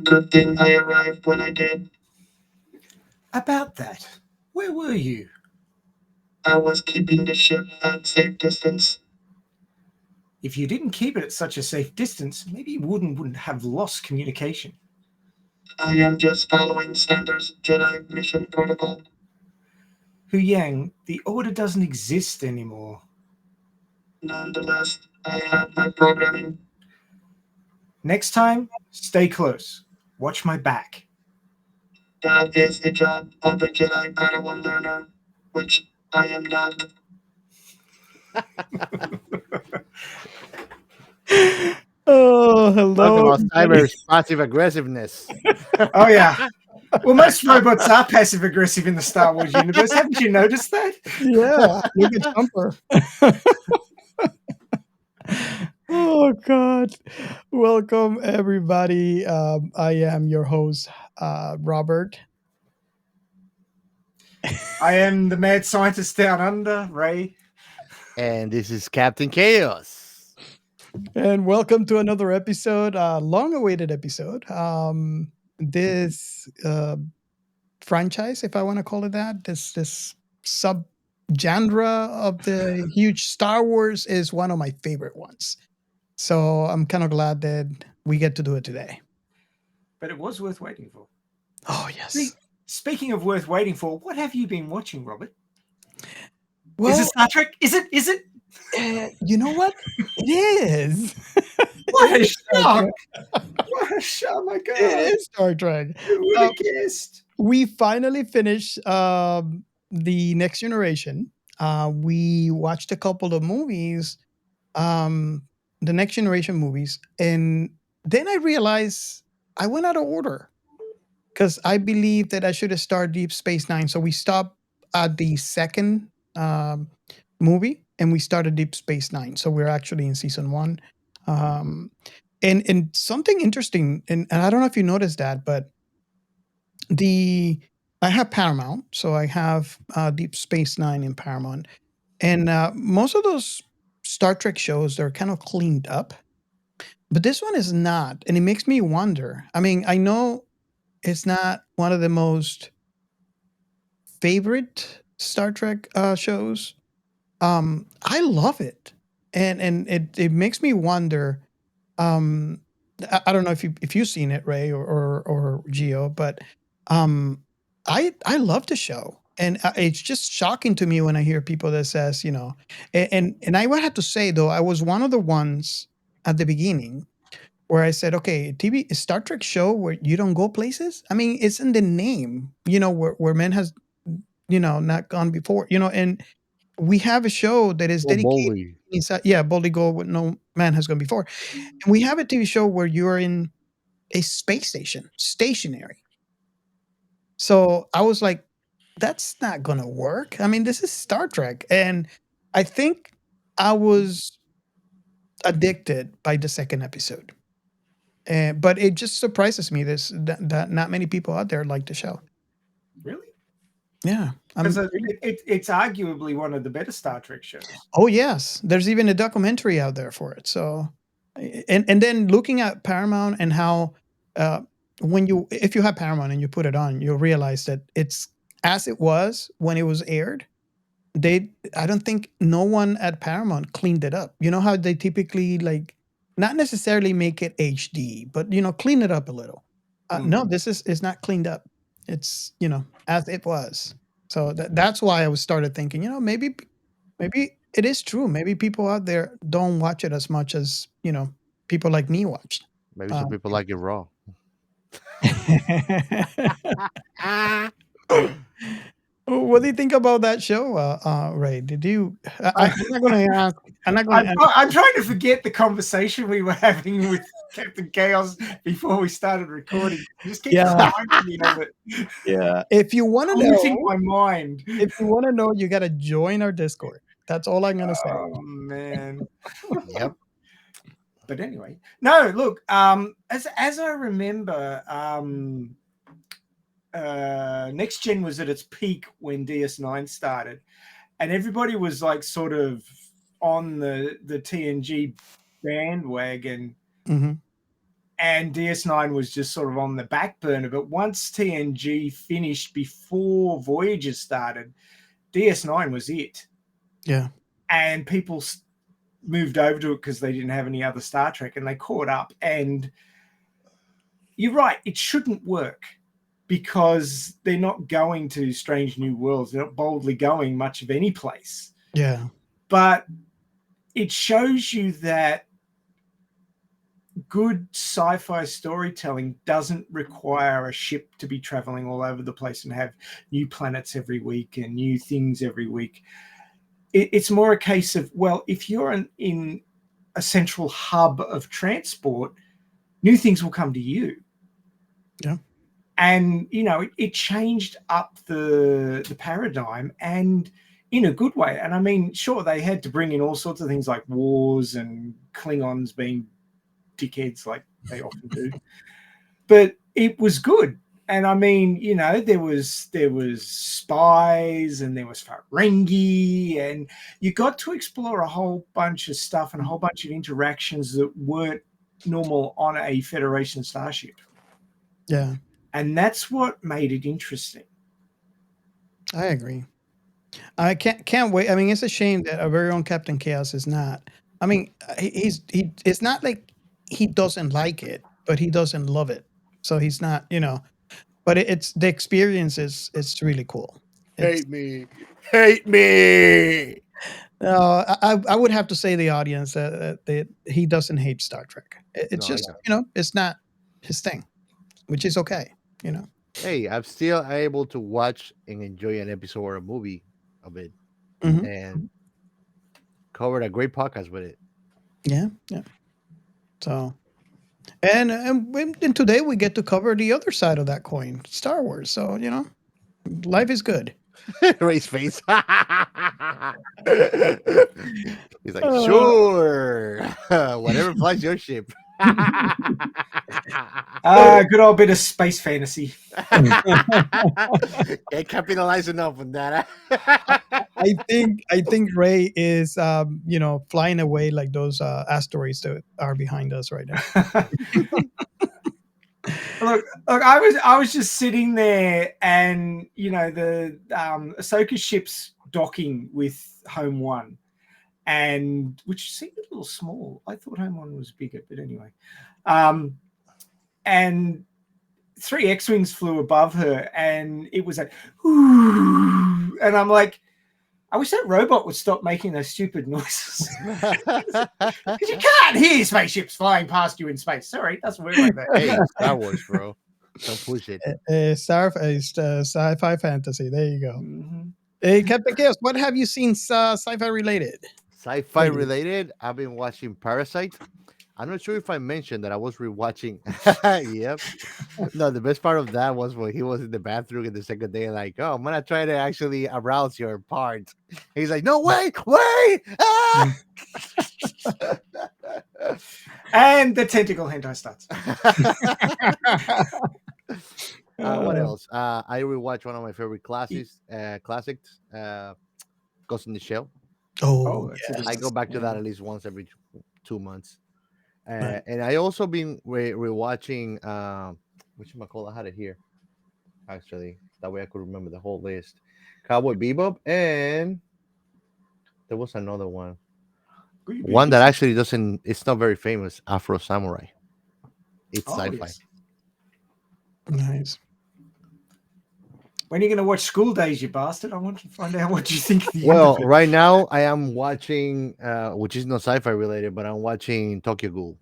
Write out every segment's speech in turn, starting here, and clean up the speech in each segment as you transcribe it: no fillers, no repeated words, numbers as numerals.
Good thing I arrived when I did. About that, where were you? I was keeping the ship at safe distance. If you didn't keep it at such a safe distance, maybe you wouldn't have lost communication. I am just following standard Jedi mission protocol. Hu Yang, the Order doesn't exist anymore. Nonetheless, I have my programming. Next time, stay close. Watch my back. That is the job of a Jedi Padawan learner, which I am not. Oh, Talk hello, about everybody. cyber's passive aggressiveness. Oh, yeah. Well, most robots are passive aggressive in the Star Wars universe. Haven't you noticed that? Yeah, look at Jumper. Oh God! Welcome everybody. I am your host, Robert. I am the mad scientist down under, Ray. And this is Captain Chaos. And welcome to another episode, long-awaited episode. This franchise, if I want to call it that, this sub genre of the huge Star Wars is one of my favorite ones. So I'm kind of glad that we get to do it today. But it was worth waiting for. Oh yes. Speaking of worth waiting for, what have you been watching, Robert? Well, is it Star Trek? Is it? You know what? It is. What a shock! What a shock! Oh my God! It is Star Trek. Who would have guessed? We finally finished the Next Generation. We watched a couple of movies, the Next Generation movies, and then I realized I went out of order because I believe that I should have started Deep Space Nine. So we stopped at the second movie and we started Deep Space Nine. So we're actually in season one. And something interesting, and I don't know if you noticed that, but I have Paramount, so I have Deep Space Nine in Paramount, and most of those Star Trek shows they're kind of cleaned up, but this one is not, and it makes me wonder. I mean, I know it's not one of the most favorite Star Trek shows. I love it, and it makes me wonder. I don't know if you've seen it, Ray or Gio, but um, I love the show, and it's just shocking to me when I hear people that says, and I would have to say though, I was one of the ones at the beginning where I said, okay, TV a Star Trek show where you don't go places. I mean, it's in the name, where man has, not gone before, and we have a show that is Go dedicated. boldly. Yeah, boldly go with no man has gone before, and we have a TV show where you're in a space station, stationary. So I was like, that's not gonna work. I mean, this is Star Trek, and I think I was addicted by the second episode. But it just surprises me that not many people out there like the show. Really? Yeah, Because it's arguably one of the better Star Trek shows. oh yes, there's even a documentary out there for it. So, and then looking at Paramount and how uh, if you have Paramount and you put it on, you'll realize that it's as it was when it was aired. I don't think no one at Paramount cleaned it up. You know how they typically like not necessarily make it HD, but clean it up a little. No, this is not cleaned up. It's as it was. So that's why I was started thinking, maybe it is true. Maybe people out there don't watch it as much as people like me watched. Maybe some people like it raw. What do you think about that show, Ray? Did you? I'm not going to ask. I'm not going to ask. I'm trying to forget the conversation we were having with Captain Chaos before we started recording. Just keep reminding me of it. Yeah. If you want to I'm know, losing my mind. if you want to know, you got to join our Discord. That's all I'm going to say. Oh man. Yep. But anyway, no. Look, as I remember, Next Gen was at its peak when DS9 started, and everybody was like sort of on the TNG bandwagon. Mm-hmm. and DS9 was just sort of on the back burner. But once TNG finished before Voyager started, DS9 was it. Yeah. And people moved over to it because they didn't have any other Star Trek, and they caught up. And you're right, it shouldn't work because they're not going to Strange New Worlds. They're not boldly going much of any place. Yeah. But it shows you that good sci-fi storytelling doesn't require a ship to be traveling all over the place and have new planets every week and new things every week. It's more a case of, well, if you're in a central hub of transport, new things will come to you. Yeah. And, you know, it changed up the paradigm, and in a good way. And I mean, sure, they had to bring in all sorts of things like wars and Klingons being dickheads like they often do. But it was good. And I mean, you know, there was spies and there was Ferengi, and you got to explore a whole bunch of stuff and a whole bunch of interactions that weren't normal on a Federation starship. Yeah. And that's what made it interesting. I agree. I can't wait. I mean, it's a shame that our very own Captain Chaos is not. I mean, it's not like he doesn't like it, but he doesn't love it. So he's not, you know. But it's the experience is it's really cool. It's, Hate me. I would have to say the audience that he doesn't hate Star Trek. It's No, I just know. you know it's not his thing, which is okay. You know. Hey, I'm still able to watch and enjoy an episode or a movie of it, Mhm. and covered a great podcast with it. Yeah. Yeah. So. And today we get to cover the other side of that coin, Star Wars. So you know, life is good. Ray's face. He's like, Uh, sure, whatever flies your ship. Good old bit of space fantasy. Can't capitalize enough on that. I think Ray is you know flying away like those asteroids that are behind us right now. Look, I was just sitting there, and you know the Ahsoka ship's docking with Home One, and which seemed a little small. I thought Home One was bigger, but anyway, and 3 X-wings flew above her, and it was like, "Ooh," and I'm like, I wish that robot would stop making those stupid noises. Because you can't hear spaceships flying past you in space. Sorry, it doesn't work like that. Hey, Star Wars, bro. Don't push it. Sci-fi fantasy. There you go. Mhm. Hey, Captain Chaos, what have you seen sci-fi related? Sci-fi related. I've been watching Parasite. I'm not sure if I mentioned that I was rewatching. Yep. No, the best part of that was when he was in the bathroom in the second day, like, oh, I'm gonna try to actually arouse your part. He's like, no, wait. Ah! And the tentacle hentai starts. What else? I rewatched one of my favorite classics, Ghost in the Shell. Oh, that's a good I one. go back to that at least once every 2 months. And I also been rewatching whatchamacallit, I had it here actually, that way I could remember the whole list. Cowboy Bebop, and there was another one that actually doesn't, it's not very famous, Afro Samurai. It's sci-fi. Yes. Nice. When are you going to watch School Days, you bastard? I want to find out what you think of the Well, end of it. right now I am watching which is not sci-fi related, but I'm watching Tokyo Ghoul.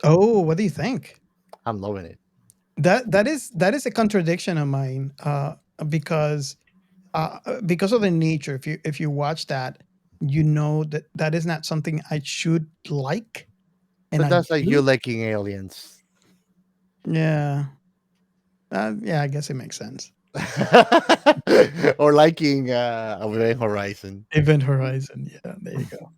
Oh, what do you think? I'm loving it. That is a contradiction of mine because of the nature. If you watch that, you know that is not something I should like. But that's like you do. liking aliens. Yeah. Yeah, I guess it makes sense. Or liking Event Horizon. Event Horizon. Yeah, there you go.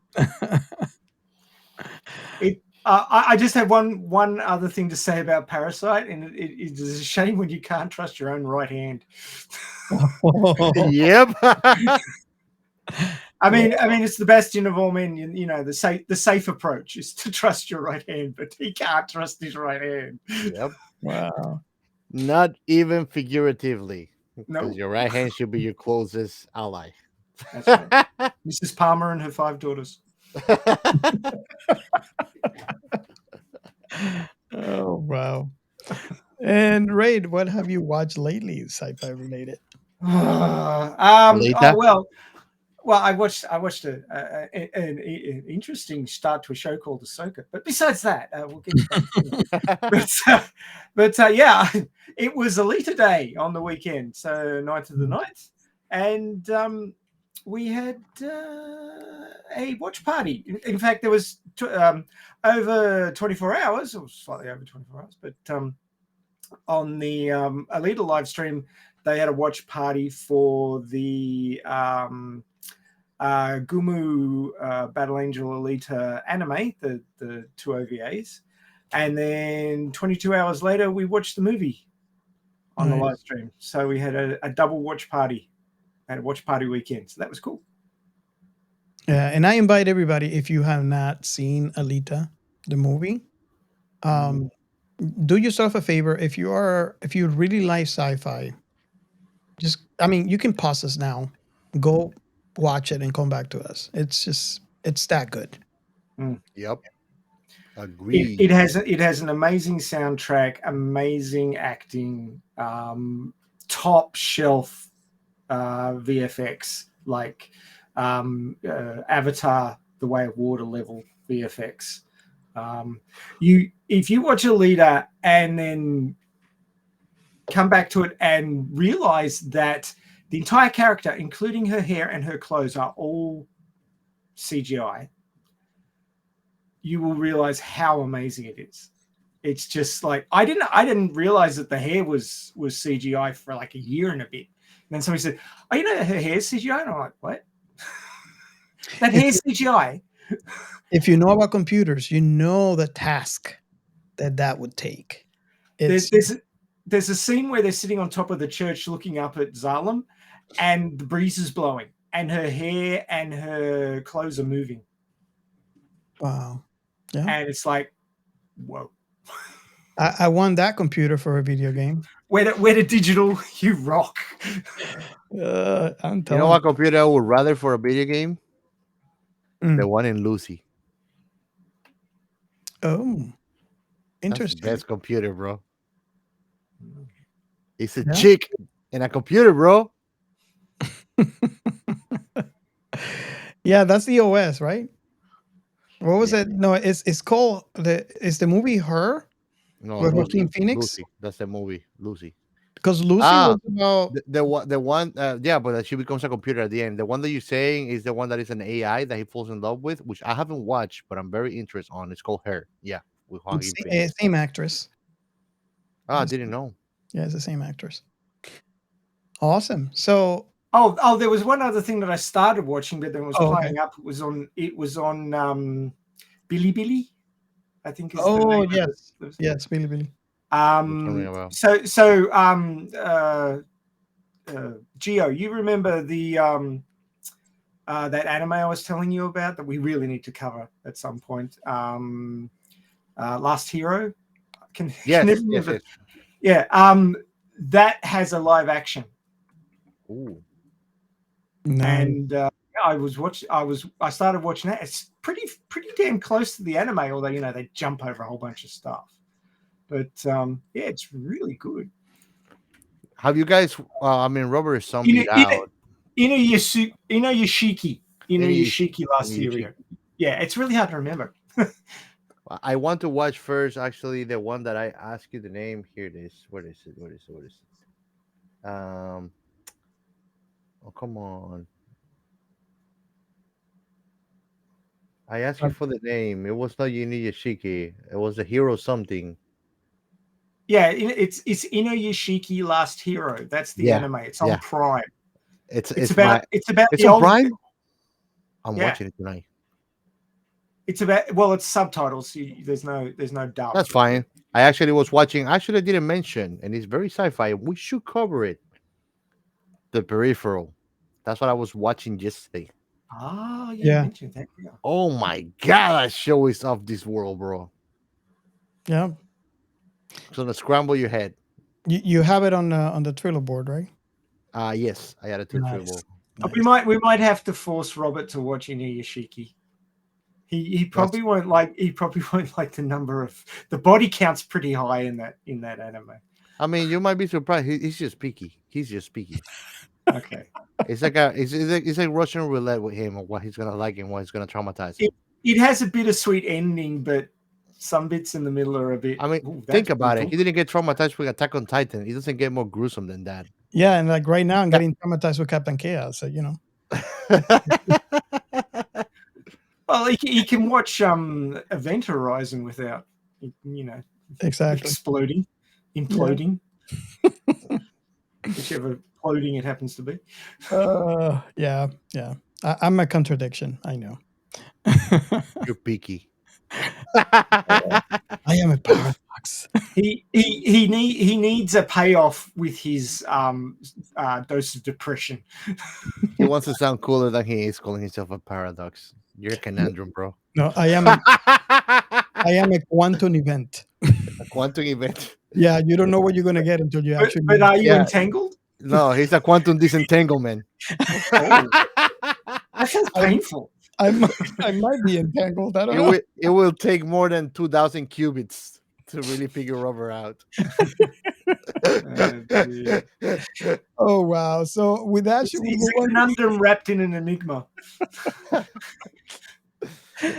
I just have one other thing to say about Parasite, and it is a shame when you can't trust your own right hand. Yep. I mean, it's the bastion of all men. The safe approach is to trust your right hand, but he can't trust his right hand. Yep. Wow. Not even figuratively, because No, your right hand should be your closest ally. that's right. Mrs. Palmer and her 5 daughters. Oh wow. And Raid, what have you watched lately, sci-fi related? Alita? Well, I watched an interesting start to a show called Ahsoka. But besides that, we'll get to that. Yeah, it was Alita Day on the weekend, so 9th of the 9th, and we had a watch party. In fact, there was over 24 hours, or slightly over 24 hours, but on the Alita live stream, they had a watch party for the Gumu Battle Angel Alita anime, the 2 OVAs. And then 22 hours later, we watched the movie on the live stream. So we had a double watch party and a watch party weekend. So that was cool. Yeah, and I invite everybody, if you have not seen Alita, the movie, do yourself a favor. If you really like sci-fi, you can pause us now, go watch it, and come back to us. It's that good. Yep. Agreed. It has an amazing soundtrack, amazing acting, top shelf VFX, like Avatar: The Way of Water level VFX. If you watch Alita and then come back to it and realize that the entire character, including her hair and her clothes, are all CGI, you will realize how amazing it is. It's just like I didn't realize that the hair was CGI for like a year and a bit. And then somebody said, "Oh, her hair's CGI," and I'm like, "What? That hair's CGI?" If you know about computers, you know the task that would take. There's a scene where they're sitting on top of the church looking up at Zalem, and the breeze is blowing, and her hair and her clothes are moving. Wow. Yeah. And it's like, whoa. I want that computer for a video game. Where the digital, you rock. I'm telling You know what computer I would rather for a video game? The one in Lucy. Oh, That's interesting. the best computer, bro. It's a chick in a computer, bro. Yeah, that's the OS, right? What was it? No, it's called is the movie Her? No, With Lucy. Joaquin Phoenix? Lucy. That's the movie, Lucy. Because Lucy was about the one, yeah, but that she becomes a computer at the end. The one that you're saying is the one that is an AI that he falls in love with, which I haven't watched, but I'm very interested on. It's called Her. Yeah, with Joaquin Phoenix. same actress. I didn't know. Yeah, it's the same actress. Awesome. So there was one other thing that I started watching, but then it was playing up. It was on Bilibili, I think is the name. Yes, Billy. Gio, you remember the that anime I was telling you about that we really need to cover at some point? Last Hero. Yes. Yeah. That has a live action. Ooh. And I started watching that. It's pretty damn close to the anime, although they jump over a whole bunch of stuff. But it's really good. Have you guys? Robert is zombied out. Inuyashiki Last Hero. Yeah, it's really hard to remember. I want to watch first, actually, the one that I asked you the name. Here it is. What is it? Oh, come on. I asked you for the name. It was not Inuyashiki. It was a hero something. Yeah, it's Inuyashiki Last Hero. That's the anime. It's on Prime. It's about on Prime. I'm watching it tonight. It's subtitles. So there's no dub. That's fine. I actually was watching. Actually, I didn't mention, and it's very sci-fi. We should cover it. The Peripheral. That's what I was watching yesterday. Ah, yeah, Yeah. you mentioned that. Yeah. Oh my god, that show is off this world, bro. Yeah. It's gonna scramble your head. You have it on the Trello board, right? Yes, I added to the Nice. table. We might have to force Robert to watch Inuyashiki. He probably won't like the number of the body count's pretty high in that anime. I mean, you might be surprised. He's just picky. He's just picky. Okay. It's like it's like Russian roulette with him, or what he's gonna like and what he's gonna traumatize him. It has a bittersweet ending, but some bits in the middle are a bit. I mean, think about it. He didn't get traumatized with Attack on Titan. He doesn't get more gruesome than that. Yeah, and like right now, I'm getting traumatized with Captain Chaos. So, you know. Well, he can watch Event Horizon without, Exactly. exploding, imploding, whichever imploding it happens to be. Yeah. I'm a contradiction. I know. You're picky. I am a paradox. He needs a payoff with his dose of depression. He wants to sound cooler than he is, calling himself a paradox. You're a conundrum, bro. No, I am a quantum event. A quantum event. Yeah, you don't know what you're gonna get until you actually. But are you entangled? No, he's a quantum disentanglement. Oh, that sounds painful. I might be entangled. I don't know. It will take more than 2,000 qubits to really figure rubber out. Oh wow! So with that, should we It's move a on? conundrum wrapped in an enigma.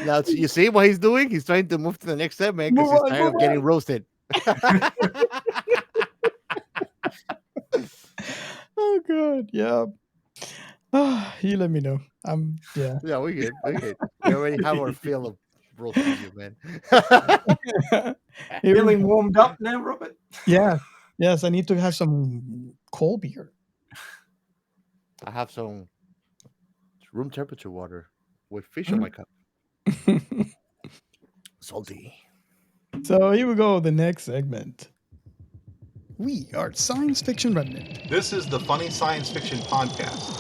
Now you see what he's doing? He's trying to move to the next segment because he's tired of getting roasted. Oh god, yeah. You let me know. Yeah. Yeah, we good. We already have our fill of roasting you, man. Feeling warmed up now, Robert? Yeah. Yes, I need to have some cold beer. I have some room temperature water with fish on my cup. Salty. So here we go. The next segment. We are Science Fiction Remnant. This is the Funny Science Fiction Podcast.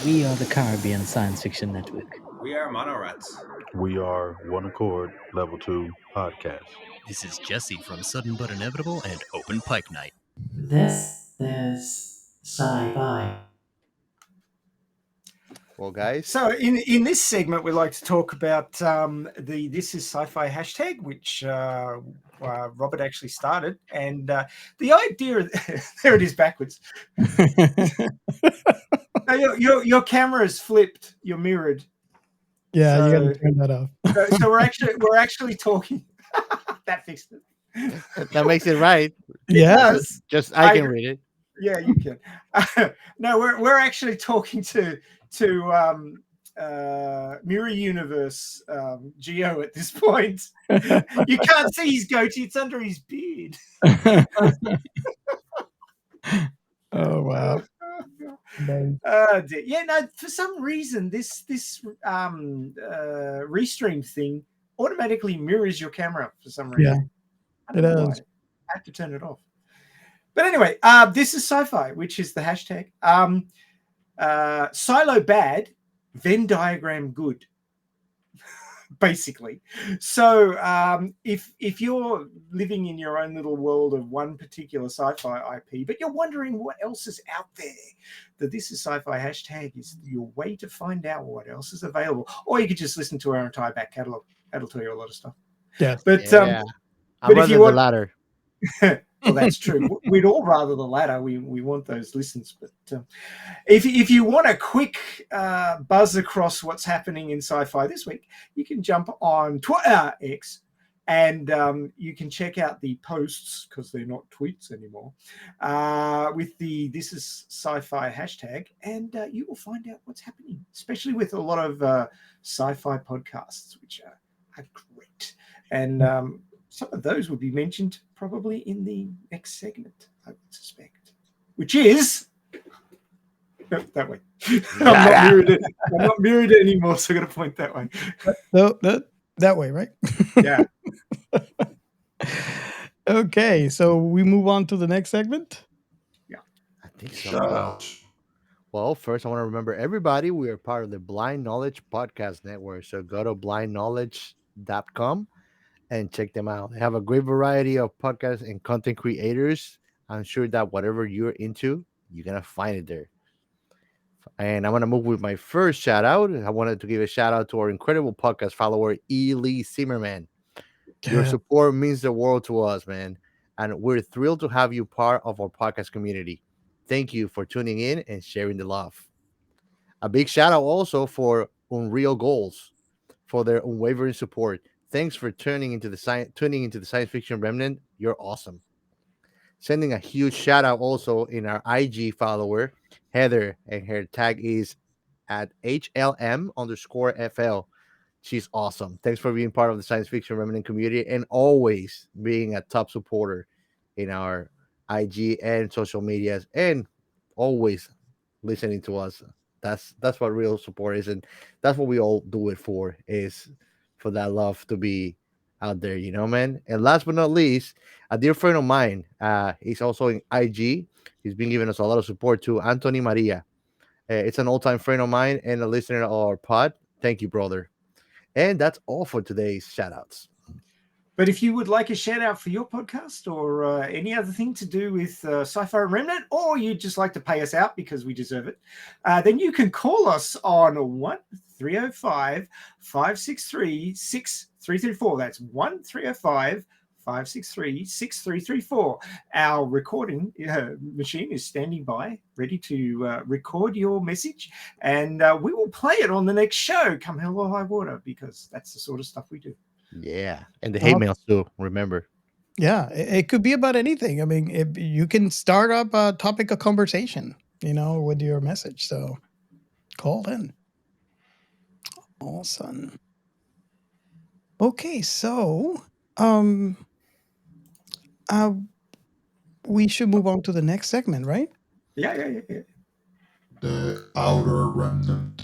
We are the Caribbean Science Fiction Network. We are Monorats. We are One Accord Level 2 Podcast. This is Jesse from Sudden But Inevitable and Open Pike Night. This is SciFi. Well, guys. So in this segment, we like to talk about the This Is Sci-Fi hashtag, which Robert actually started. And the idea, there it is backwards. Your camera is flipped. You're mirrored. Yeah, so, you got to turn that off. So we're actually talking. That fixed it. That makes it right. Yes. Just I can read it. Yeah, you can. No, we're actually talking to Mirror Universe Geo at this point. You can't see his goatee; it's under his beard. Oh wow! Yeah, no. For some reason, this restream thing automatically mirrors your camera for some reason. Yeah, it does. I have to turn it off. But anyway, this is Sci-Fi, which is the hashtag. Silo bad, Venn diagram good, basically. So if you're living in your own little world of one particular sci-fi IP, but you're wondering what else is out there, the This Is Sci-Fi hashtag is your way to find out what else is available. Or you could just listen to our entire back catalogue. That'll tell you a lot of stuff. Yeah. But I'd rather the latter. Well, that's true. We'd all rather the latter. We want those listens. But if you want a quick buzz across what's happening in sci-fi this week, you can jump on Twitter X, and you can check out the posts, because they're not tweets anymore, with the This Is Sci-Fi hashtag, and you will find out what's happening, especially with a lot of sci-fi podcasts, which are great. And some of those will be mentioned probably in the next segment, I would suspect, which is that way. I'm not mirrored anymore, so I got to point that way. No, that way, right? Yeah. Okay, so we move on to the next segment. Yeah, I think so. Well, first, I want to remember everybody, we are part of the Blind Knowledge Podcast Network. So go to blindknowledge.com and check them out. They have a great variety of podcasts and content creators. I'm sure that whatever you're into, you're going to find it there. And I'm going to move with my first shout out. I wanted to give a shout out to our incredible podcast follower, E. Lee Zimmerman. Your Yeah. support means the world to us, man. And we're thrilled to have you part of our podcast community. Thank you for tuning in and sharing the love. A big shout out also for Unreal Goals for their unwavering support. Thanks for tuning into the science fiction remnant. You're awesome. Sending a huge shout out also in our IG follower, Heather, and her tag is at HLM_FL. She's awesome. Thanks for being part of the science fiction remnant community and always being a top supporter in our IG and social medias and always listening to us. That's what real support is, and that's what we all do it for, is for that love to be out there, man. And last but not least, a dear friend of mine, he's also in IG. He's been giving us a lot of support too, Anthony Maria. It's an old-time friend of mine and a listener of our pod. Thank you, brother. And that's all for today's shout-outs. But if you would like a shout out for your podcast or any other thing to do with Sci-Fi Remnant, or you'd just like to pay us out because we deserve it, then you can call us on 1-305-563-6334. That's 1-305-563-6334. Our recording machine is standing by, ready to record your message, and we will play it on the next show, come hell or high water, because that's the sort of stuff we do. Yeah, and the hate mail too. Remember. Yeah, it could be about anything. I mean, you can start up a topic of conversation, with your message. So call in. Awesome. Okay, so we should move on to the next segment, right? Yeah. The Outer Remnant.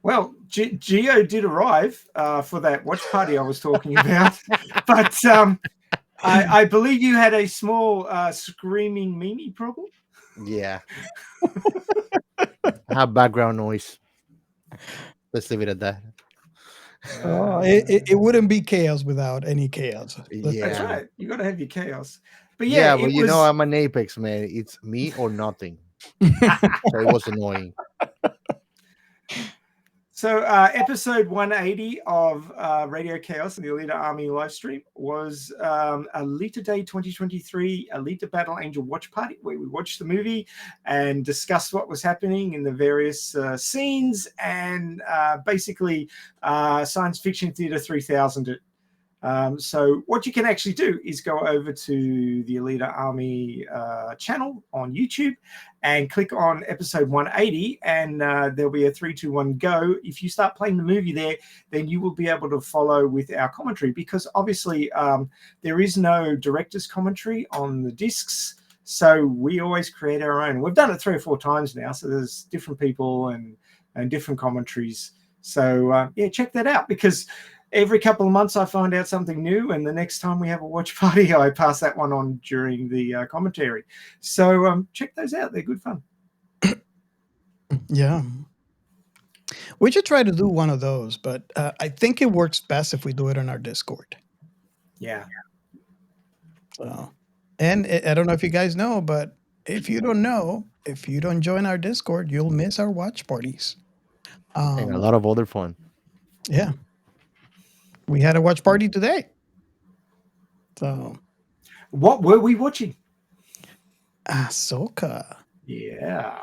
Well, Geo did arrive for that watch party I was talking about, but I believe you had a small screaming Mimi problem. Yeah. I have background noise. Let's leave it at that. It wouldn't be chaos without any chaos. Yeah. That's right. You got to have your chaos. But yeah, but I'm an apex, man. It's me or nothing. So it was annoying. So episode 180 of Radio Chaos and the Alita Army live stream was Alita Day 2023 Alita Battle Angel Watch Party, where we watched the movie and discussed what was happening in the various scenes and basically Science Fiction Theater 3000 it. So what you can actually do is go over to the Alita Army channel on YouTube and click on episode 180, and there'll be a 3, 2, 1 go. If you start playing the movie there, then you will be able to follow with our commentary, because obviously there is no director's commentary on the discs. So we always create our own. We've done it 3 or 4 times now, so there's different people and different commentaries. So yeah, check that out, because every couple of months I find out something new, and the next time we have a watch party, I pass that one on during the commentary. So check those out. They're good fun. Yeah. We should try to do one of those, but I think it works best if we do it on our Discord. Yeah. So, and I don't know if you guys know, but if you don't join our Discord, you'll miss our watch parties. And a lot of other fun. Yeah. We had a watch party today. So, what were we watching? Ahsoka. Yeah.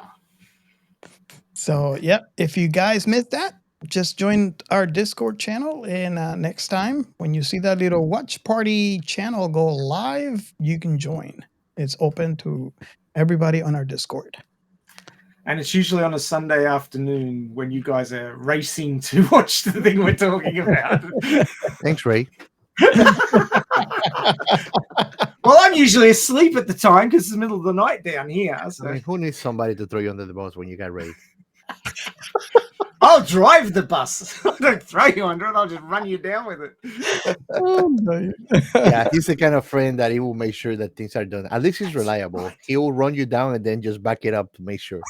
So, yeah, if you guys missed that, just join our Discord channel, and next time when you see that little watch party channel go live, you can join. It's open to everybody on our Discord. And it's usually on a Sunday afternoon when you guys are racing to watch the thing we're talking about. Thanks, Ray. Well, I'm usually asleep at the time because it's the middle of the night down here. So. I mean, who needs somebody to throw you under the bus when you got Ray? I'll drive the bus. I don't throw you under it. I'll just run you down with it. Oh, no. Yeah, he's the kind of friend that he will make sure that things are done. At least he's reliable. He will run you down and then just back it up to make sure,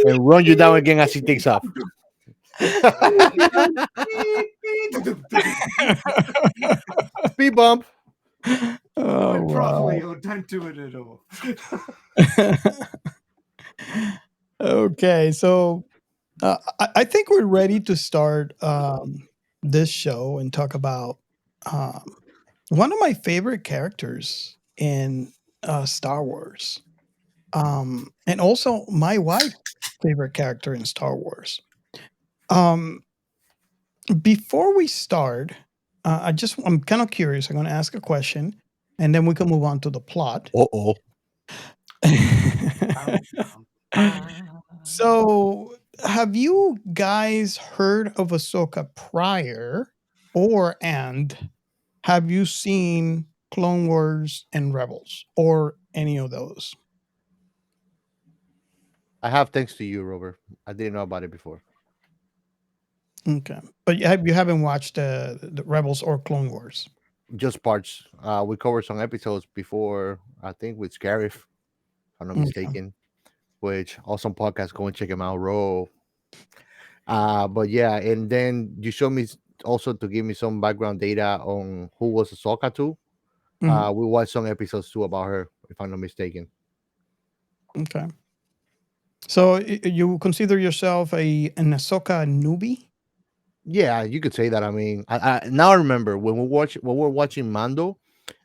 and run you down again as he takes off. Speed bump. Do Oh, it properly wow. or don't do it at all. Okay, so I think we're ready to start this show and talk about um, one of my favorite characters in Star Wars, and also my wife's favorite character in Star Wars. Um, Before we start, I'm kind of curious. I'm going to ask a question, and then we can move on to the plot. Uh-oh. So, have you guys heard of Ahsoka prior, and have you seen Clone Wars and Rebels, or any of those? I have thanks to you, Robert. I didn't know about it before. Okay, but you haven't watched the Rebels or Clone Wars. Just parts. We covered some episodes before, I think, with Scarif, if I'm not Okay. mistaken, which awesome podcast. Go and check him out, Ro. But yeah, and then you showed me also to give me some background data on who was Ahsoka too. Mhm. We watched some episodes too about her, if I'm not mistaken. Okay. So you consider yourself an Ahsoka newbie? Yeah, you could say that. I mean, I now I remember when we're watching Mando,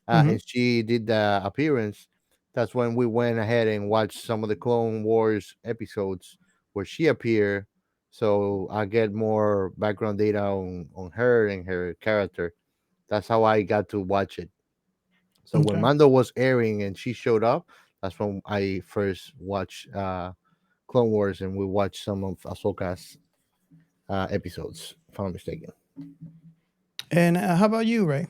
Mhm. and she did the appearance. That's when we went ahead and watched some of the Clone Wars episodes where she appeared. So I get more background data on her and her character. That's how I got to watch it. So when Okay. Mando was airing and she showed up, that's when I first watched Clone Wars, and we watched some of Ahsoka's episodes, if I'm not mistaken. And how about you, Ray?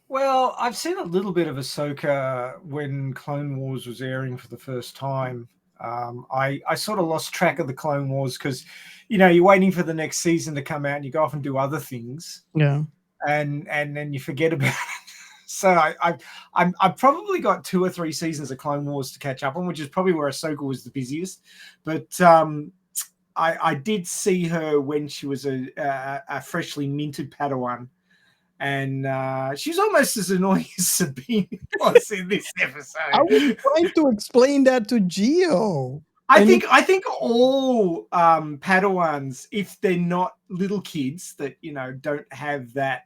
Well, I've seen a little bit of Ahsoka when Clone Wars was airing for the first time. I sort of lost track of the Clone Wars because, you're waiting for the next season to come out and you go off and do other things, Yeah. and then you forget about it. So I've probably got 2 or 3 seasons of Clone Wars to catch up on, which is probably where Ahsoka was the busiest. But I did see her when she was a freshly minted Padawan. And she's almost as annoying as Sabine was in this episode. I was trying to explain that to Gio. I think all Padawans, if they're not little kids that don't have that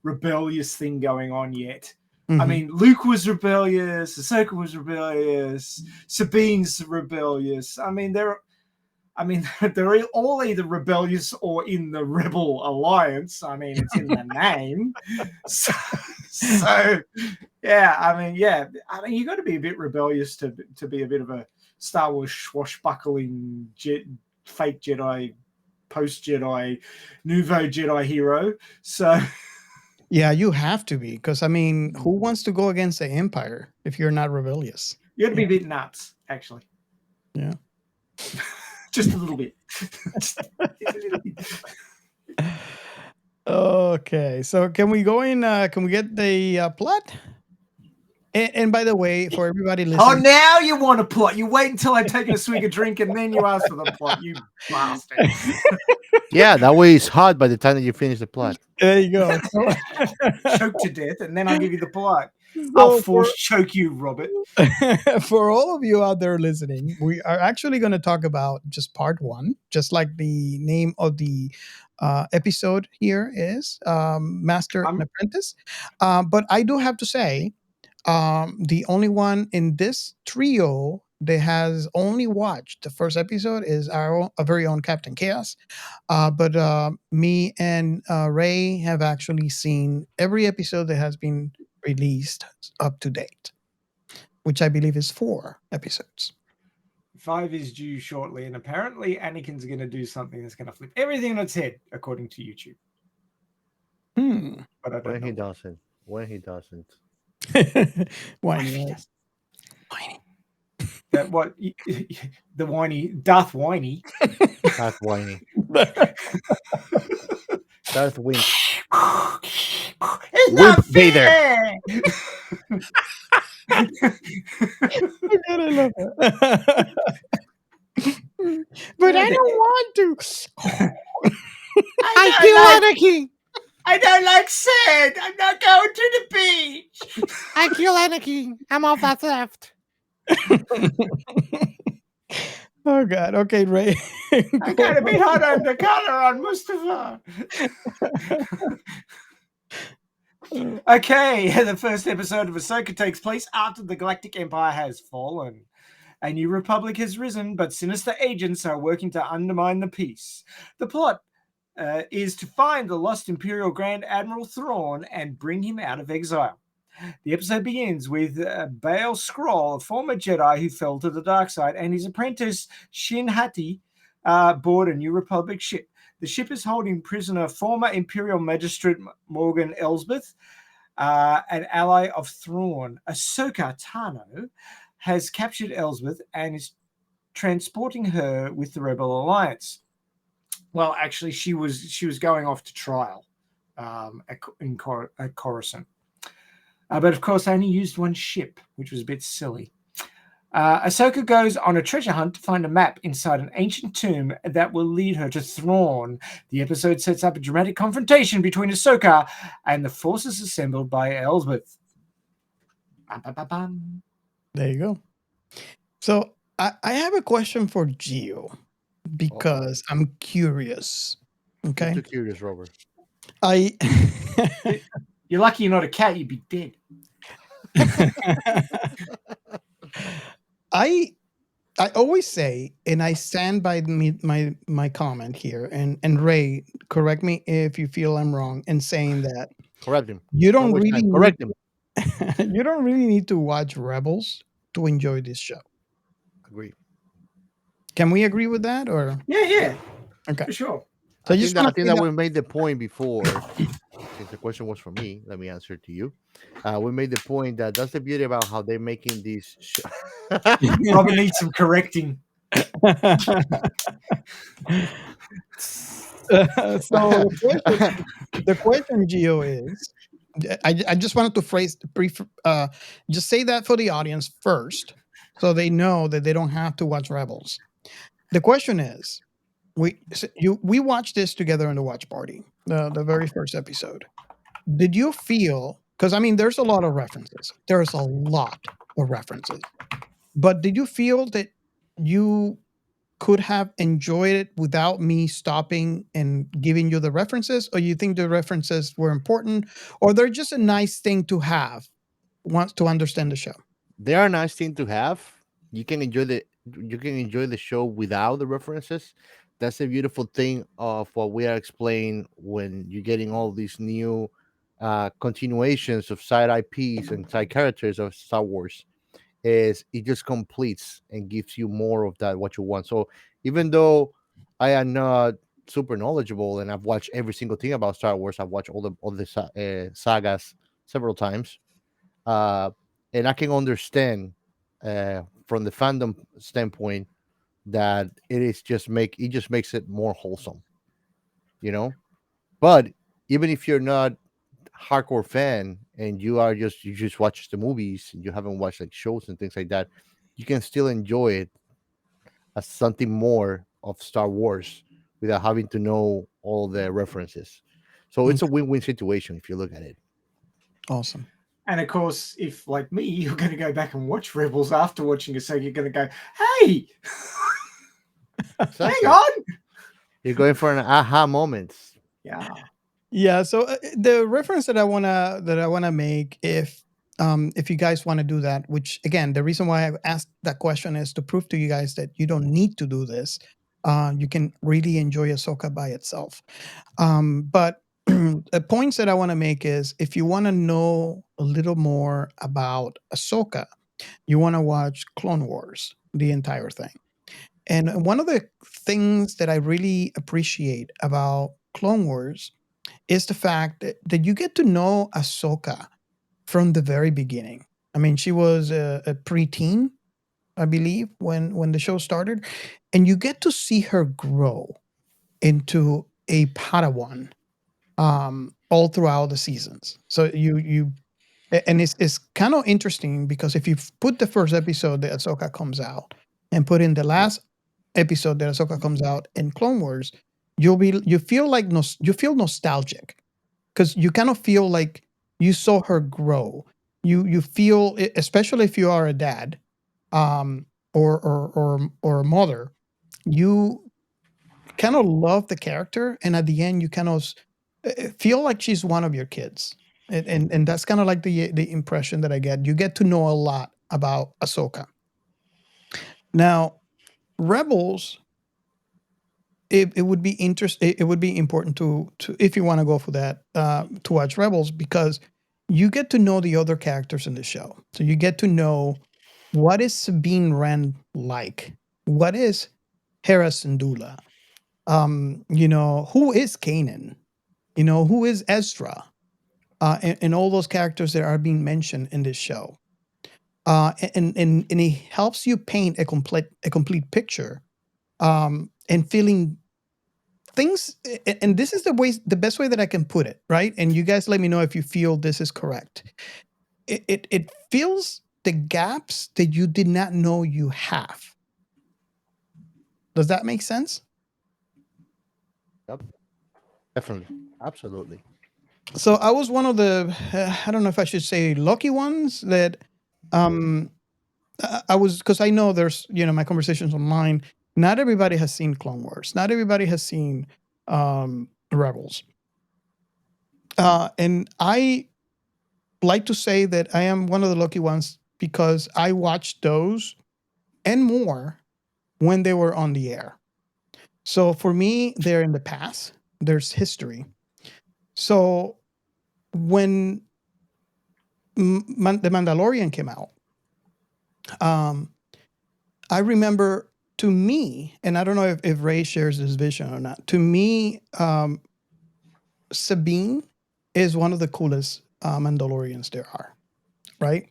rebellious thing going on yet. I mean, Luke was rebellious, Ahsoka was rebellious, Sabine's rebellious. I mean, they're all either rebellious or in the Rebel Alliance. I mean, it's in the name. So yeah. I mean, you got to be a bit rebellious to be a bit of a Star Wars swashbuckling fake Jedi, post Jedi, nouveau Jedi hero. So yeah, you have to be, because I mean, who wants to go against the Empire if you're not rebellious? you got to be a bit nuts, actually. Yeah. Just a little bit. Just a little bit. Okay, so can we go in? Can we get the plot? And by the way, for everybody listening, Oh, now you want a plot? You wait until I've taken a swig of drink and then you ask for the plot. You bastard! Yeah, that way it's hot by the time that you finish the plot. there you go. Choke to death, and then I'll give you the plot. So I'll force choke you, Robert. for all of you out there listening, we are actually going to talk about just part 1, just like the name of the episode here is Master and Apprentice. But I do have to say, the only one in this trio that has only watched the first episode is our very own Captain Chaos. But me and Ray have actually seen every episode that has been released up to date, which I believe is 4 episodes. 5 is due shortly, and apparently Anakin's going to do something that's going to flip everything on its head, according to YouTube. But I don't know. When he doesn't. Whiny. That what the whiny Darth Whiny. Darth Whiny. Darth Wink. It's Wimp not Vader. fair. God, I love that. But I don't want to. I don't like Anakin. I don't like sand. I'm not going to the beach. I kill Anakin. I'm off that left. Oh God. Okay, Ray. I got a bit hot under color on Mustafa. Okay, the first episode of Ahsoka takes place after the Galactic Empire has fallen. A new republic has risen, but sinister agents are working to undermine the peace. The plot is to find the lost Imperial Grand Admiral Thrawn and bring him out of exile. The episode begins with Bail Skrull, a former Jedi who fell to the dark side, and his apprentice Shin Hati board a New Republic ship. The ship is holding prisoner former Imperial Magistrate Morgan Elsbeth, an ally of Thrawn. Ahsoka Tano has captured Elsbeth and is transporting her with the Rebel Alliance. Well, actually, she was going off to trial at Coruscant. But of course, they only used one ship, which was a bit silly. Ahsoka goes on a treasure hunt to find a map inside an ancient tomb that will lead her to Thrawn. The episode sets up a dramatic confrontation between Ahsoka and the forces assembled by Elsbeth. There you go. So I have a question for Gio because I'm curious. Okay. I'm too curious, Robert. I You're lucky you're not a cat, you'd be dead. I always say, and I stand by my comment here, and Ray, correct me if you feel I'm wrong in saying that Correct him. you don't Don't waste really time. Correct him. you don't really need to watch Rebels to enjoy this show. Agree. Can we agree with that, or Yeah, okay? for sure. So I just think want that we made the point before. Since the question was for me, let me answer to you. We made the point that that's the beauty about how they're making these. Robert needs some correcting. So the question, Gio, is I just wanted to phrase just say that for the audience first, so they know that they don't have to watch Rebels. The question is, we watched this together in the watch party, the very first episode. Did you feel? Because I mean, there's a lot of references. There's a lot of references. But did you feel that you could have enjoyed it without me stopping and giving you the references, or you think the references were important, or they're just a nice thing to have once to understand the show? They are a nice thing to have. You can enjoy the show without the references. That's the beautiful thing of what we are explaining when you're getting all these new continuations of side IPs and side characters of Star Wars. Is it just completes and gives you more of that what you want. So even though I am not super knowledgeable and I've watched every single thing about Star Wars, I've watched all the sagas several times, uh, and I can understand from the fandom standpoint that it just makes it more wholesome, you know. But even if you're not hardcore fan and you just watch the movies and you haven't watched like shows and things like that, you can still enjoy it as something more of Star Wars without having to know all the references. So it's a win-win situation if you look at it. Awesome. And of course, if like me, you're going to go back and watch Rebels after watching it, so you're going to go, "Hey, Exactly. hang on!" You're going for an aha moment. Yeah. So the reference that I wanna make, if you guys want to do that, which again, the reason why I've asked that question is to prove to you guys that you don't need to do this. You can really enjoy Ahsoka by itself. But the points that I want to make is, if you want to know a little more about Ahsoka, you want to watch Clone Wars, the entire thing. And one of the things that I really appreciate about Clone Wars is the fact that you get to know Ahsoka from the very beginning. I mean, she was a preteen, I believe, when the show started, and you get to see her grow into a Padawan all throughout the seasons. So and it's kind of interesting because if you put the first episode that Ahsoka comes out and put in the last episode that Ahsoka comes out in Clone Wars, you feel like you feel nostalgic because you kind of feel like you saw her grow. You feel, especially if you are a dad, um, or a mother, you kind of love the character, and at the end, you kind of feel like she's one of your kids, and that's kind of like the impression that I get. You get to know a lot about Ahsoka. Now, Rebels, it would be it would be important to if you want to go for that, to watch Rebels, because you get to know the other characters in the show. So you get to know what is Sabine Wren like, what is Hera Syndulla, who is Kanan, who is Ezra, and all those characters that are being mentioned in this show. And it helps you paint a complete picture, and feeling things. And this is the best way that I can put it, right? And you guys let me know if you feel this is correct. It fills the gaps that you did not know you have. Does that make sense? Yep. Definitely. Absolutely. So I was one of the I don't know if I should say lucky ones that um I was, because I know there's my conversations online. Not everybody has seen Clone Wars. Not everybody has seen Rebels. And I like to say that I am one of the lucky ones because I watched those and more when they were on the air. So for me, they're in the past. There's history. So when The Mandalorian came out, um, I remember, to me, and I don't know if Ray shares this vision or not. To me, Sabine is one of the coolest Mandalorians there are, right?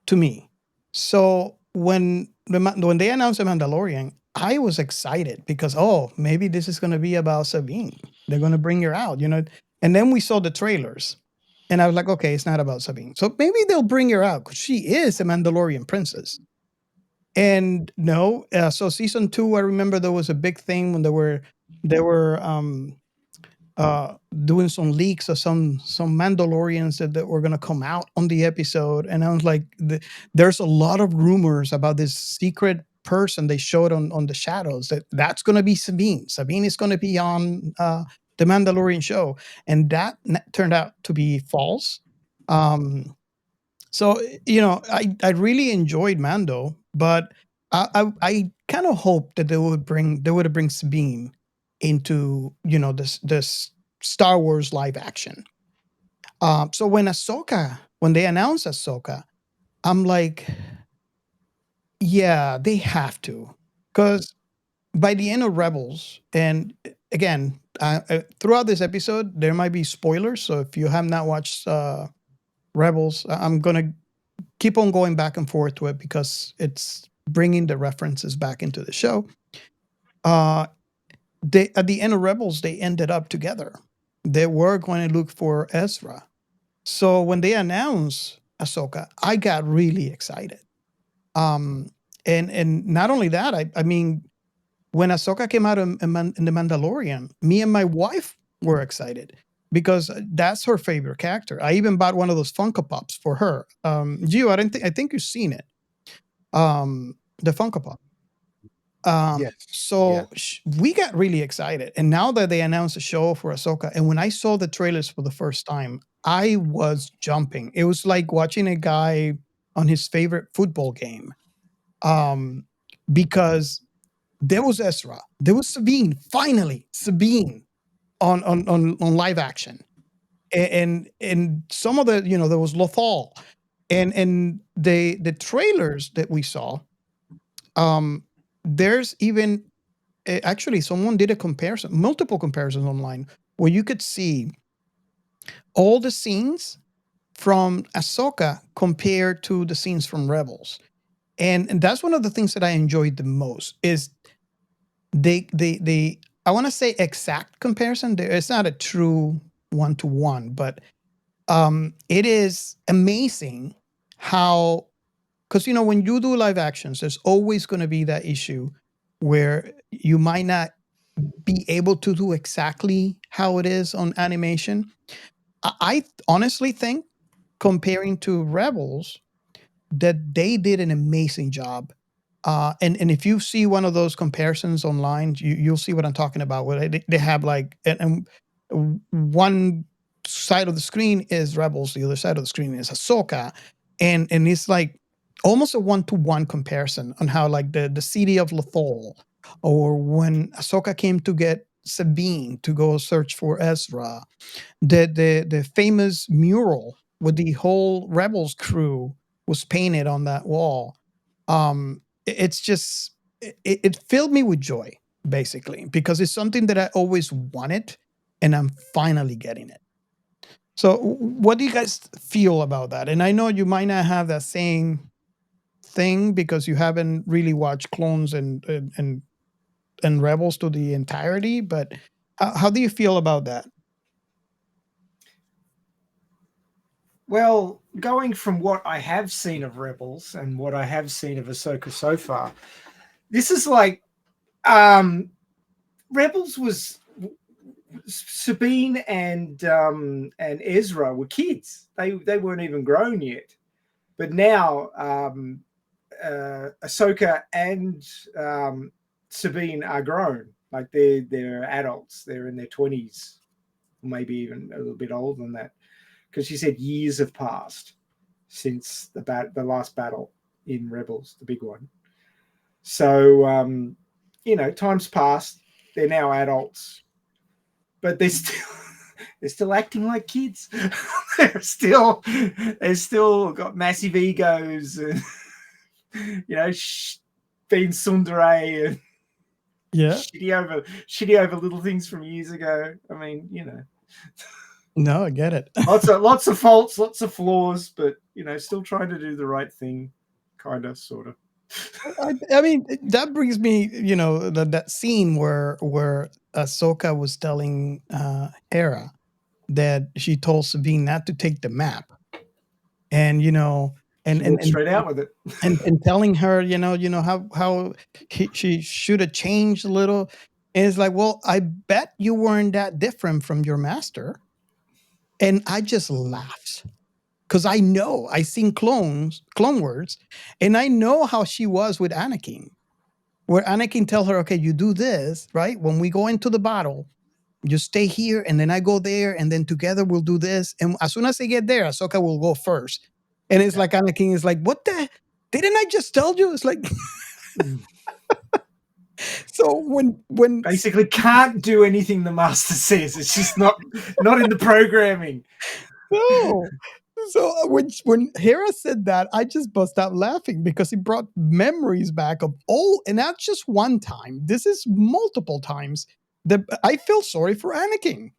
To me. So when they announced the Mandalorian, I was excited because, oh, maybe this is going to be about Sabine. They're going to bring her out. And then we saw the trailers, and I was like, okay, it's not about Sabine. So maybe they'll bring her out because she is a Mandalorian princess. And no, so season 2, I remember there was a big thing when they were doing some leaks of some Mandalorians that were gonna come out on the episode, and I was like, there's a lot of rumors about this secret person they showed on the shadows that's gonna be Sabine. Sabine is gonna be on the Mandalorian show, and that turned out to be false. So I really enjoyed Mando, but I kind of hoped that they would bring Sabine into this Star Wars live action. So when they announced Ahsoka, I'm like, yeah, they have to, because by the end of Rebels, and again, throughout this episode, there might be spoilers. So if you have not watched Rebels, I'm gonna keep on going back and forth to it because it's bringing the references back into the show. Uh, they At the end of Rebels, they ended up together. They were going to look for Ezra. So when they announced Ahsoka, I got really excited. Um, and not only that, I mean, when Ahsoka came out in The Mandalorian, me and my wife were excited because that's her favorite character. I even bought one of those Funko Pops for her. Gio, I think you've seen it. The Funko Pop. Yes. Yeah. So we got really excited, and now that they announced a show for Ahsoka, and when I saw the trailers for the first time, I was jumping. It was like watching a guy on his favorite football game, um, because there was Ezra, there was Sabine, finally Sabine on live action, and some of there was Lothal, and the trailers that we saw. There's even actually someone did a comparison, multiple comparisons online, where you could see all the scenes from Ahsoka compared to the scenes from Rebels, and that's one of the things that I enjoyed the most is they I want to say exact comparison. It's not a true one-to-one, but it is amazing how, because when you do live actions, there's always going to be that issue where you might not be able to do exactly how it is on animation. I honestly think, comparing to Rebels, that they did an amazing job. And if you see one of those comparisons online, you'll see what I'm talking about. Where they have like, and one side of the screen is Rebels, the other side of the screen is Ahsoka, and it's like almost a one-to-one comparison on how like the city of Lothal, or when Ahsoka came to get Sabine to go search for Ezra, the famous mural with the whole Rebels crew was painted on that wall. It's just it filled me with joy, basically, because it's something that I always wanted, and I'm finally getting it. So, what do you guys feel about that? And I know you might not have that same thing because you haven't really watched Clones and Rebels to the entirety, but how do you feel about that? Well, going from what I have seen of Rebels and what I have seen of Ahsoka so far, this is like Rebels was Sabine and Ezra were kids. They weren't even grown yet, but now Ahsoka and Sabine are grown. Like they're adults. They're in their 20s, maybe even a little bit older than that. Because she said years have passed since the last battle in Rebels, the big one. So time's passed. They're now adults, but they're still acting like kids. they're still got massive egos, and being tsundere and Yeah. shitty over little things from years ago. I mean, No, I get it. lots of faults, lots of flaws, but still trying to do the right thing, kind of, sort of. I mean, that brings me, that scene where Ahsoka was telling Hera that she told Sabine not to take the map, and She walked straight out with it, and telling her, how she should have changed a little. And it's like, well, I bet you weren't that different from your master, and I just laughed. Because I seen Clone Wars, and I know how she was with Anakin, where Anakin tell her, okay, you do this, right? When we go into the battle, you stay here, and then I go there, and then together we'll do this. And as soon as I get there, Ahsoka will go first. And it's like Anakin is like, what the? Didn't I just tell you? It's like, so when basically can't do anything the master says. It's just not in the programming. No. So when Hera said that, I just bust out laughing because it brought memories back of and not just one time. This is multiple times that I feel sorry for Anakin.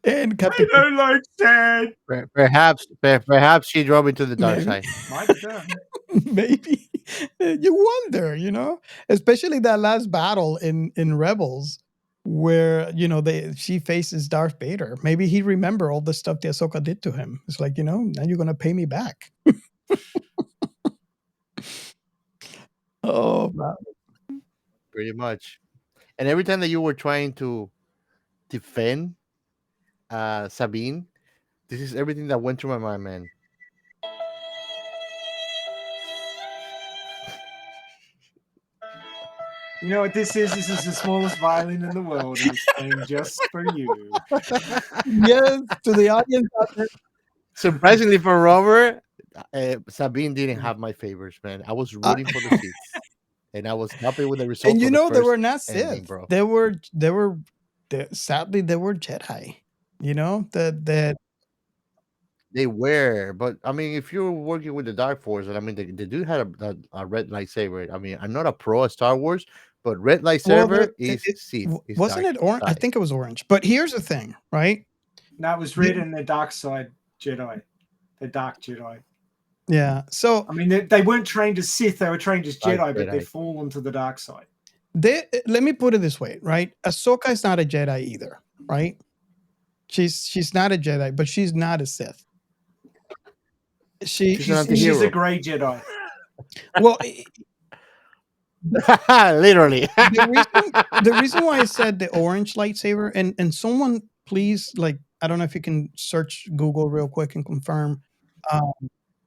And Captain, I don't like that. Perhaps she drove into the dark Maybe. side. Might be done. Maybe you wonder, especially that last battle in Rebels, where she faces Darth Vader. Maybe he remember all the stuff that Ahsoka did to him. It's like, now you're gonna pay me back. Oh, wow. Pretty much. And every time that you were trying to defend Sabine, this is everything that went through my mind, man. You know what this is? This is the smallest violin in the world, and it's playing just for you. Yes, to the audience out there. Surprisingly for Robert, Sabine didn't have my favorites, man. I was rooting for the seats, and I was happy with the result. And of the they first were not ending, Sith. bro. Sadly they were Jedi. That They were, but I mean, if you're working with the Dark Force, and I mean, the dude had a red lightsaber. I mean, I'm not a pro of Star Wars, but red lightsaber is Sith. Is wasn't dark it orange? I side. think it was orange. But here's the thing, right? No, it was red and the dark side Jedi, the dark Jedi. Yeah. So I mean, they weren't trained as Sith; they were trained as Dark Jedi, but they've Jedi. fallen to the dark side. let me put it this way, right? Ahsoka is not a Jedi either, right? She's not a Jedi, but she's not a Sith. She's an She's a anti-hero. grey Jedi. Well, Literally. the reason why I said the orange lightsaber, and someone please, like, I don't know if you can search Google real quick and confirm um,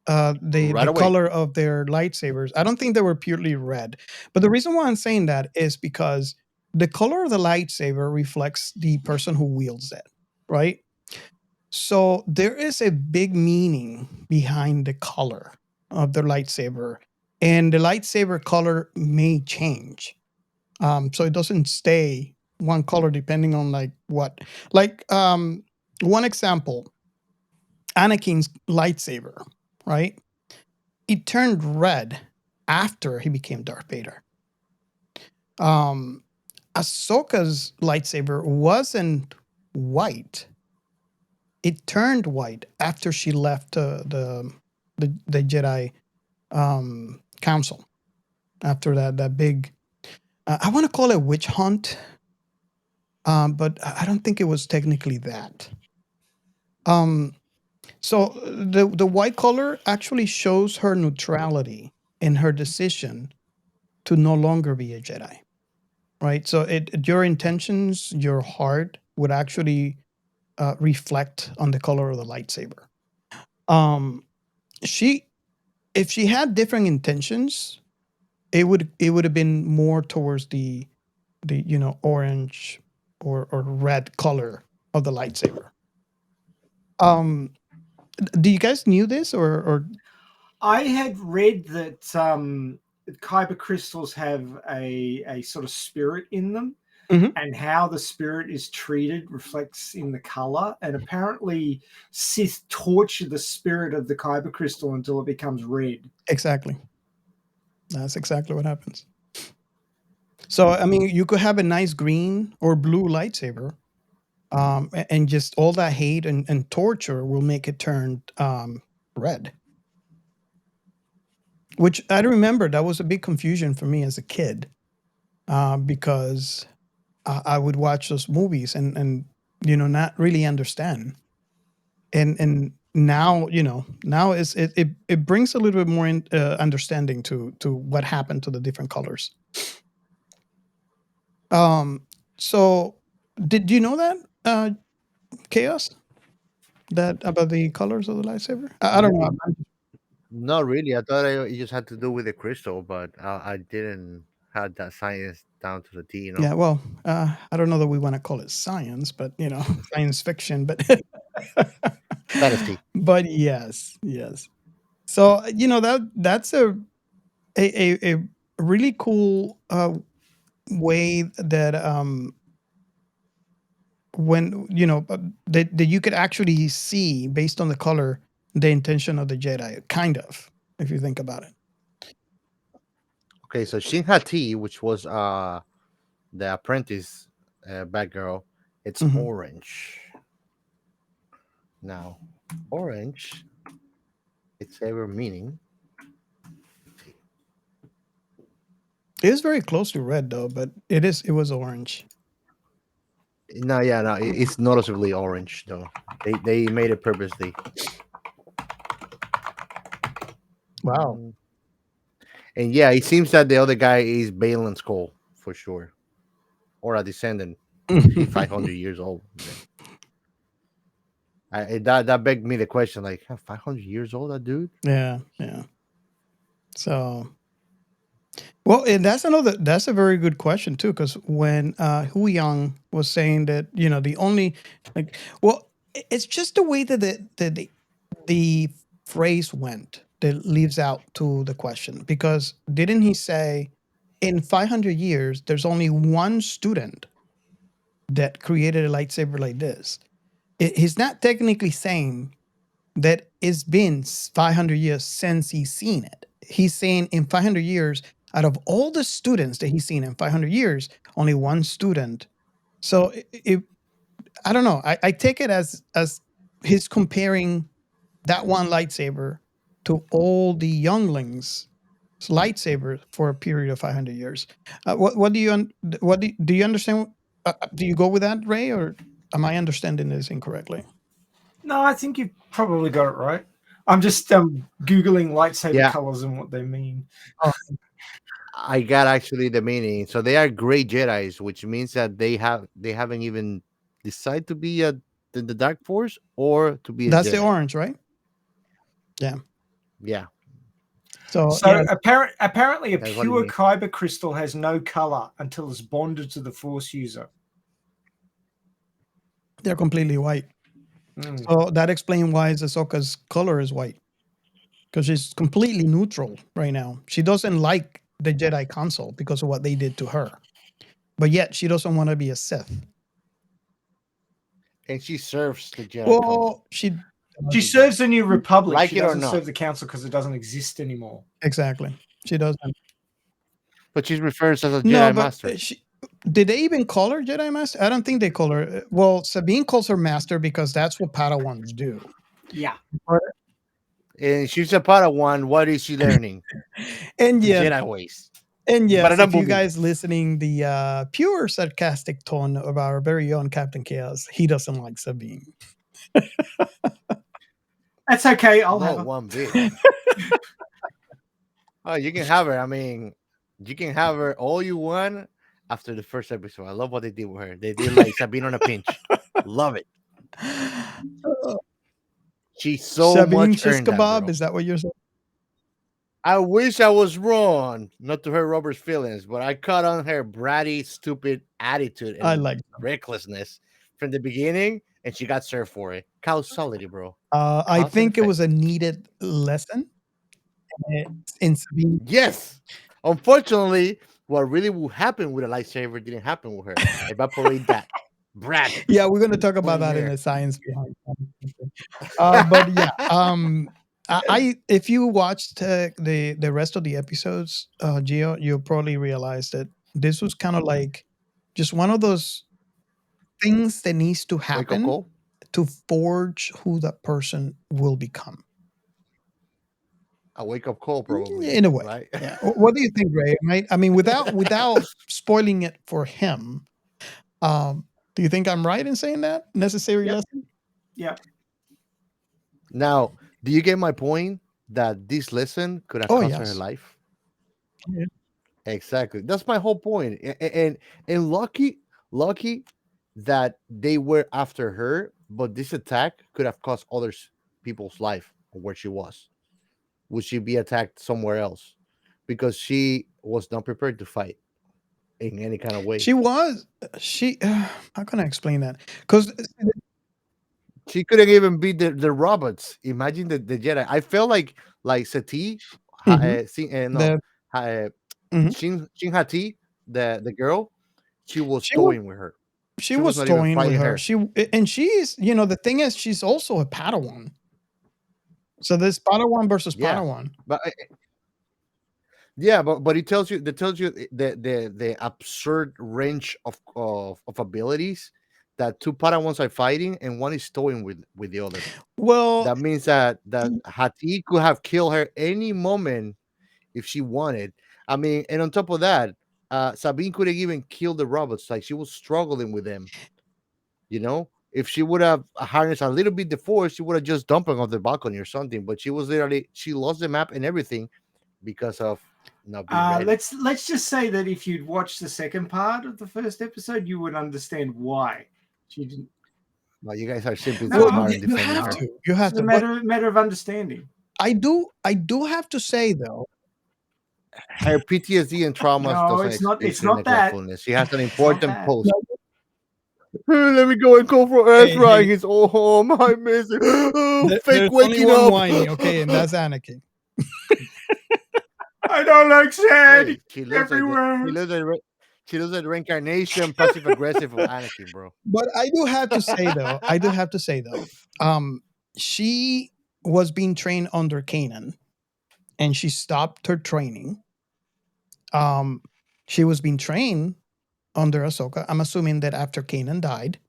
Right the away. color of their lightsabers. I don't think they were purely red, but the reason why I'm saying that is because the color of the lightsaber reflects the person who wields it, right? So there is a big meaning behind the color of the lightsaber, and the lightsaber color may change. So it doesn't stay one color depending on like what. Like one example, Anakin's lightsaber, right? It turned red after he became Darth Vader. Um, Ahsoka's lightsaber wasn't white. It turned white after she left the Jedi Council. After that big, I want to call it witch hunt, but I don't think it was technically that. So the white color actually shows her neutrality in her decision to no longer be a Jedi, right? So your intentions, your heart would actually reflect on the color of the lightsaber. Um, she, if she had different intentions, it would have been more towards the orange or red color of the lightsaber. Um, do you guys knew this or I had read that kyber crystals have a sort of spirit in them, Mhm. and how the spirit is treated reflects in the color. And apparently, Sith torture the spirit of the kyber crystal until it becomes red. Exactly. That's exactly what happens. So I mean, you could have a nice green or blue lightsaber, and just all that hate and torture will make it turn red. Which I remember that was a big confusion for me as a kid, because I would watch those movies and not really understand. And now now it brings a little bit more understanding to what happened to the different colors. Um, so did you know that Chaos, that about the colors of the lightsaber? I don't know. Not really. I thought it just had to do with the crystal, but I didn't have that science down to the T. Yeah, well, I don't know that we want to call it science, but science fiction. But Fantasy. but yes, yes. So that's a really cool way that when that you could actually see based on the color the intention of the Jedi, kind of, if you think about it. Okay, so Shin Hati, which was the apprentice bad girl, it's Mhm. orange. Now, orange, its ever meaning. It is very close to red though, but it was orange. No, yeah, no, it's noticeably orange though. They made it purposely. Wow. Mm. And yeah, it seems that the other guy is Balin's Cole for sure, or a descendant. He's 500 years old. That begged me the question, like, 500 years old, that dude. Yeah, yeah. So, well, and that's a very good question too, because when Hu Yang was saying that the only, like, well, it's just the way that the phrase went that leaves out to the question, because didn't he say in 500 years there's only one student that created a lightsaber like this? He's not technically saying that it's been 500 years since he's seen it. He's saying in 500 years, out of all the students that he's seen in 500 years, only one student. So I don't know. I take it as he's comparing that one lightsaber to all the younglings lightsaber for a period of 500 years. What do you do you understand? Do you go with that, Ray, or am I understanding this incorrectly? No, I think you probably got it right. I'm just googling lightsaber Yeah. colors and what they mean. I got actually the meaning. So they are gray Jedi's, which means that they haven't even decided to be the Dark Force or to be a That's the Jedi. orange, right? Yeah. Yeah, So So yeah, apparently, a that's what it pure means. kyber crystal has no color until it's bonded to the Force user. they're completely white. Mm. So that explains why Ahsoka's color is white, because she's completely neutral right now. She doesn't like the Jedi Council because of what they did to her, but yet she doesn't want to be a Sith. And she serves the Jedi Council. Well, she serves the New Republic. Like she it or doesn't not. serve the Council because it doesn't exist anymore. exactly. She doesn't. But she refers as a No, Jedi but Master. did they even call her Jedi Master? I don't think they call her. Well, Sabine calls her Master because that's what Padawans do. Yeah. And she's a Padawan. What is she learning? And The yes, Jedi ways. and yes, Banana if you Boomy. guys listening, the pure sarcastic tone of our very own Captain Chaos, he doesn't like Sabine. That's okay. I'll have Not her. one bit. Oh, you can have her. I mean, you can have her all you want after the first episode. I love what they did with her. They did like Sabine on a pinch. Love it. She so Sabine much shish earned that, kebab, bro. is that what you're saying? I wish I was wrong, not to hurt Robert's feelings, but I caught on her bratty, stupid attitude and I like that. recklessness from the beginning, and she got served for it. Causality, bro. I Cause and think it was a effect. needed lesson in Sabine. Yes. Unfortunately, what really will happen with a lightsaber didn't happen with her. Evaporate that brat. Yeah, we're going to talk about Clean that in hair. the science behind that. But yeah, I if you watched the rest of the episodes, Gio, you'll probably realize that this was kind of like just one of those things that needs to Wake up happen call. to forge who that person will become. A wake up call, probably. In a way, Right? yeah. What do you think, Ray? Right? I mean, without spoiling it for him, do you think I'm right in saying that necessary Yep. lesson? Yeah. Now, do you get my point that this lesson could have Oh, cost her yes. life? Yeah. Exactly. That's my whole point. And lucky that they were after her, but this attack could have cost others people's life where she was. Would she be attacked somewhere else? Because she was not prepared to fight in any kind of way. She was. How can I explain that? Because She couldn't even beat the robots. Imagine the Jedi. I felt like Seti, no, the mhm. Shin Hati, the girl, she was she was toying with her. she She was was not even toying with fighting her. her. And she's the thing is she's also a Padawan. So there's Padawan versus Yeah, Padawan. but but it tells you the absurd range of abilities that two Padawans are fighting, and one is toying with the other. Well, That means that Hati could have killed her any moment if she wanted. I mean, and on top of that, Sabine couldn't even kill the robots. Like, she was struggling with them. If she would have harnessed a little bit the force, she would have just dumped them off the balcony or something. But she lost the map and everything because of not being ready. Let's just say that if you'd watched the second part of the first episode, you would understand why she didn't. Well, you guys are simply No, smart in you defending have her. to. You have It's to. a matter of understanding. I do have to say though. Her PTSD and traumas No, doesn't it's not. excuse It's her not that. neglectfulness. She has an It's not important that. post. Let me go and call for Ezra. Hey. He's home. I miss it. Fake There's waking only one up. whiny, okay, and that's Anakin. I don't like sand Hey, she looks everywhere. she looks like the reincarnation, passive aggressive of Anakin, bro. But I do have to say though, she was being trained under Kanan, and she stopped her training. She was being trained under Ahsoka. I'm assuming that after Kanan died,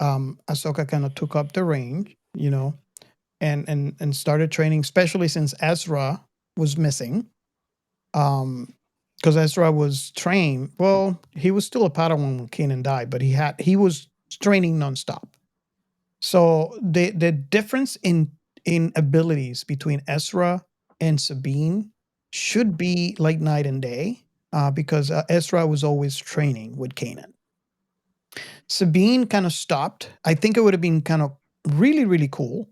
Ahsoka kind of took up the reins, and started training, especially since Ezra was missing. Because Ezra was trained. Well, he was still a Padawan when Kanan died, but he was training nonstop. So the difference in abilities between Ezra and Sabine should be like night and day, because Ezra was always training with Kanan. Sabine kind of stopped. I think it would have been kind of really, really cool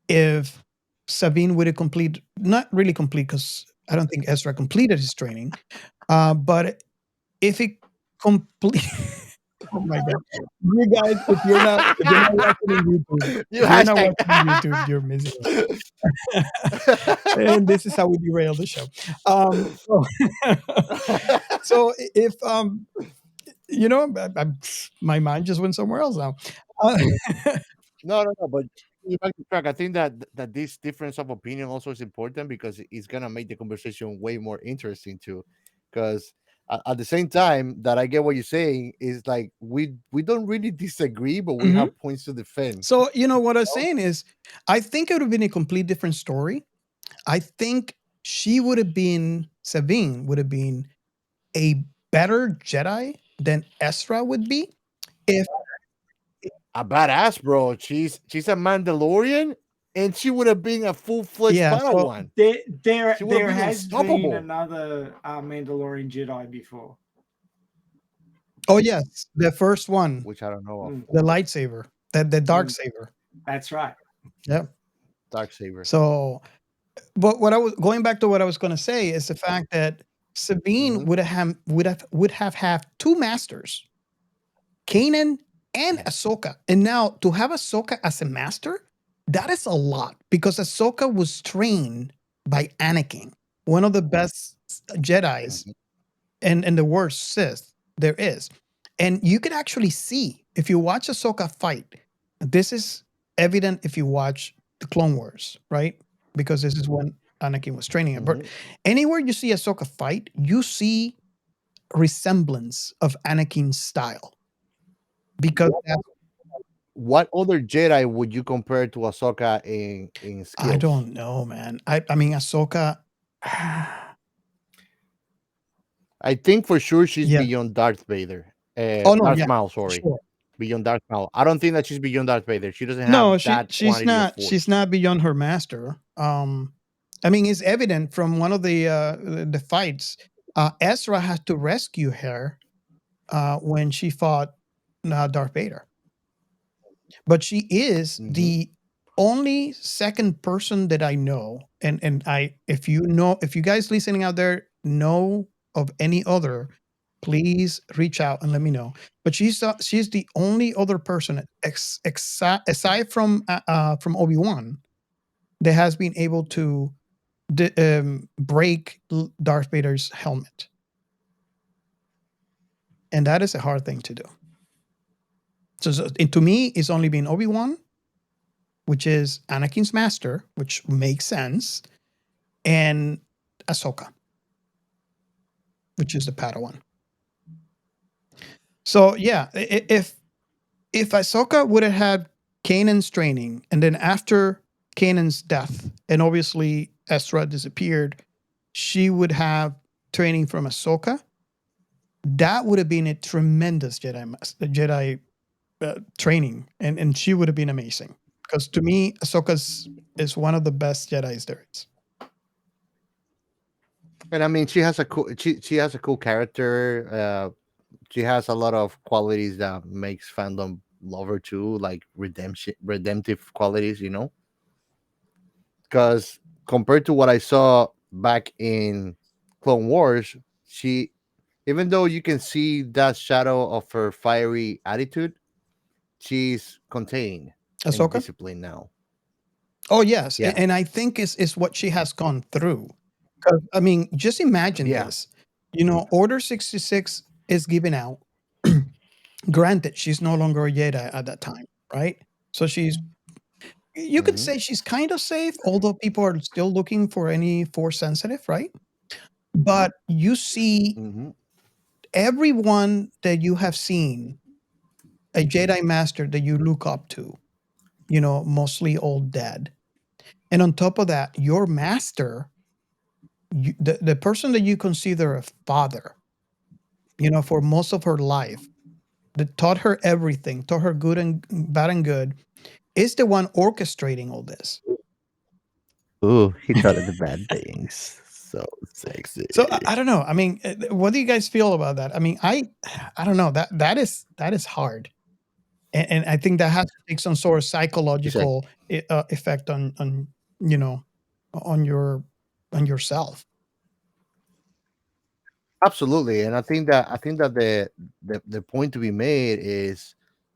if Sabine would have not really complete, because I don't think Ezra completed his training, but if it complete, oh my god, you guys, if you're not watching on YouTube, You if you're not hashtag. watching on YouTube, you're missing and this is how we derail the show. So, so if my mind just went somewhere else now. Uh, No. But you back to track. I think that this difference of opinion also is important because it's gonna make the conversation way more interesting too. Because at the same time that I get what you're saying is like we don't really disagree, but we Mhm. have points to defend. So what I'm saying is, I think it would have been a complete different story. I think Sabine would have been a better Jedi than Ezra would be if A badass, bro. She's a Mandalorian, and she would have been a full-fledged Yeah, so Padawan. There She would have been has been unstoppable. another Mandalorian Jedi before. oh yes, the first one, Which I don't know of. the lightsaber, the dark saber. That's right. Yeah. Dark saber. So, but what I was going back to what I was going to say is the fact that Sabine Mhm. would have had two masters, Kanan and Ahsoka, and now to have Ahsoka as a master, that is a lot because Ahsoka was trained by Anakin, one of the best Jedi's Mhm. and the worst Sith there is. And you can actually see if you watch Ahsoka fight, this is evident if you watch the Clone Wars, right? Because this is when Anakin was training him. But Mhm. anywhere you see Ahsoka fight, you see resemblance of Anakin's style. Because What other Jedi would you compare to Ahsoka in skills? I don't know, man. I mean Ahsoka. I think for sure she's Yeah. beyond Darth Vader. Oh no, Darth yeah, Maul, for sorry. sure. Beyond Darth Maul. I don't think that she's beyond Darth Vader. She doesn't No, have that quantity of force. she's not beyond her master. I mean, it's evident from one of the fights. Ezra had to rescue her when she fought Darth Vader. But she is Mhm. the only second person that I know, and if you guys listening out there know of any other, please reach out and let me know. But she's the only other person aside from Obi-Wan that has been able to break Darth Vader's helmet, and that is a hard thing to do. So to me, it's only been Obi-Wan, which is Anakin's master, which makes sense, and Ahsoka, which is the Padawan. So yeah, if Ahsoka would have had Kanan's training, and then after Kanan's death, and obviously Ezra disappeared, she would have training from Ahsoka. That would have been a tremendous Jedi training, and she would have been amazing. Because to me, Ahsoka is one of the best Jedi's there is. And I mean, she has a cool character. She has a lot of qualities that makes fandom love her too, like redemptive qualities. Because compared to what I saw back in Clone Wars, she, even though you can see that shadow of her fiery attitude, she's contained and Ahsoka. disciplined now. Oh yes, Yeah. and I think is what she has gone through. 'Cause, I mean, just imagine Yeah. this. Order 66 is given out. Granted, she's no longer a Jedi at that time, right? So you could Mhm. say she's kind of safe, although people are still looking for any force sensitive, right? But you see Mhm. everyone that you have seen, a Jedi master that you look up to, mostly all dead. And on top of that, your master, the person that you consider a father, for most of her life, that taught her everything, taught her good and bad and good, is the one orchestrating all this. Ooh, he taught her the bad things. So sexy. So I don't know. I mean, what do you guys feel about that? I mean, I don't know. That is hard, and I think that has to take some sort of You say psychological effect on you know on yourself. absolutely, and I think that the point to be made is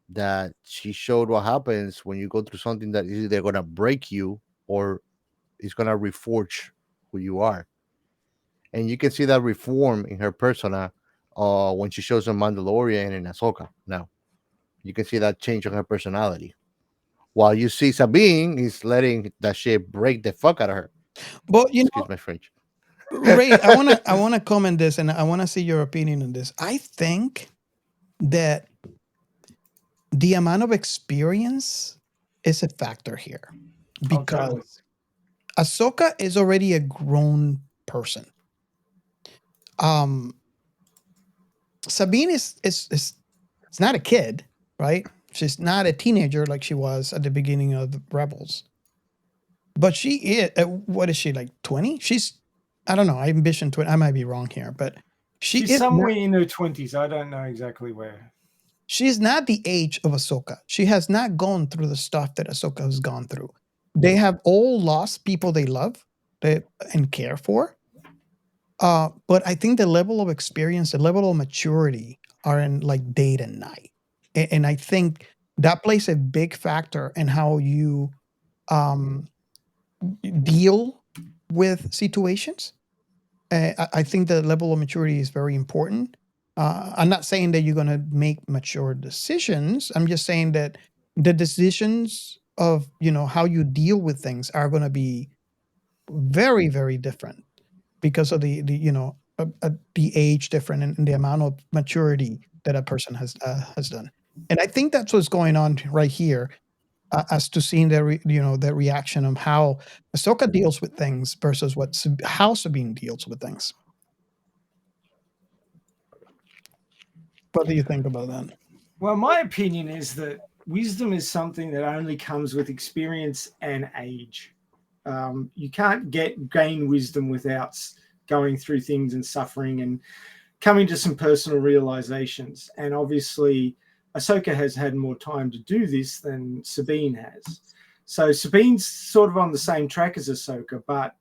that she showed what happens when you go through something that is either gonna break you or is gonna reforge who you are, and you can see that reform in her persona. When she shows on Mandalorian and Ahsoka, now you can see that change on her personality. While you see Sabine is letting that shit break the fuck out of her. But Excuse my French. Ray, I wanna comment this, and I wanna see your opinion on this. I think that the amount of experience is a factor here Oh, totally. because Ahsoka is already a grown person. Um, Sabine is it's not a kid, right? She's not a teenager like she was at the beginning of the Rebels, but she is. What is she, like 20? She's, I don't know. I envision 20. I might be wrong here, but she She's is not. somewhere in her 20s. I don't know exactly where. She's not the age of Ahsoka. She has not gone through the stuff that Ahsoka has gone through. They have all lost people they love and care for. But I think the level of experience, the level of maturity are in like day and night. And I think that plays a big factor in how you um, deal with situations. I think the level of maturity is very important. I'm not saying that you're going to make mature decisions. I'm just saying that the decisions of how you deal with things are going to be very, very different because of the age different and the amount of maturity that a person has done. And I think that's what's going on right here, as to seeing the reaction of how Ahsoka deals with things versus how Sabine deals with things. What do you think about that? Well, my opinion is that wisdom is something that only comes with experience and age. You can't gain wisdom without going through things and suffering and coming to some personal realizations. And obviously, Ahsoka has had more time to do this than Sabine has. So Sabine's sort of on the same track as Ahsoka, but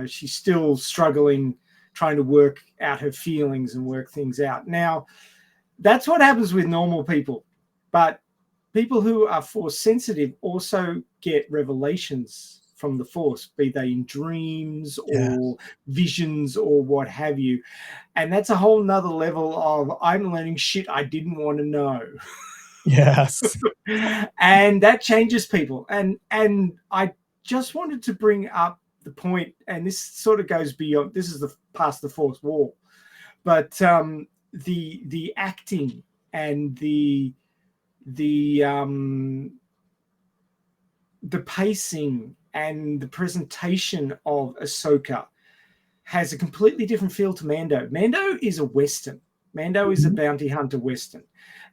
she's still struggling, trying to work out her feelings and work things out. Now, that's what happens with normal people, but people who are force sensitive also get revelations from the force, be they in dreams Yeah. or visions or what have you. And that's a whole nother level of I'm learning shit I didn't want to know. Yes. And that changes people. And I just wanted to bring up the point, and this sort of goes beyond, this is past the fourth wall, but the acting and the pacing and the presentation of Ahsoka has a completely different feel to Mando. Mando is a Western. Mando is a bounty hunter Western.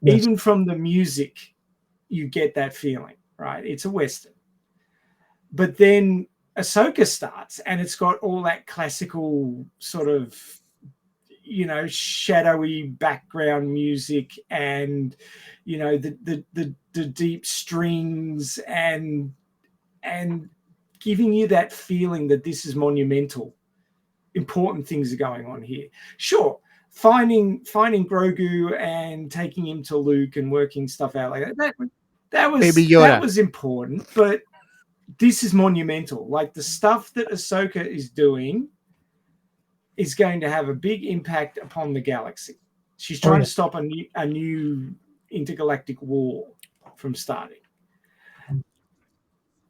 Yes. Even from the music, you get that feeling, right? It's a Western. But then Ahsoka starts, and it's got all that classical sort of, shadowy background music, and the deep strings, and giving you that feeling that this is monumental. Important things are going on here. Sure, finding Grogu and taking him to Luke and working stuff out like that. Baby Yoda. That was important, but this is monumental. Like the stuff that Ahsoka is doing is going to have a big impact upon the galaxy. She's trying to stop a new intergalactic war from starting.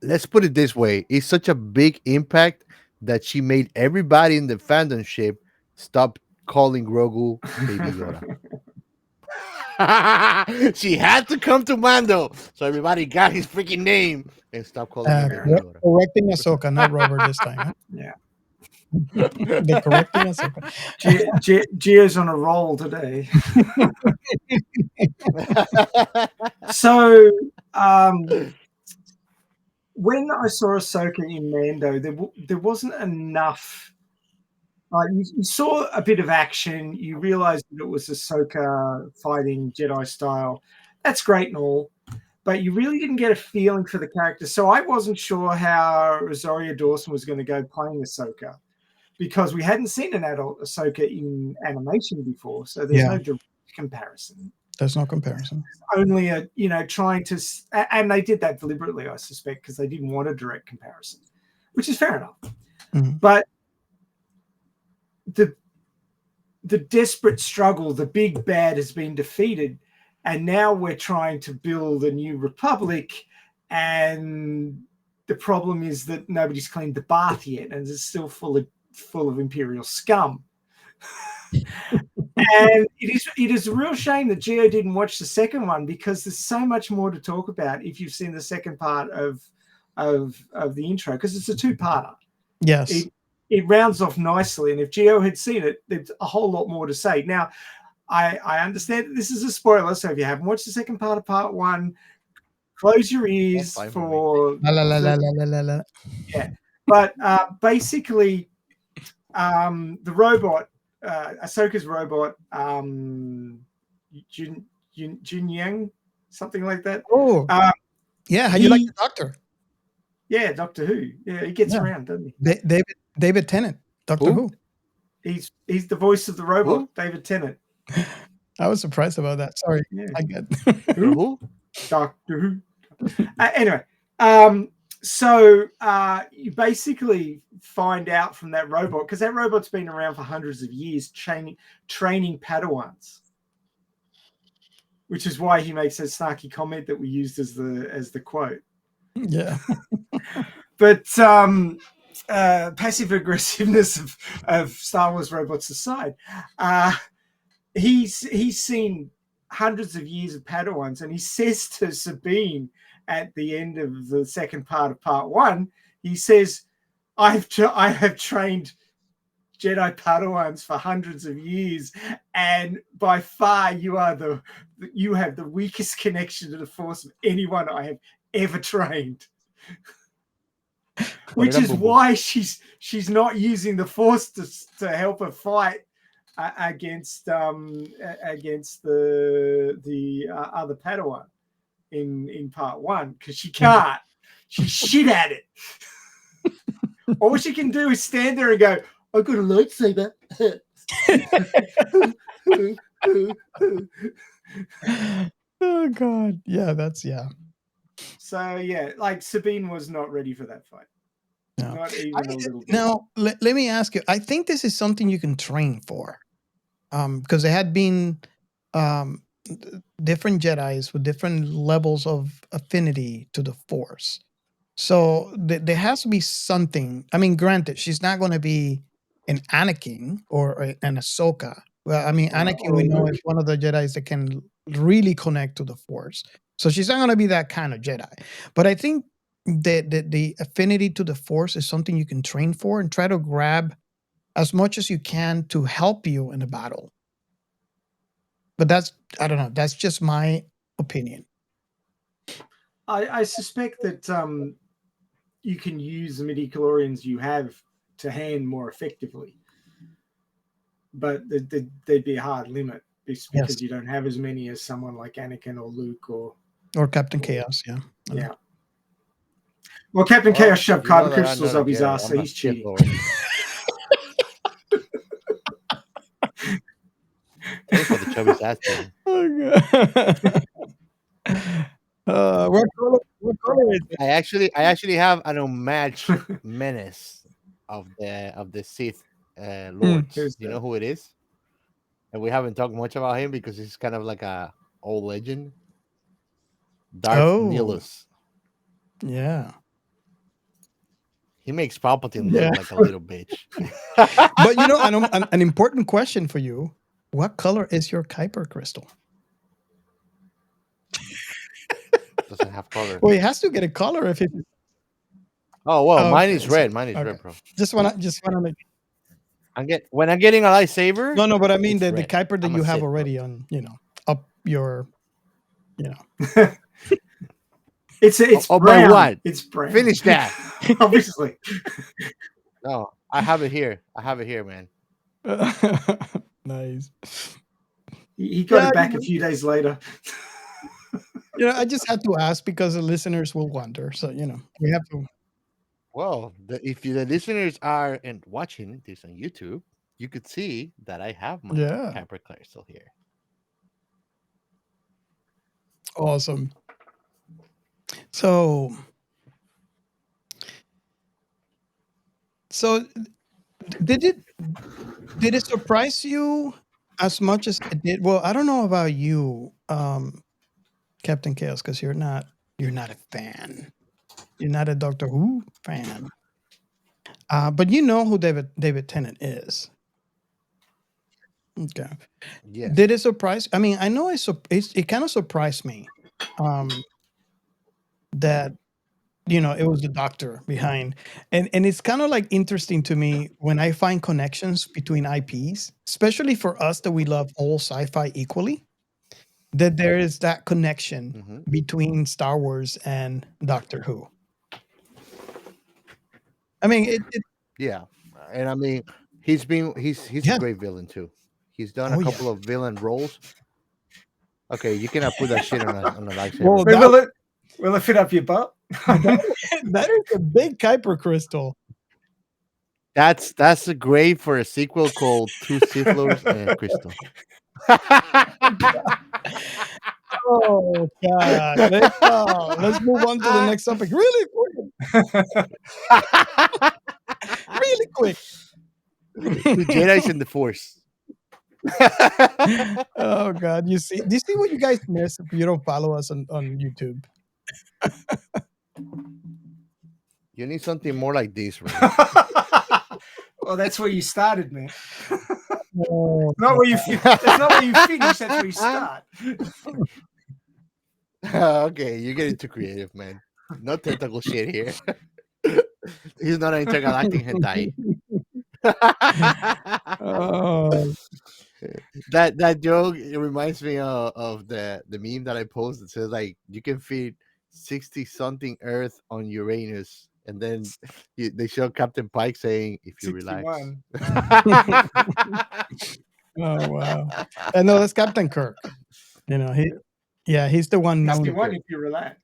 Let's put it this way: it's such a big impact that she made everybody in the fandom ship stop calling Grogu Baby Yoda. She had to come to Mando, so everybody got his freaking name and stop calling him Baby Yoda. Correcting Ahsoka, not Robert this time. Huh? Yeah. They're correcting Ahsoka. Gio's on a roll today. So, when I saw Ahsoka in Mando, there wasn't enough. You saw a bit of action. You realized that it was Ahsoka fighting Jedi style. That's great and all, but you really didn't get a feeling for the character. So I wasn't sure how Rosario Dawson was going to go playing Ahsoka, because we hadn't seen an adult Ahsoka in animation before. So there's no direct comparison. There's no comparison. Only trying to, and they did that deliberately, I suspect, because they didn't want a direct comparison, which is fair enough. Mm-hmm. But the desperate struggle, the big bad has been defeated, and now we're trying to build a new republic, and the problem is that nobody's cleaned the bath yet, and it's still full of Imperial scum. And it is a real shame that Gio didn't watch the second one, because there's so much more to talk about if you've seen the second part of the intro, because it's a two-parter. Yes. It rounds off nicely, and if Gio had seen it, there's a whole lot more to say. Now, I understand that this is a spoiler, so if you haven't watched the second part of part one, close your ears for yeah. But basically, the robot, Ahsoka's robot, Jun Yang, something like that. Oh, yeah. How you like the Doctor? Yeah, Doctor Who. Yeah, he gets around, doesn't he? David Tennant, Doctor Who. He's the voice of the robot, David Tennant. I was surprised about that. Sorry, I get who? Doctor Who. Anyway, so you basically find out from that robot, because that robot's been around for hundreds of years, training Padawans, which is why he makes that snarky comment that we used as the quote. Yeah. But passive aggressiveness of Star Wars robots aside, he's seen hundreds of years of Padawans, and he says to Sabine at the end of the second part of part one, he says, I have trained Jedi Padawans for hundreds of years, and by far you have the weakest connection to the Force of anyone I have ever trained. Which is why she's not using the Force to help her fight against the other Padawan in part one, because she can't. She's shit at it. All she can do is stand there and go, "I've got a lightsaber." Oh God, yeah, So yeah, like Sabine was not ready for that fight. No. Not even a little bit. Now, let me ask you. I think this is something you can train for, because there had been different Jedis with different levels of affinity to the Force. So there has to be something. I mean, granted, she's not going to be an Anakin or an Ahsoka. Well, I mean, Anakin, we know, is one of the Jedis that can really connect to the Force. So she's not going to be that kind of Jedi. But I think the affinity to the Force is something you can train for and try to grab as much as you can to help you in a battle. But I don't know. That's just my opinion. I suspect that you can use the midi-chlorians you have to hand more effectively. But there'd be a hard limit because you don't have as many as someone like Anakin or Luke or Captain Chaos. Yeah. Yeah. Well, Captain Chaos shoved carbon crystals up his ass, so he's cheating. For the chubby's ass. Oh, God. What color is it? I actually have an unmatched menace of the Sith lords. Do you know who it is? And we haven't talked much about him because he's kind of like a old legend. Darth Nihilus. Yeah. He makes Palpatine look like a little bitch. But an important question for you: what color is your Kuiper crystal? doesn't have color. Well, it has to get a color if it. Oh well, mine Okay, is so- red. Mine is okay. red, bro. Just wanna make. When I'm getting a lightsaber. No, but I mean it's the red. Kuiper that I'm a you have Sith, bro. already on, up your, It's Oh, brown. by what? It's brown. Finish that. Obviously. No, I have it here. Man. Nice. He got Yeah, it back a few days later. I just had to ask because the listeners will wonder. So, we have to. Well, if the listeners are and watching this on YouTube, you could see that I have my Yeah. Kyber Claire still here. Awesome. So did it surprise you as much as it did? Well, I don't know about you, Captain Chaos, because you're not a fan. You're not a Doctor Who fan. But you know who David Tennant is. Okay. Yes. Did it surprise? I mean, I know it kind of surprised me that it was the Doctor behind, and it's kind of like interesting to me when I find connections between IPs, especially for us that we love all sci-fi equally. That there is that connection between Star Wars and Doctor Who. I mean, Yeah, and I mean, he's Yeah. a great villain too. He's done Oh, a yeah. couple of villain roles. Okay, you cannot put that shit on a lightsaber. Well, Wait, will it fit up your butt? that is a big Kuiper crystal. That's great for a sequel called Two Sith Lords and a Crystal. Oh God! Let's move on to the next topic really quick. Really quick. The Jedi's and the Force. Oh God! Do you see what you guys miss if you don't follow us on YouTube? You need something more like this, right? Well, that's where you started, man. Oh, Not where you. That's not where you finish. That's where you start. Okay, you're getting too creative, man. No tentacle shit here. He's not an intergalactic hentai. Oh. That joke, it reminds me of the meme that I posted. It says like you can fit 60 something Earth on Uranus, and then they show Captain Pike saying, "If you relax." 61. Oh wow! No, that's Captain Kirk. He's the one known. 61 if you relax.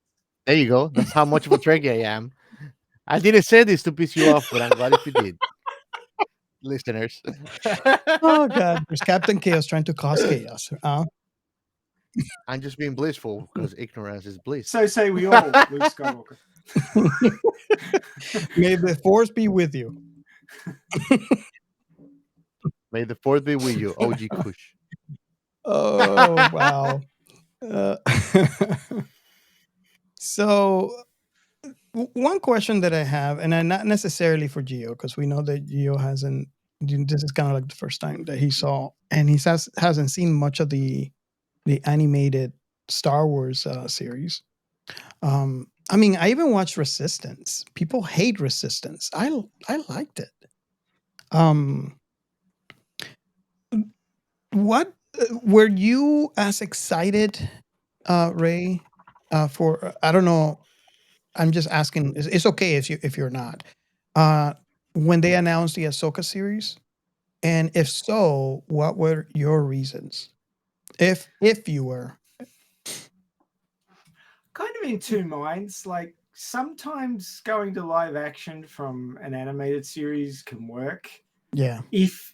There you go. That's how much of a Trekkie I am. I didn't say this to piss you off, but I'm glad if you did, listeners. Oh God! There's Captain Chaos trying to cause chaos. I'm just being blissful because ignorance is bliss. So say we all, Luke Skywalker. May the Force be with you. May the fourth be with you, OG Kush. Oh wow! So one question that I have, and not necessarily for Gio, because we know that Gio hasn't. This is kind of like the first time that he saw, and he hasn't seen much of the animated Star Wars series. I mean, I even watched Resistance. People hate Resistance. I liked it. What were you as excited, Ray? For I don't know. I'm just asking. It's okay if you're not. When they announced the Ahsoka series, and if so, what were your reasons? If you were. Kind of in two minds. Like sometimes going to live action from an animated series can work. Yeah. If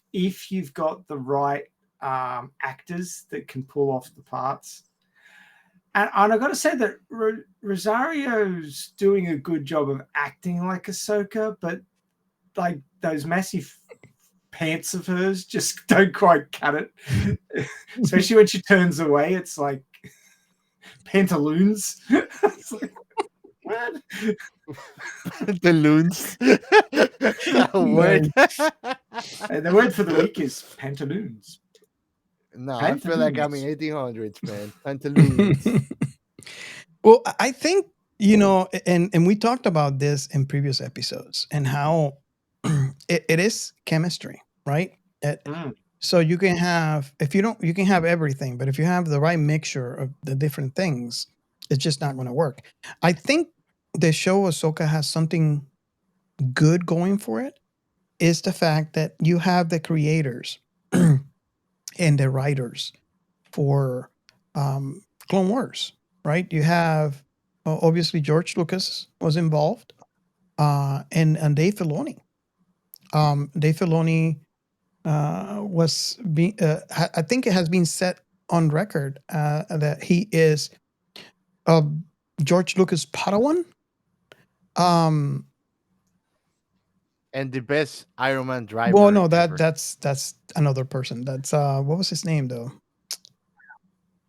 you've got the right actors that can pull off the parts. And I've got to say that Rosario's doing a good job of acting like Ahsoka, but like those massive pants of hers just don't quite cut it. Especially when she turns away, it's like pantaloons. It's like, what? Pantaloons. Word. And the word for the week is pantaloons. No, I feel like I'm in 1800s, man. Pantaloons. Well, I think, and we talked about this in previous episodes and how it is chemistry, right? Mm. So you can have, if you don't, you can have everything, but if you have the right mixture of the different things, it's just not going to work. I think the show Ahsoka has something good going for it, is the fact that you have the creators and the writers for Clone Wars, right? You have obviously George Lucas was involved, and Dave Filoni. Dave Filoni I think it has been set on record that he is uh, George Lucas Padawan. Um, And the best Iron Man well, driver no, ever. that's another person. That's what was his name though?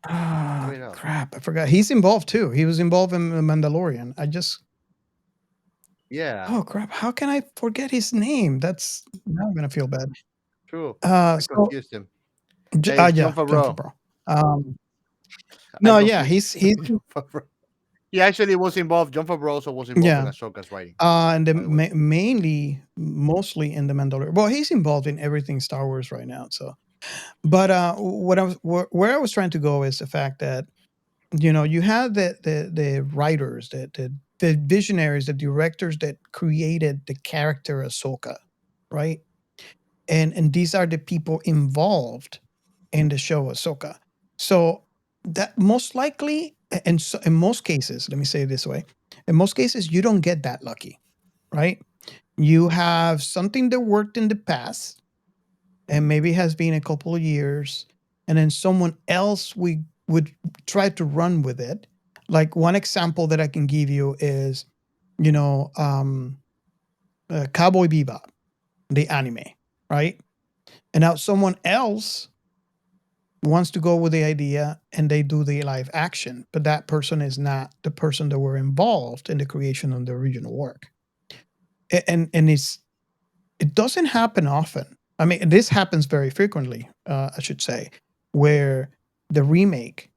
Look it up. Crap, I forgot. He's involved too. He was involved in The Mandalorian. Yeah, Oh crap! How can I forget his name? That's now I'm gonna feel bad. true. I So confused him. It's John yeah, John Favreau. Favreau. I No, yeah, confused he's John Favreau. He actually was involved. John Favreau also was involved in yeah. Ahsoka's writing. And By the way. mostly in the Mandalorian. Well, he's involved in everything Star Wars right now. So, but where I was trying to go is the fact that you have the writers, the visionaries, the directors that created the character Ahsoka, right? And these are the people involved in the show Ahsoka. So that most likely, and so in most cases, let me say it this way, in most cases, you don't get that lucky, right? You have something that worked in the past and maybe has been a couple of years, and then someone else we would try to run with it. Like one example that I can give you is, you know, um, Cowboy Bebop, the anime, right? And now someone else wants to go with the idea and they do the live action, but that person is not the person that were involved in the creation of the original work. And it doesn't happen often. I mean, this happens very frequently, I should say, where the remake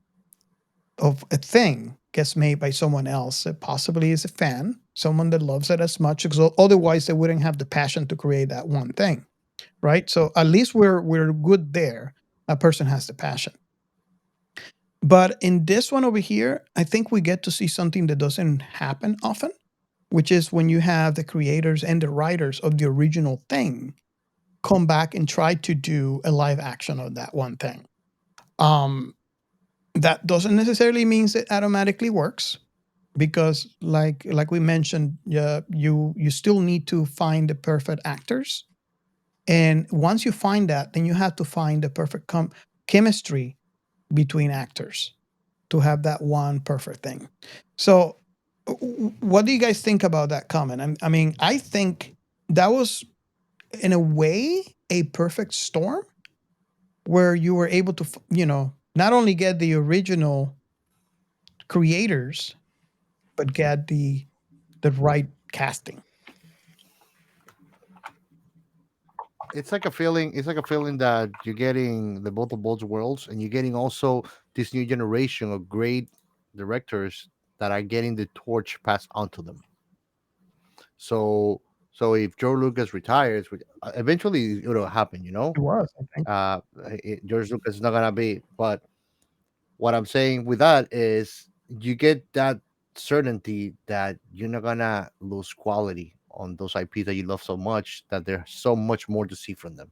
of a thing gets made by someone else that possibly is a fan, someone that loves it as much, because otherwise they wouldn't have the passion to create that one thing, right? So at least we're good there. A person has the passion. But in this one over here, I think we get to see something that doesn't happen often, which is when you have the creators and the writers of the original thing come back and try to do a live action of that one thing. Um, that doesn't necessarily means it automatically works because, like we mentioned, you still need to find the perfect actors, and once you find that, then you have to find the perfect chemistry between actors to have that one perfect thing. So, what do you guys think about that comment? I mean, I think that was in a way a perfect storm where you were able to not only get the original creators but get the right casting. It's like a feeling. It's like a feeling that you're getting the both of both worlds, and you're getting also this new generation of great directors that are getting the torch passed on to them. So, so if George Lucas retires, which eventually it'll happen, It was, I think. George Lucas is not gonna be. But what I'm saying with that is, you get that certainty that you're not gonna lose quality on those IPs that you love so much. That there's so much more to see from them.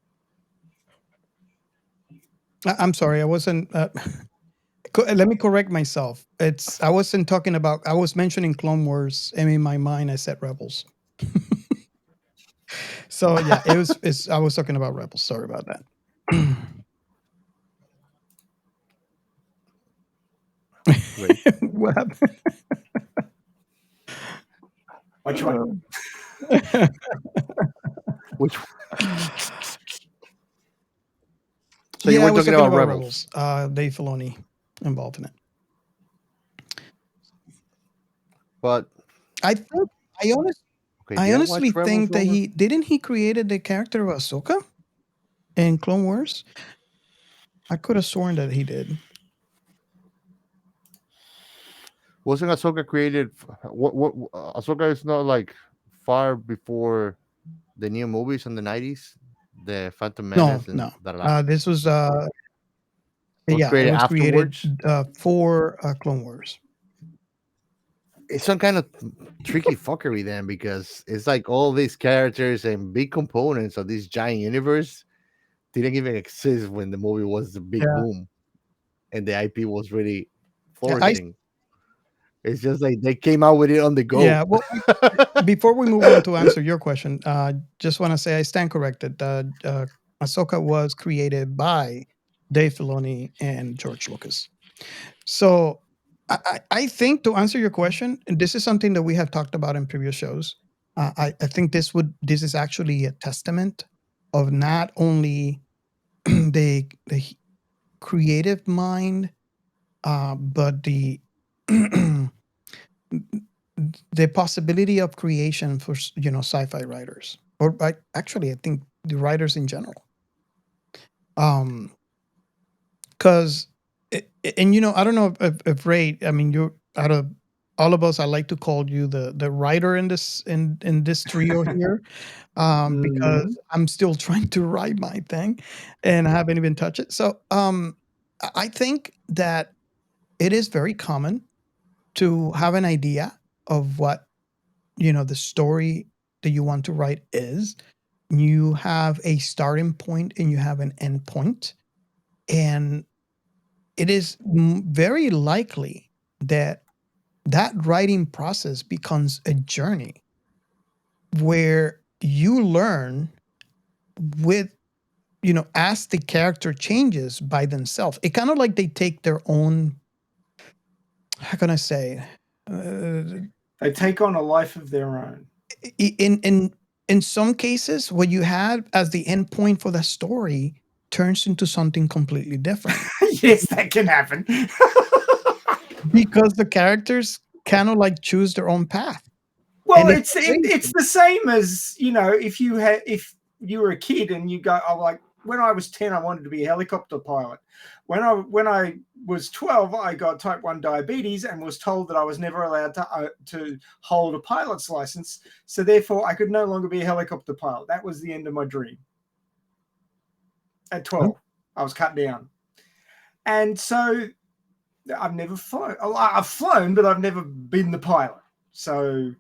I'm sorry, I wasn't. Let me correct myself. I wasn't talking about. I was mentioning Clone Wars, and in my mind, I said Rebels. So yeah, it was. I was talking about Rebels. Sorry about that. Great. What happened? Which one? Which so you Yeah, I were was talking talking about about Rebels, Rebels. Dave Filoni involved in it. but I think I honest, okay, I did I honestly watch Rebels, think that Robert? he created the character of Ahsoka in Clone Wars. I could have sworn that he did. Wasn't Ahsoka created? What Ahsoka is not like far before the new movies in the 90s, the Phantom No, Menace and no. that This was was yeah, it created was created afterwards. for Clone Wars. It's some kind of tricky fuckery then, because it's like all these characters and big components of this giant universe didn't even exist when the movie was the big Yeah, boom and the IP was really yeah. I flourishing. It's just like they came out with it on the go. yeah. Well, before we move on to answer your question, just want to say I stand corrected. Ahsoka was created by Dave Filoni and George Lucas. So I think to answer your question, and this is something that we have talked about in previous shows. I think this is actually a testament of not only the creative mind, but the possibility of creation for sci-fi writers, or actually I think the writers in general. Because and I don't know if Ray, I mean, you're out of all of us, I like to call you the writer in this trio here, Mhm. because I'm still trying to write my thing, and I haven't even touched it. So I think that it is very common to have an idea of what the story that you want to write is. You have a starting point and you have an end point, and it is very likely that that writing process becomes a journey where you learn with as the character changes by themselves. It kind of like they take their own, how can I say, uh, They take on a life of their own. in some cases what you had as the end point for the story turns into something completely different Yes, that can happen. because the characters kind of like choose their own path, Well, and it's it's crazy. the same as, if you were a kid and you go, oh, like when I was 10, I wanted to be a helicopter pilot. When I was 12, I got type 1 diabetes and was told that I was never allowed to hold a pilot's license. So therefore, I could no longer be a helicopter pilot. That was the end of my dream. At 12, I was cut down, and so I've never flown. I've flown, but I've never been the pilot. So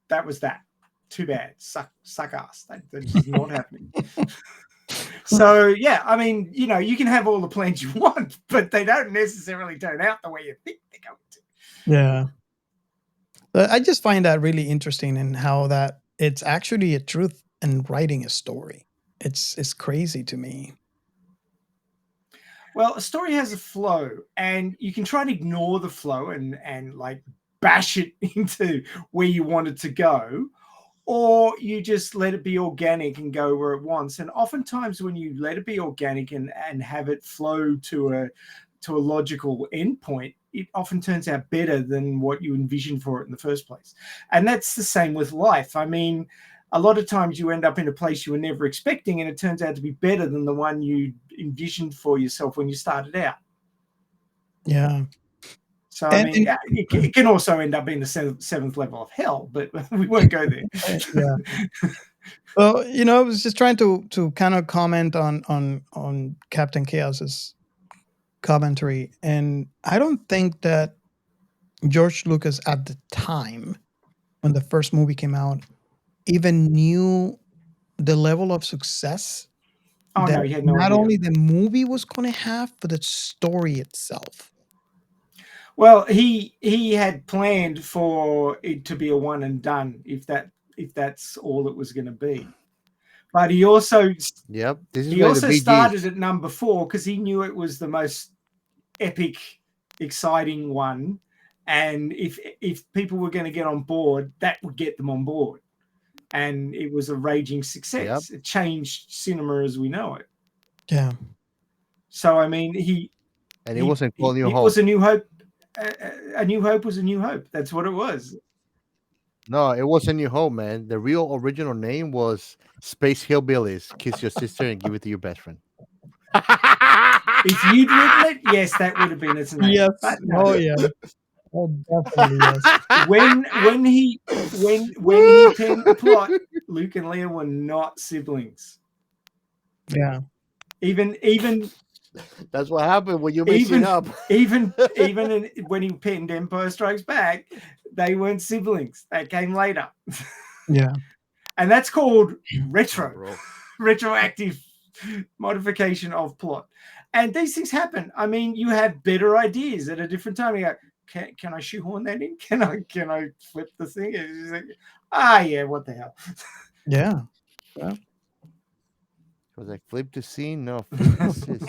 that was that. Too bad. Suck ass. That is not happening. So yeah, I mean, you can have all the plans you want, but they don't necessarily turn out the way you think they're going to. Yeah. I just find that really interesting, in how that it's actually a truth in writing a story. It's crazy to me. Well, a story has a flow, and you can try to ignore the flow and like bash it into where you want it to go, or you just let it be organic and go where it wants. And oftentimes when you let it be organic and have it flow to a logical endpoint, it often turns out better than what you envisioned for it in the first place. And that's the same with life. I mean, a lot of times you end up in a place you were never expecting, and it turns out to be better than the one you envisioned for yourself when you started out. Yeah. So, I And, mean, it can also end up being the seventh level of hell, but we won't go there. yeah. Well, I was just trying to kind of comment on Captain Chaos's commentary, and I don't think that George Lucas at the time when the first movie came out even knew the level of success Oh, that no, he had no not idea. only the movie was going to have, but the story itself. Well, he had planned for it to be a one and done, if that's all it was going to be. But he also Yep, this is where the started BGs. at number 4 because he knew it was the most epic, exciting one, and if people were going to get on board, that would get them on board, and it was a raging success. Yep. It changed cinema as we know it. Yeah. So I mean, And it wasn't called New it Hope. was a New Hope. A New Hope was a New Hope. That's what it was. No, it wasn't New Hope, man. The real original name was Space Hillbillies. Kiss your sister and give it to your best friend. If you'd written it, yes, that would have been its name. Yes. But no. Oh yeah. Oh, definitely yes. when he penned the plot, Luke and Leia were not siblings. Yeah. Even That's what happened when you mix it up. even when he penned Empire Strikes Back, they weren't siblings. That came later. Yeah. And that's called Oh, bro. retroactive modification of plot. And these things happen. I mean, you have better ideas at a different time. You go, can I shoehorn that in? Can I flip the thing? It's like, yeah, what the hell? Yeah. Was like flip the scene? No, flip the sis.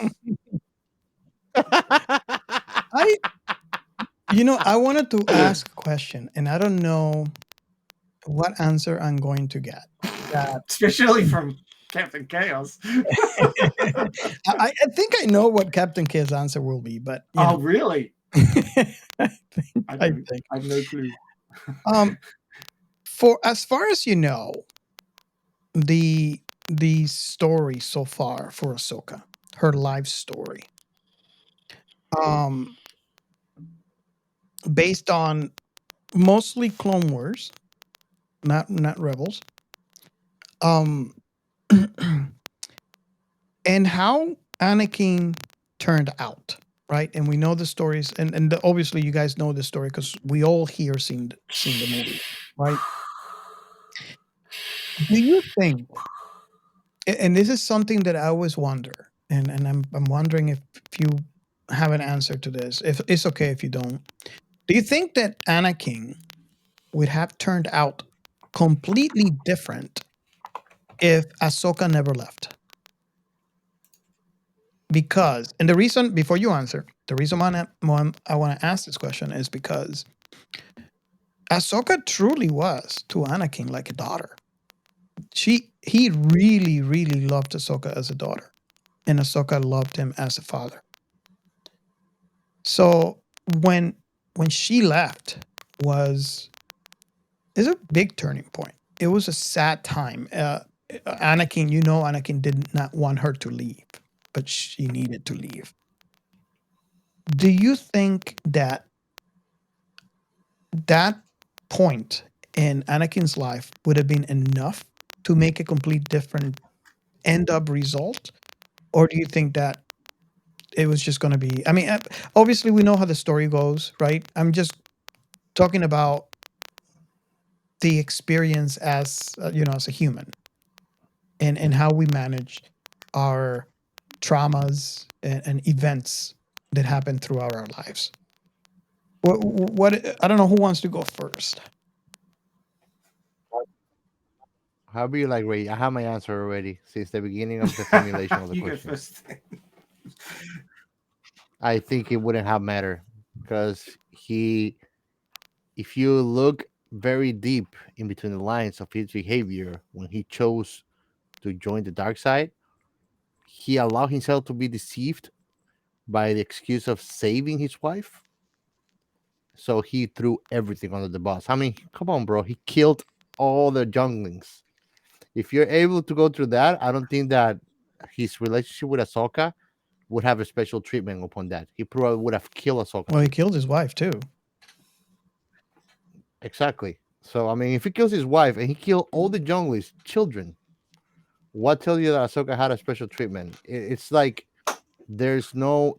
I wanted to ask a question, and I don't know what answer I'm going to get. Especially from Captain Chaos. I think I know what Captain K's answer will be, but really? I have no clue. For as far as you know, the story so far for Ahsoka, her life story, based on mostly Clone Wars, not Rebels, and how Anakin turned out, right? And we know the stories, and obviously you guys know the story because we all here seen the movie, right? Do you think? And this is something that I always wonder, and I'm wondering if you have an answer to this. If it's okay if you don't. Do you think that Anakin would have turned out completely different if Ahsoka never left? Because, and the reason, before you answer, the reason why I want to ask this question is because Ahsoka truly was to Anakin like a daughter. He really, really loved Ahsoka as a daughter, and Ahsoka loved him as a father. So when she left is a big turning point. It was a sad time. Anakin, Anakin did not want her to leave, but she needed to leave. Do you think that point in Anakin's life would have been enough to make a complete different end up result? Or do you think that it was just going to be, I mean, obviously we know how the story goes, right? I'm just talking about the experience as as a human, and how we manage our traumas and events that happen throughout our lives. What I don't know who wants to go first. How do you like, Ray? I have my answer already since the beginning of the formulation of the You go question. first. I think it wouldn't have mattered because if you look very deep in between the lines of his behavior when he chose to join the dark side, he allowed himself to be deceived by the excuse of saving his wife. So he threw everything under the bus. I mean, come on, bro. He killed all the younglings. If you're able to go through that, I don't think that his relationship with Ahsoka would have a special treatment upon that. He probably would have killed Ahsoka. Well, he killed his wife too. Exactly. So I mean, if he kills his wife and he killed all the younglings, children, what tells you that Ahsoka had a special treatment? It's like there's no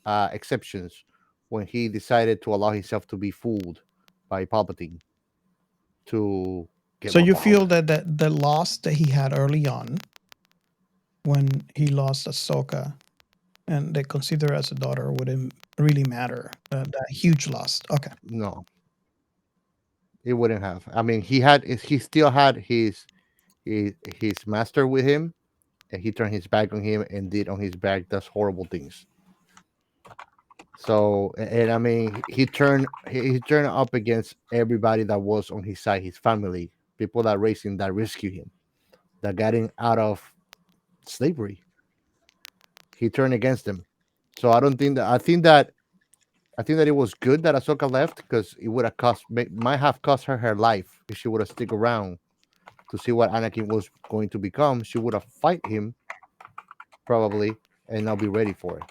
exceptions when he decided to allow himself to be fooled by Palpatine to get So more you power. feel that the loss that he had early on, when he lost Ahsoka and they consider her as a daughter, wouldn't really matter. That huge loss. Okay. No, it wouldn't have. I mean, he still had his master with him, and he turned his back on him and did on his back those horrible things. So, and I mean, he turned up against everybody that was on his side, his family, people that raised him, that rescued him, that got him out of slavery. He turned against them. So I don't think that I think that it was good that Ahsoka left because it would have might have cost her her life if she would have stick around to see what Anakin was going to become. She would have fight him probably and not be ready for it.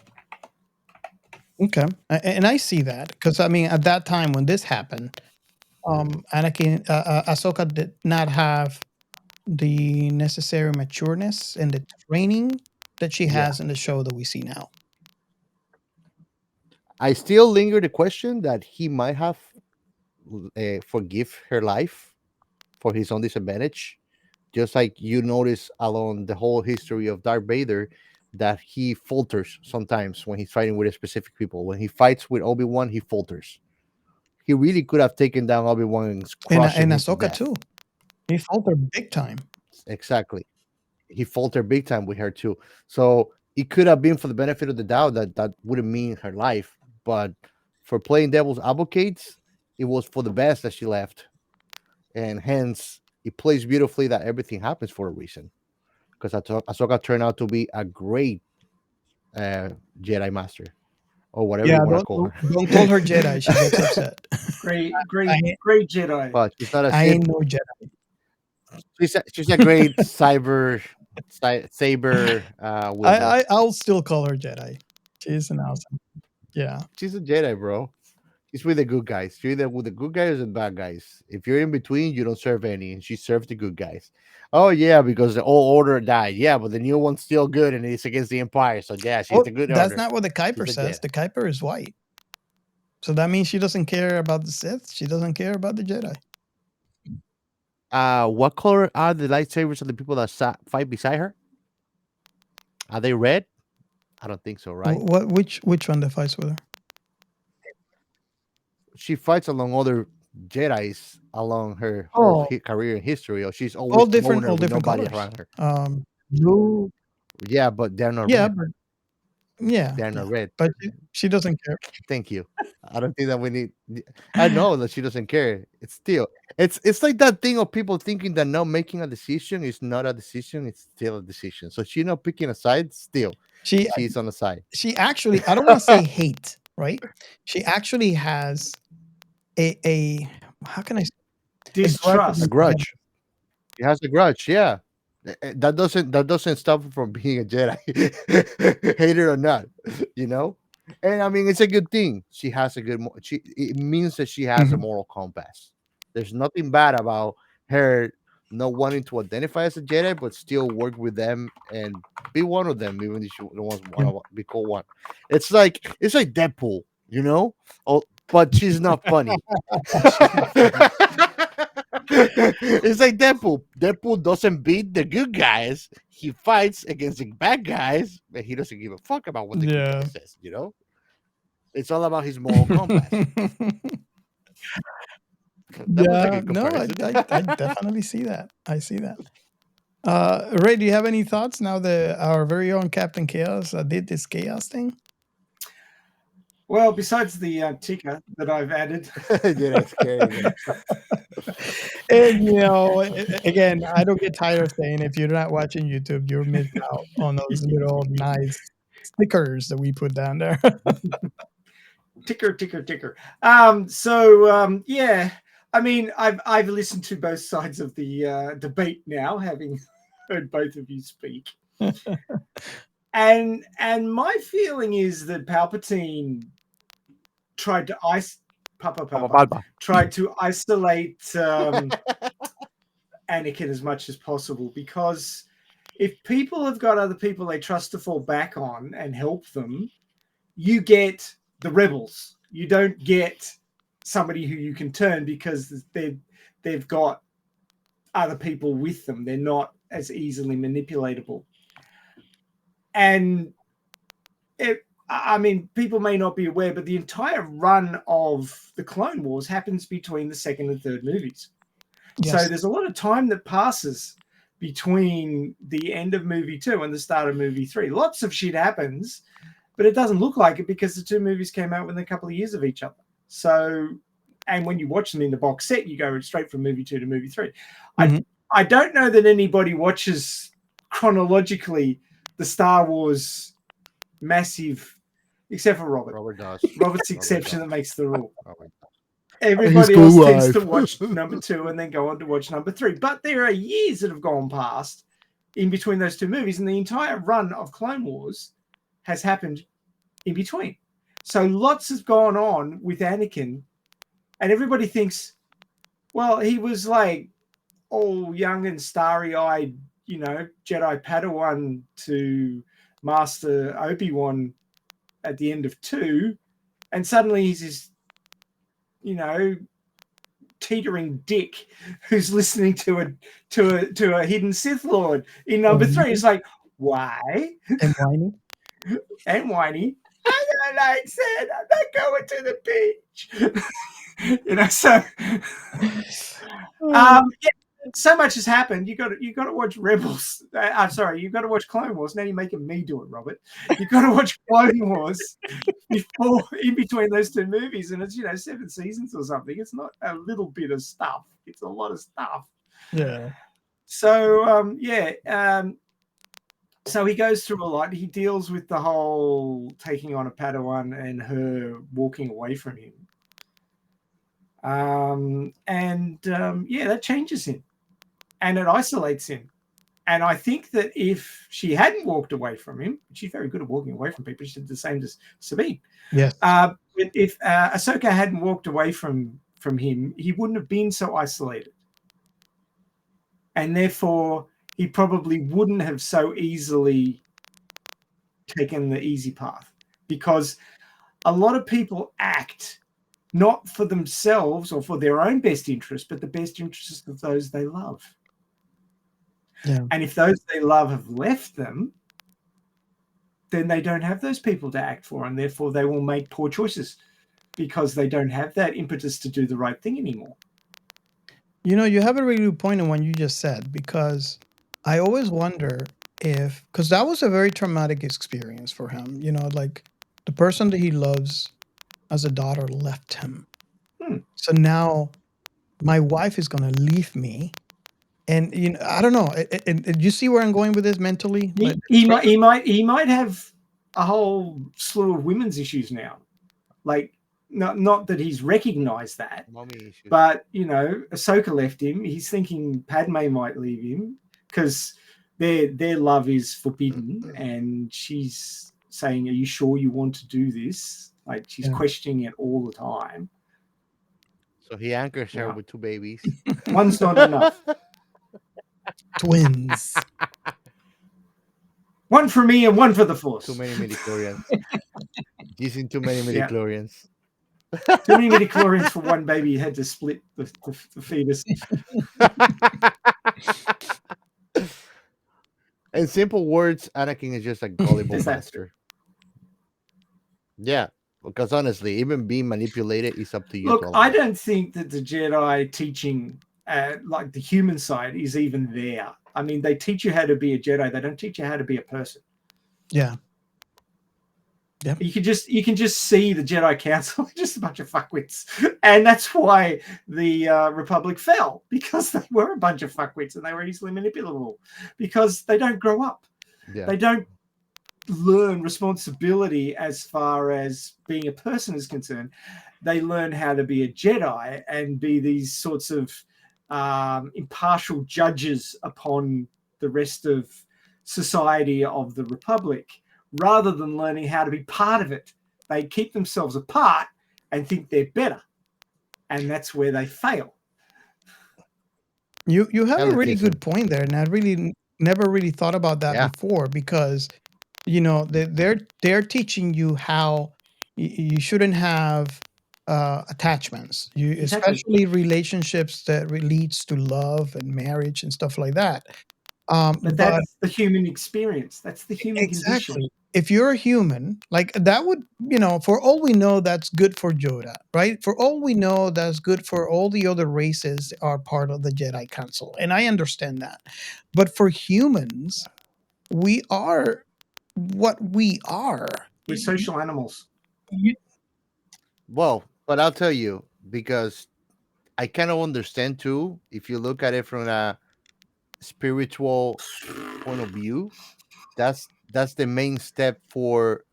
Okay, and I see that because I mean, at that time when this happened, Anakin, Ahsoka did not have the necessary matureness and the training that she Yeah. has in the show that we see now. I still linger the question that he might have forgive her life for his own disadvantage. Just like you notice along the whole history of Darth Vader, that he falters sometimes when he's fighting with specific people. When he fights with Obi-Wan, he falters. He really could have taken down Obi-Wan and crushing And him to Ahsoka death. too. He faltered big time. Exactly. He faltered big time with her too. So it could have been for the benefit of the doubt that wouldn't mean her life, but for playing devil's advocates, it was for the best that she left, and hence it plays beautifully that everything happens for a reason. Because Ahsoka turned out to be a great Jedi Master, or whatever Yeah, you want to call her. don't call her Jedi. She gets upset. Great I, Jedi. But she's not a I Sith. ain't no Jedi. She's a great saber wielder. I'll still call her Jedi. She's an awesome. Yeah. She's a Jedi, bro. She's with the good guys. You're either with the good guys or the bad guys. If you're in between, you don't serve any, and she serves the good guys. Oh yeah, because the old order died. Yeah, but the new one's still good, and it's against the Empire. So yeah, she's Well, the good that's order. not what the Kuiper She's a says. Jedi. The Kuiper is white. So that means she doesn't care about the Sith. She doesn't care about the Jedi. What color are the lightsabers of the people that fight beside her? Are they red? I don't think so, right? Which one that fights with her? She fights along other Jedi's along her whole Oh, career and history, or she's all always different, alone all with different nobody colors. around her. Blue. Yeah, but they're not Yeah, red. but yeah, They're not red. but she doesn't care. Thank you. I don't think that we need. I know that she doesn't care. It's still. It's like that thing of people thinking that not making a decision is not a decision. It's still a decision. So she's not picking a side. Still, she's on the side. She actually, I don't want to say hate, right? She actually has a how can I say, Distrust. A grudge. She has a grudge. Yeah. That doesn't stop her from being a Jedi, hate it or not, you know. And I mean, it's a good thing. She has a good. It means that she has a moral compass. There's nothing bad about her not wanting to identify as a Jedi, but still work with them and be one of them, even if she don't want to be called one. It's like Deadpool, you know. Oh, but she's not funny. It's like Deadpool. Deadpool doesn't beat the good guys. He fights against the bad guys, but he doesn't give a fuck about what the good guy says, you know? It's all about his moral compass. That was a good comparison. I definitely see that. I see that. Ray, do you have any thoughts now that our very own Captain Chaos did this chaos thing? Well, besides the ticker that I've added. Yeah, that's scary. And you know, again, I don't get tired of saying if you're not watching YouTube, you're missing out on those little nice stickers that we put down there. ticker. Yeah, I mean, I've listened to both sides of the debate now, having heard both of you speak. and my feeling is that Palpatine tried to tried to isolate Anakin as much as possible, because if people have got other people they trust to fall back on and help them, you get the rebels. You don't get somebody who you can turn, because they've got other people with them. They're not as easily manipulatable. And I mean, people may not be aware, but the entire run of the Clone Wars happens between the second and third movies. Yes. So there's a lot of time that passes between the end of movie 2 and the start of movie 3. Lots of shit happens, but it doesn't look like it because the two movies came out within a couple of years of each other. So, and when you watch them in the box set, you go straight from movie 2 to movie 3. Mm-hmm. I don't know that anybody watches chronologically the Star Wars massive, except for Robert. Robert does. Robert's the exception that makes the rule. Robert. Everybody else tends to watch number 2 and then go on to watch number 3. But there are years that have gone past in between those two movies, and the entire run of Clone Wars has happened in between. So lots has gone on with Anakin, and everybody thinks, well, he was like all young and starry-eyed, Jedi Padawan to Master Obi-Wan at the end of 2, and suddenly he's this, teetering dick who's listening to a hidden Sith Lord in number 3. It's like, why? And whiny. And whiny. I don't like Sith. I'm not going to the beach. So so much has happened. You got to watch Rebels. I'm sorry, you got to watch Clone Wars. Now you're making me do it, Robert. You got to watch Clone Wars in between those 2 movies, and it's 7 seasons or something. It's not a little bit of stuff. It's a lot of stuff. Yeah. So so he goes through a lot. He deals with the whole taking on a Padawan and her walking away from him. That changes him, and it isolates him. And I think that if she hadn't walked away from him, she's very good at walking away from people. She did the same as Sabine. Yes. If Ahsoka hadn't walked away from him, he wouldn't have been so isolated, and therefore he probably wouldn't have so easily taken the easy path, because a lot of people act not for themselves or for their own best interest, but the best interest of those they love. Yeah. And if those they love have left them, then they don't have those people to act for, and therefore they will make poor choices because they don't have that impetus to do the right thing anymore. You have a really good point in what you just said, because I always wonder because that was a very traumatic experience for him. Like the person that he loves as a daughter left him. So now my wife is going to leave me. And I don't know. You see where I'm going with this mentally? He might have a whole slew of women's issues now. Like, not that he's recognized that, but Ahsoka left him. He's thinking Padme might leave him because their love is forbidden, and she's saying, "Are you sure you want to do this?" Like, she's questioning it all the time. So he anchors her with 2 babies. One's not enough. Twins. One for me and one for the Force. Too many midichlorians. Using too many midichlorians. Too many midichlorians for one baby. You had to split the fetus. In simple words, Anakin is just a gullible master. Yeah, because honestly, even being manipulated is up to you. Look, I don't think that the Jedi teaching, like the human side, is even there. I mean, they teach you how to be a Jedi. They don't teach you how to be a person. Yeah. Yep. You can just see the Jedi Council just a bunch of fuckwits, and that's why the Republic fell, because they were a bunch of fuckwits and they were easily manipulable because they don't grow up. Yeah. They don't learn responsibility as far as being a person is concerned. They learn how to be a Jedi and be these sorts of impartial judges upon the rest of society of the Republic, rather than learning how to be part of it. They keep themselves apart and think they're better. And that's where they fail. You have a really good point there. And I really never really thought about that before, because, they're teaching you how you shouldn't have attachments, especially relationships that leads to love and marriage and stuff like that. But that's the human experience. That's the human condition. If you're a human, like that would, for all we know, that's good for Yoda, right? For all we know, that's good for all the other races are part of the Jedi Council. And I understand that. But for humans, we are what we are. We're social animals. Well, but I'll tell you, because I kind of understand too, if you look at it from a spiritual point of view, that's the main step for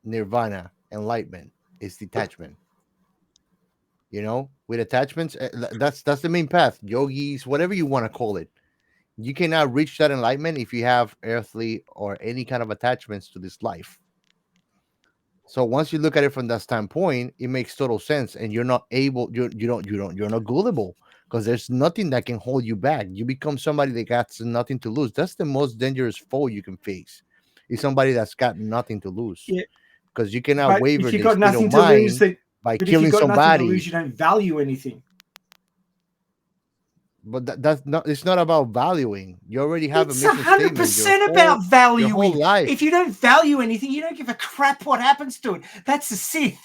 nirvana, enlightenment, is detachment. With attachments, that's the main path. Yogis, whatever you want to call it, you cannot reach that enlightenment if you have earthly or any kind of attachments to this life. So once you look at it from that standpoint, it makes total sense, and you're not able, you're not gullible because there's nothing that can hold you back. You become somebody that got nothing to lose. That's the most dangerous foe you can face. Is somebody that's got nothing to lose, Yeah. because you cannot But waver if you've their got state of nothing to lose, mind by but if killing you've got nothing to somebody. lose, you don't value anything. But that's not. It's not about valuing. You already have It's a mission statement. 100% about valuing. Your whole life. If you don't value anything, you don't give a crap what happens to it. That's the Sith.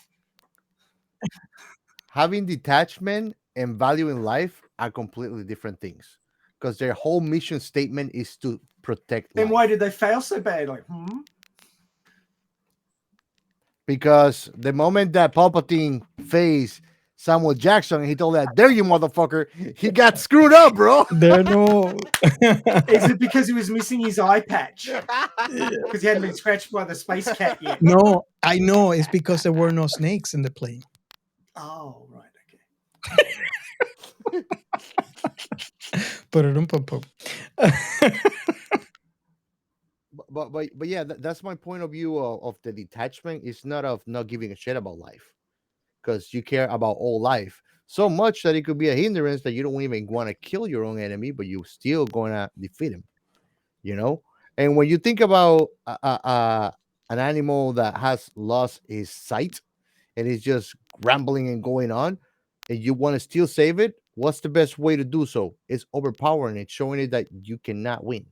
Having detachment and valuing life are completely different things, because their whole mission statement is to protect Then life. why did they fail so badly? Because the moment that Palpatine faced Samuel Jackson and he told that, "There you motherfucker," he got screwed up, bro. There no. Is it because he was missing his eye patch? Because he hadn't been scratched by the space cat yet. No, I know it's because there were no snakes in the plane. Oh, right. Okay. But yeah, that's my point of view of the detachment. It's not of not giving a shit about life, because you care about all life so much that it could be a hindrance that you don't even want to kill your own enemy, but you still going to defeat him, you know. And when you think about an animal that has lost his sight and is just rambling and going on, and you want to still save it, what's the best way to do so? It's overpowering it, showing it that you cannot win.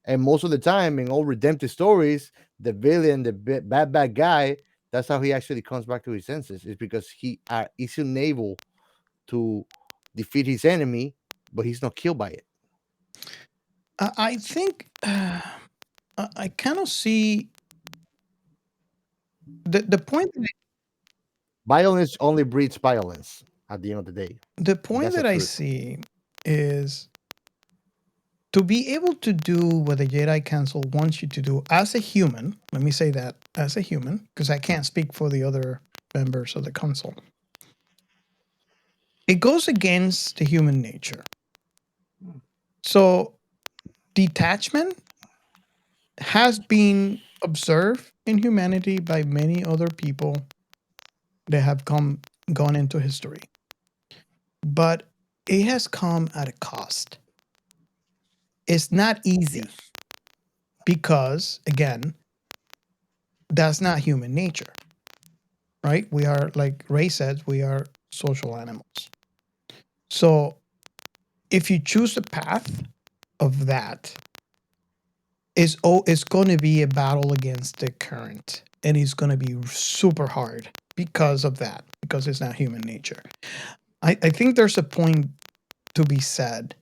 And most of the time in all redemptive stories, the villain, the bad guy, that's how he actually comes back to his senses. Is because he is unable to defeat his enemy, but he's not killed by it. I think I kind of see the point. Violence only breeds violence at the end of the day. The point that I see is to be able to do what the Jedi Council wants you to do as a human. Let me say that as a human, because I can't speak for the other members of the council. It goes against the human nature. So detachment has been observed in humanity by many other people that have gone into history. But it has come at a cost. It's not easy because, again, that's not human nature, right? We are, like Ray said, we are social animals. So if you choose the path of that, it's going to be a battle against the current, and it's going to be super hard because of that, because it's not human nature. I think there's a point to be said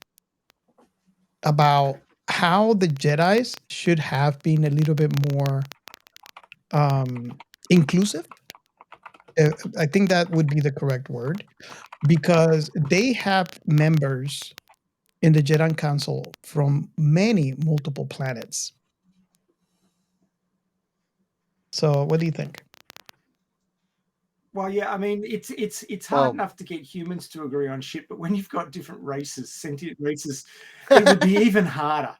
about how the Jedis should have been a little bit more inclusive. I think that would be the correct word, because they have members in the Jedi Council from multiple planets. So, what do you think? Well, yeah, I mean, it's hard enough to get humans to agree on shit, but when you've got different races, sentient races, it would be even harder.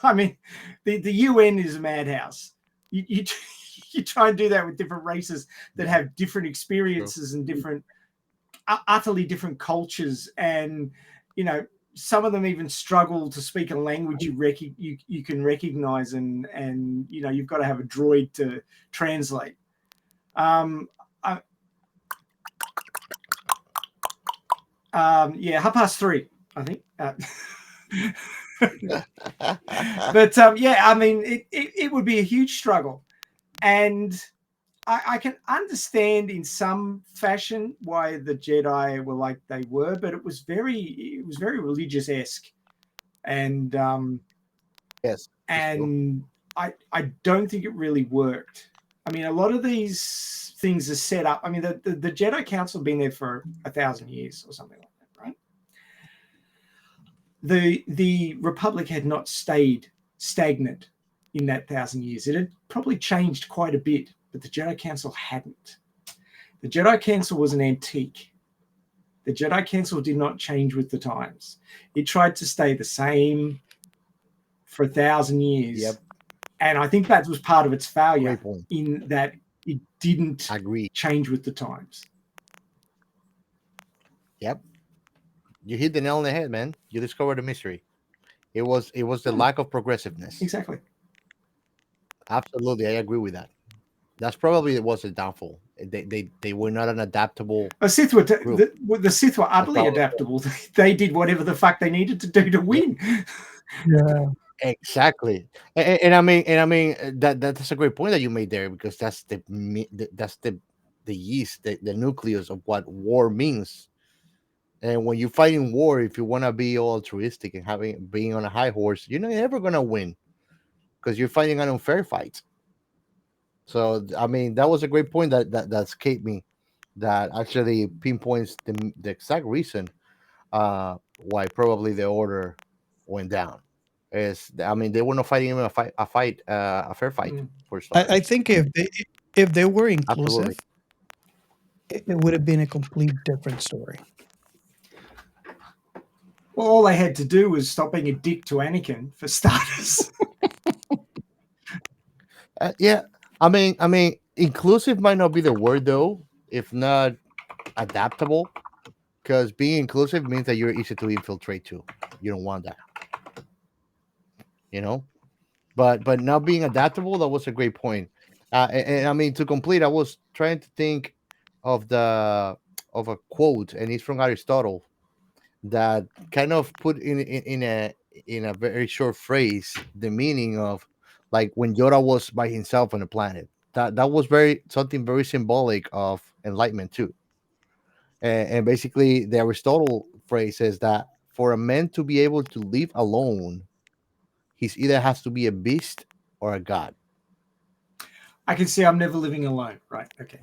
I mean, the UN is a madhouse. You try and do that with different races that have different experiences and different, utterly different cultures, and some of them even struggle to speak a language you can recognize, and you've got to have a droid to translate. Yeah, 3:30, I think. But yeah, I mean, it would be a huge struggle, and I can understand in some fashion why the Jedi were like they were, but it was very religious-esque, and yes, and I don't think it really worked. I mean, a lot of these things are set up. I mean, the Jedi Council have been there for 1,000 years or something like that, right? The Republic had not stayed stagnant in that 1,000 years. It had probably changed quite a bit, but the Jedi Council hadn't. The Jedi Council was an antique. The Jedi Council did not change with the times. It tried to stay the same for 1,000 years. Yep. And I think that was part of its failure, in that It didn't Agree. change with the times. Yep. You hit the nail on the head, man. You discovered the mystery. It was the lack of progressiveness. Exactly. Absolutely, I agree with that. That's probably was a downfall. They were not an adaptable. The Sith were group. the Sith were utterly probably- adaptable. They did whatever the fuck they needed to do to win. Yeah. Exactly, and I mean that's a great point that you made there, because that's the yeast, the nucleus of what war means. And when you're fighting war, if you want to be all altruistic and being on a high horse, you're not ever gonna win, because you're fighting an unfair fight. So I mean, that was a great point that escaped me, that actually pinpoints the exact reason why probably the order went down. Is, I mean, they were not fighting even a fair fight for starters. I think if they were inclusive, Absolutely. it would have been a complete different story. Well, all they had to do was stop being a dick to Anakin, for starters. Yeah, I mean, inclusive might not be the word though, if not adaptable, because being inclusive means that you're easy to infiltrate too. You don't want that, you know. But not being adaptable, that was a great point. And I mean, to complete, I was trying to think of a quote, and it's from Aristotle, that kind of put in a very short phrase the meaning of, like, when Yoda was by himself on a planet. That was something very symbolic of enlightenment too. And basically, the Aristotle phrase says that for a man to be able to live alone, he's either has to be a beast or a god. I can see I'm never living alone. Right. Okay.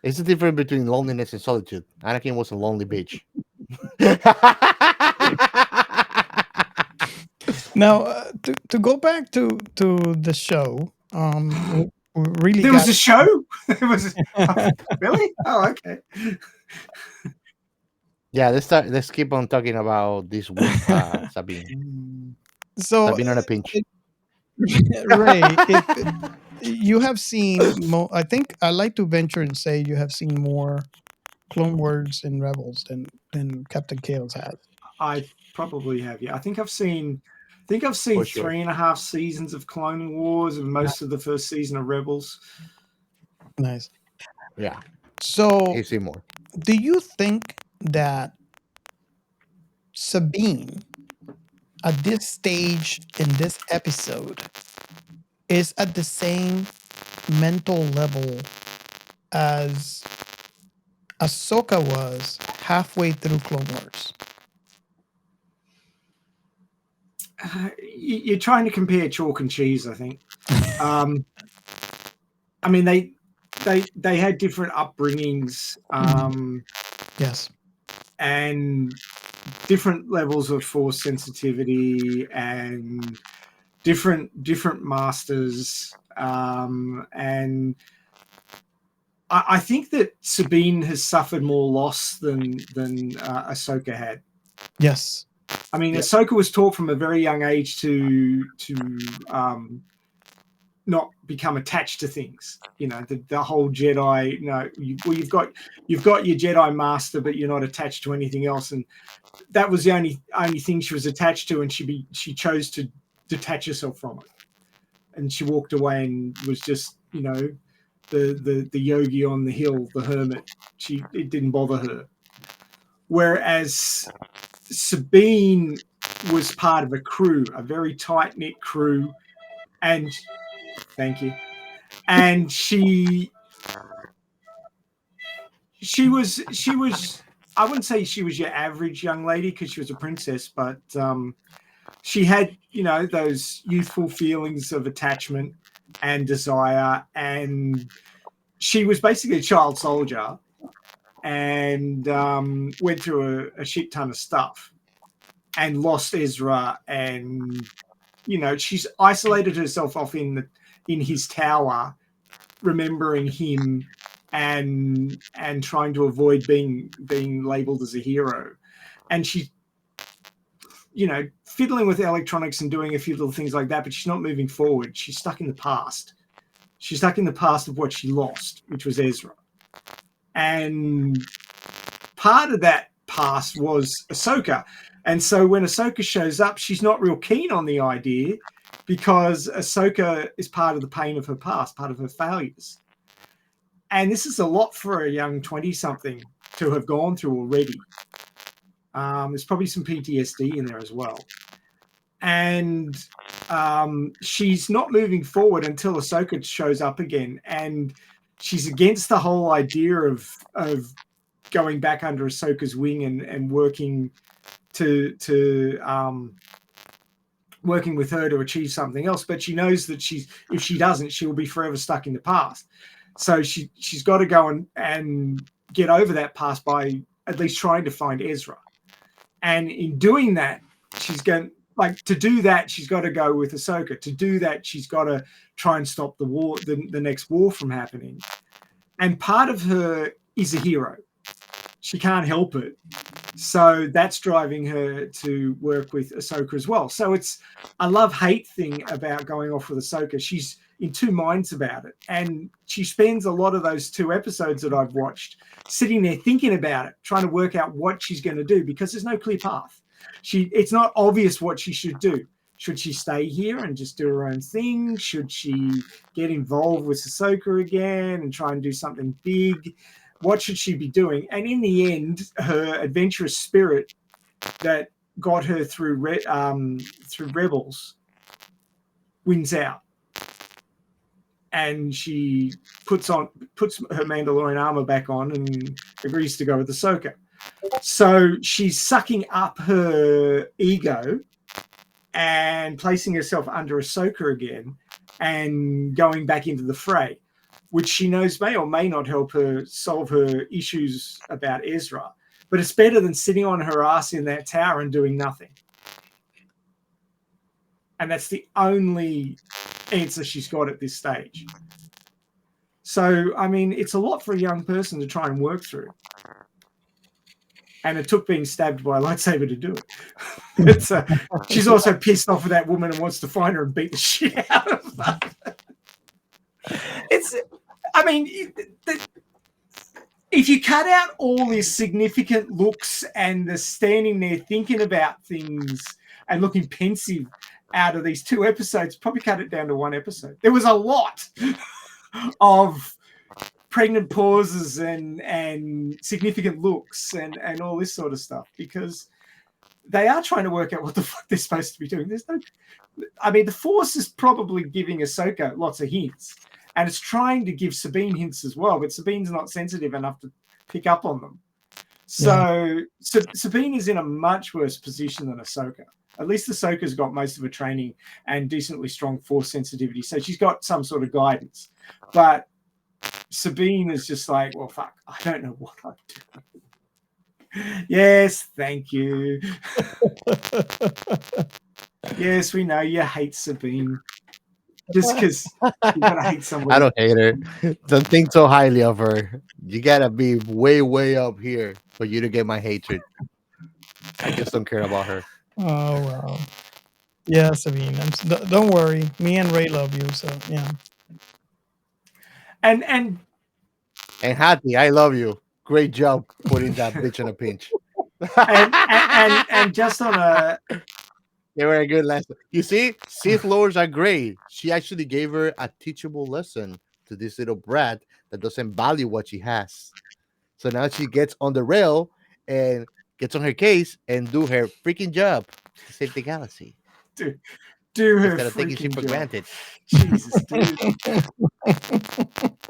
It's the difference between loneliness and solitude. Anakin was a lonely bitch. Now, to go back to the show, we really There was a show. There was really. Oh, okay. Yeah, let's keep on talking about this wimp, Sabine. so Sabine on a pinch. Ray, if you have seen, I think I like to venture and say you have seen more Clone Wars and Rebels than Captain Kales has. I probably have. Yeah, I think I've seen For sure. 3.5 seasons of Clone Wars and most of the first season of Rebels. Nice. Yeah. So, You see more. do you think that Sabine, at this stage in this episode, is at the same mental level as Ahsoka was halfway through Clone Wars? You're trying to compare chalk and cheese, I think. I mean, they had different upbringings, yes, and different levels of force sensitivity, and different masters, and I think that Sabine has suffered more loss than Ahsoka had. yes. I mean, Ahsoka was taught from a very young age to not become attached to things. You know, the whole Jedi. You've got your Jedi master, but you're not attached to anything else, and that was the only thing she was attached to, and she chose to detach herself from it, and she walked away and was just, you know, the yogi on the hill, the hermit. It didn't bother her. Whereas Sabine was part of a crew, a very tight-knit crew, and thank you. And she was I wouldn't say she was your average young lady, because she was a princess, but she had, you know, those youthful feelings of attachment and desire, and she was basically a child soldier, and went through a shit ton of stuff and lost Ezra, and, you know, she's isolated herself off in his tower, remembering him and trying to avoid being labeled as a hero. And fiddling with electronics and doing a few little things like that, but she's not moving forward. She's stuck in the past. She's stuck in the past of what she lost, which was Ezra. And part of that past was Ahsoka. And so when Ahsoka shows up, she's not real keen on the idea because Ahsoka is part of the pain of her past, part of her failures. And this is a lot for a young 20-something to have gone through already. There's probably some PTSD in there as well. And she's not moving forward until Ahsoka shows up again. And she's against the whole idea of going back under Ahsoka's wing and working working with her to achieve something else. But she knows that if she doesn't, she will be forever stuck in the past. So she's got to go and get over that past by at least trying to find Ezra. And in doing that, she's got to go with Ahsoka. To do that, she's got to try and stop the war, the next war from happening. And part of her is a hero. She can't help it. So that's driving her to work with Ahsoka as well. So it's a love-hate thing about going off with Ahsoka. She's in two minds about it. And she spends a lot of those 2 episodes that I've watched sitting there thinking about it, trying to work out what she's going to do because there's no clear path. It's not obvious what she should do. Should she stay here and just do her own thing? Should she get involved with Ahsoka again and try and do something big? What should she be doing? And in the end, her adventurous spirit that got her through Rebels wins out. And she puts her Mandalorian armor back on and agrees to go with Ahsoka. So she's sucking up her ego and placing herself under Ahsoka again and going back into the fray, which she knows may or may not help her solve her issues about Ezra. But it's better than sitting on her ass in that tower and doing nothing. And that's the only answer she's got at this stage. So, I mean, it's a lot for a young person to try and work through. And it took being stabbed by a lightsaber to do it. She's also pissed off with that woman and wants to find her and beat the shit out of her. If you cut out all these significant looks and the standing there thinking about things and looking pensive out of these 2 episodes, probably cut it down to 1 episode. There was a lot of pregnant pauses and significant looks and all this sort of stuff because they are trying to work out what the fuck they're supposed to be doing. The Force is probably giving Ahsoka lots of hints and it's trying to give Sabine hints as well, but Sabine's not sensitive enough to pick up on them. So Sabine is in a much worse position than Ahsoka. At least Ahsoka's got most of her training and decently strong Force sensitivity, so she's got some sort of guidance. But Sabine is just like, well, fuck, I don't know what I'm doing. Yes, thank you. Yes, we know you hate Sabine. Just because you're going to hate somebody. I don't hate her. Don't think so highly of her. You got to be way, way up here for you to get my hatred. I just don't care about her. Oh, wow. Yeah, Sabine. Don't worry. Me and Ray love you, so yeah. And Hattie, I love you. Great job putting that bitch in a pinch. and just on a... They were a good lesson. You see, Sith Lords are great. She actually gave her a teachable lesson to this little brat that doesn't value what she has. So now she gets on the rail and gets on her case and do her freaking job to save the galaxy. Do her instead of taking shit for job. granted. Jesus, dude.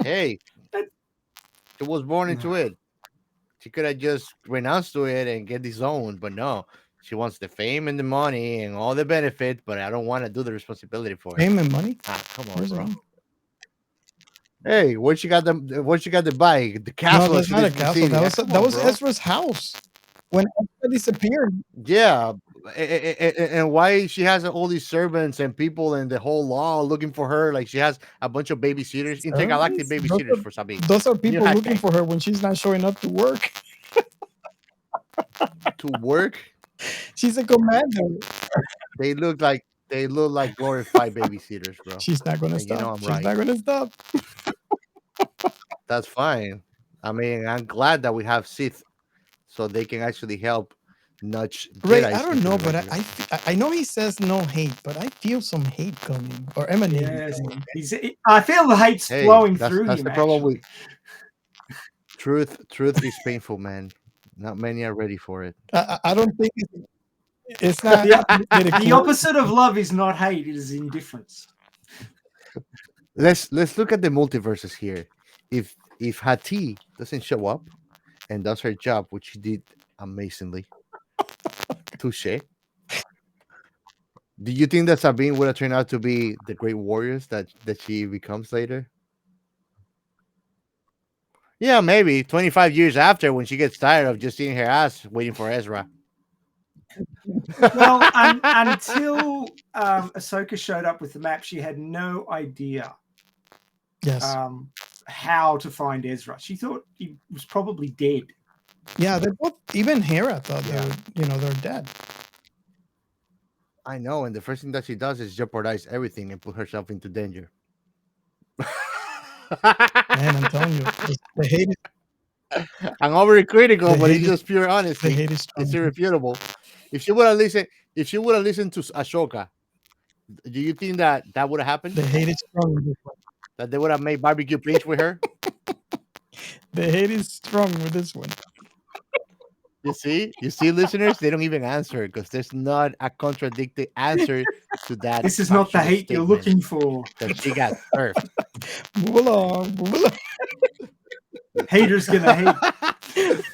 Hey, she was born into it. She could have just renounced to it and get disowned, but no. She wants the fame and the money and all the benefits, but I don't want to do the responsibility for it. Fame and money? Come on, Where's bro. that? Hey, what you got the bike? The castle. No, that's not a castle. That was bro. Ezra's house when Ezra disappeared. Yeah, and why she has all these servants and people and the whole law looking for her? Like she has a bunch of babysitters, intergalactic babysitters for Sabine. Those are people looking for her when she's not showing up to work. To work? She's a commander. They look like glorified babysitters, bro. She's not gonna And you know stop. I'm She's right. not gonna stop. That's fine. I mean, I'm glad that we have Sith, so they can actually help nudge Ray, I Jedi's don't into know, the but right direction. I know he says no hate, but I feel some hate coming or emanating. Yes, Coming. I feel the hate's Hey, flowing that's through that's him. the problem Actually, with truth. Truth is painful, man. Not many are ready for it. I don't think it's not the metaphorical. opposite of love is not hate; it is indifference. Let's look at the multiverses here. If Hati doesn't show up and does her job, which she did amazingly, touche. Do you think that Sabine would have turned out to be the great warriors that she becomes later? Yeah, maybe 25 years after when she gets tired of just seeing her ass waiting for Ezra. Well, until Ahsoka showed up with the map, she had no idea Yes. how to find Ezra. She thought he was probably dead. Yeah, they both. Even Hera thought they're dead. I know, and the first thing that she does is jeopardize everything and put herself into danger. Man, I'm telling you, the hate is I'm overcritical, The but it's hate is- just pure the honesty. hate is strong. It's irrefutable. If she would have listened to Ashoka, do you think that would have happened? The hate is strong with this one. That they would have made barbecue pinch with her? The hate is strong with this one. You see, listeners, they don't even answer because there's not a contradicting answer to that. This is not the factual hate you're statement looking for. that she got served. Move along, move along. Haters gonna hate.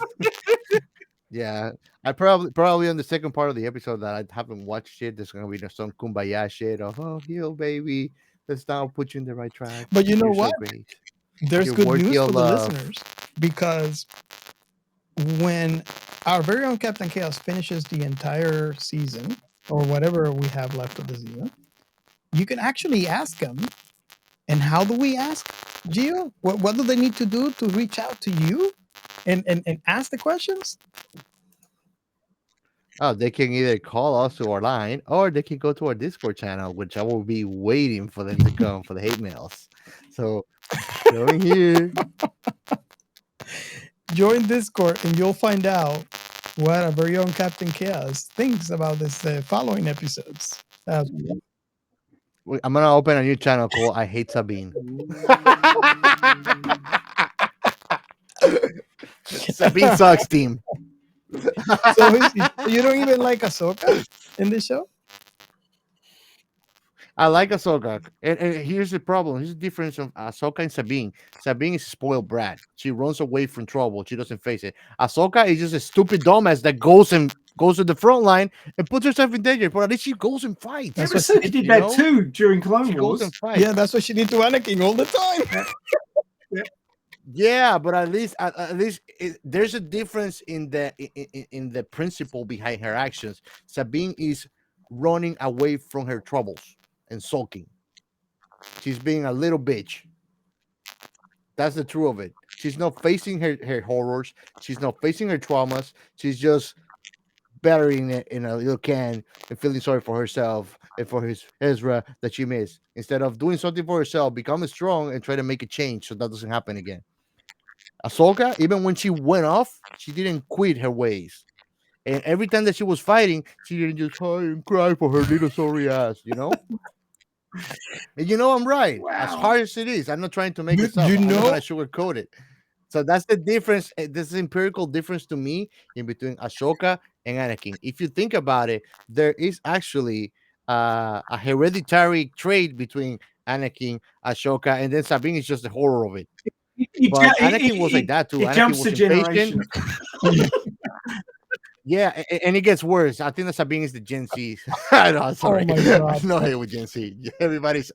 Yeah, I probably on the second part of the episode that I haven't watched it. There's gonna be some kumbaya shit of heal baby. Let's now put you in the right track. But you know You're what? So great. There's You're good worthy news of for the love. listeners because when our very own Captain Chaos finishes the entire season or whatever we have left of the season, you can actually ask them. And how do we ask, Gio? What do they need to do to reach out to you and ask the questions? Oh, they can either call us to our line or they can go to our Discord channel, which I will be waiting for them to come for the hate mails. So join here. Join Discord and you'll find out what our very own Captain Chaos thinks about this following episodes. Wait, I'm gonna open a new channel called I Hate Sabine. Sabine sucks team. So you don't even like Ahsoka in this show? I like Ahsoka. And here's the problem. Here's the difference of Ahsoka and Sabine. Sabine is a spoiled brat. She runs away from trouble. She doesn't face it. Ahsoka is just a stupid dumbass that goes to the front line and puts herself in danger. But at least she goes and fights. Yeah, Ahsoka did that too during Clone She goes Wars. and fights. Yeah, that's what she did to Anakin all the time. Yeah, but at least there's a difference in the principle behind her actions. Sabine is running away from her troubles and sulking. She's being a little bitch. That's the truth of it. She's not facing her horrors. She's not facing her traumas. She's just burying it in a little can and feeling sorry for herself and for his Ezra that she missed. Instead of doing something for herself, becoming strong and try to make a change so that doesn't happen again. Ahsoka, even when she went off, she didn't quit her ways. And every time that she was fighting, she didn't just cry and cry for her little sorry ass, you know? And you know I'm right. Wow. As hard as it is, I'm not trying to make it up. You I'm not know- gonna sugarcoat it. So that's the difference. This is empirical difference to me in between Ahsoka and Anakin. If you think about it, there is actually a hereditary trait between Anakin, Ahsoka, and then Sabine is just the horror of it. But Anakin was like that too. It Anakin jumps was the impatient. generation. Yeah, and it gets worse. I think that Sabine is the Gen Z. No, sorry. my God. No hate with Gen Z. Everybody's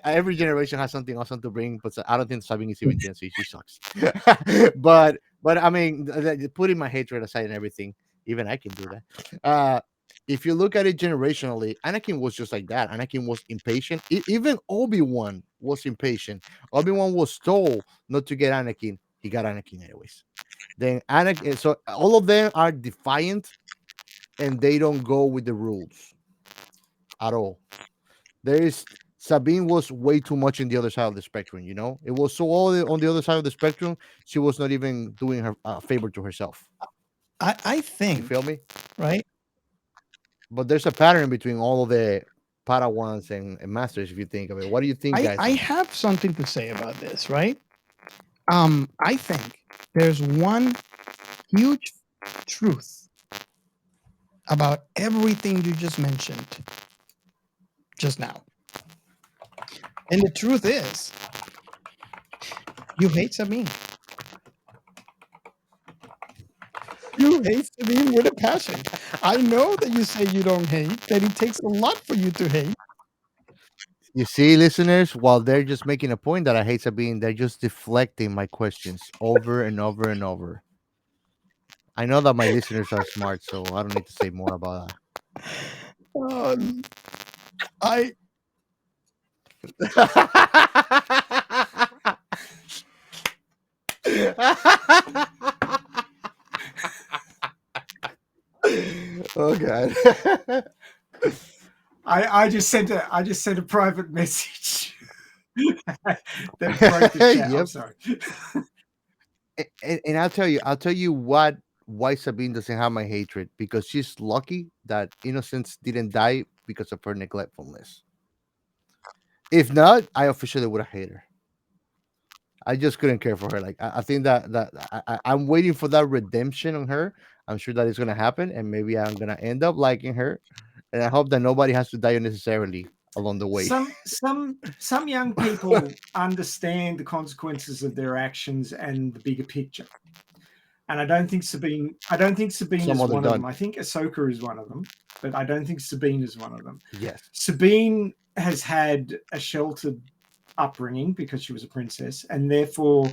every generation has something awesome to bring, but I don't think Sabine is even Gen Z. She sucks. but I mean, putting my hatred aside and everything, even I can do that. If you look at it generationally, Anakin was just like that. Anakin was impatient. Even Obi-Wan was impatient. Obi-Wan was told not to get Anakin. He got Anakin anyways. Then Anakin, so all of them are defiant and they don't go with the rules at all. There is Sabine was way too much in the other side of the spectrum. It was so on the other side of the spectrum. She was not even doing her a favor to herself. I You think, feel me? right? But there's a pattern between all of the Padawans and masters. If you think of it, what do you think, guys? I have something to say about this, right? I think there's one huge truth about everything you just mentioned just now. And the truth is, you hate Sabine. You hate Sabine with a passion. I know that you say you don't hate, that it takes a lot for you to hate. You see, listeners, while they're just making a point that I hate Sabine, they're just deflecting my questions over and over and over. I know that my listeners are smart, so I don't need to say more about Um, I that. Oh god. I just sent a private message that broke the chat. I'm Yep. sorry. And I'll tell you why Sabine doesn't have my hatred, because she's lucky that Innocence didn't die because of her neglectfulness. If not, I officially would have hated her. I just couldn't care for her. Like I think that I'm waiting for that redemption on her. I'm sure that is gonna happen, and maybe I'm gonna end up liking her. And I hope that nobody has to die unnecessarily along the way. Some young people understand the consequences of their actions and the bigger picture. And I don't think Sabine Some is other one of them. don't. I think Ahsoka is one of them, but I don't think Sabine is one of them. Yes. Sabine has had a sheltered upbringing because she was a princess, and therefore,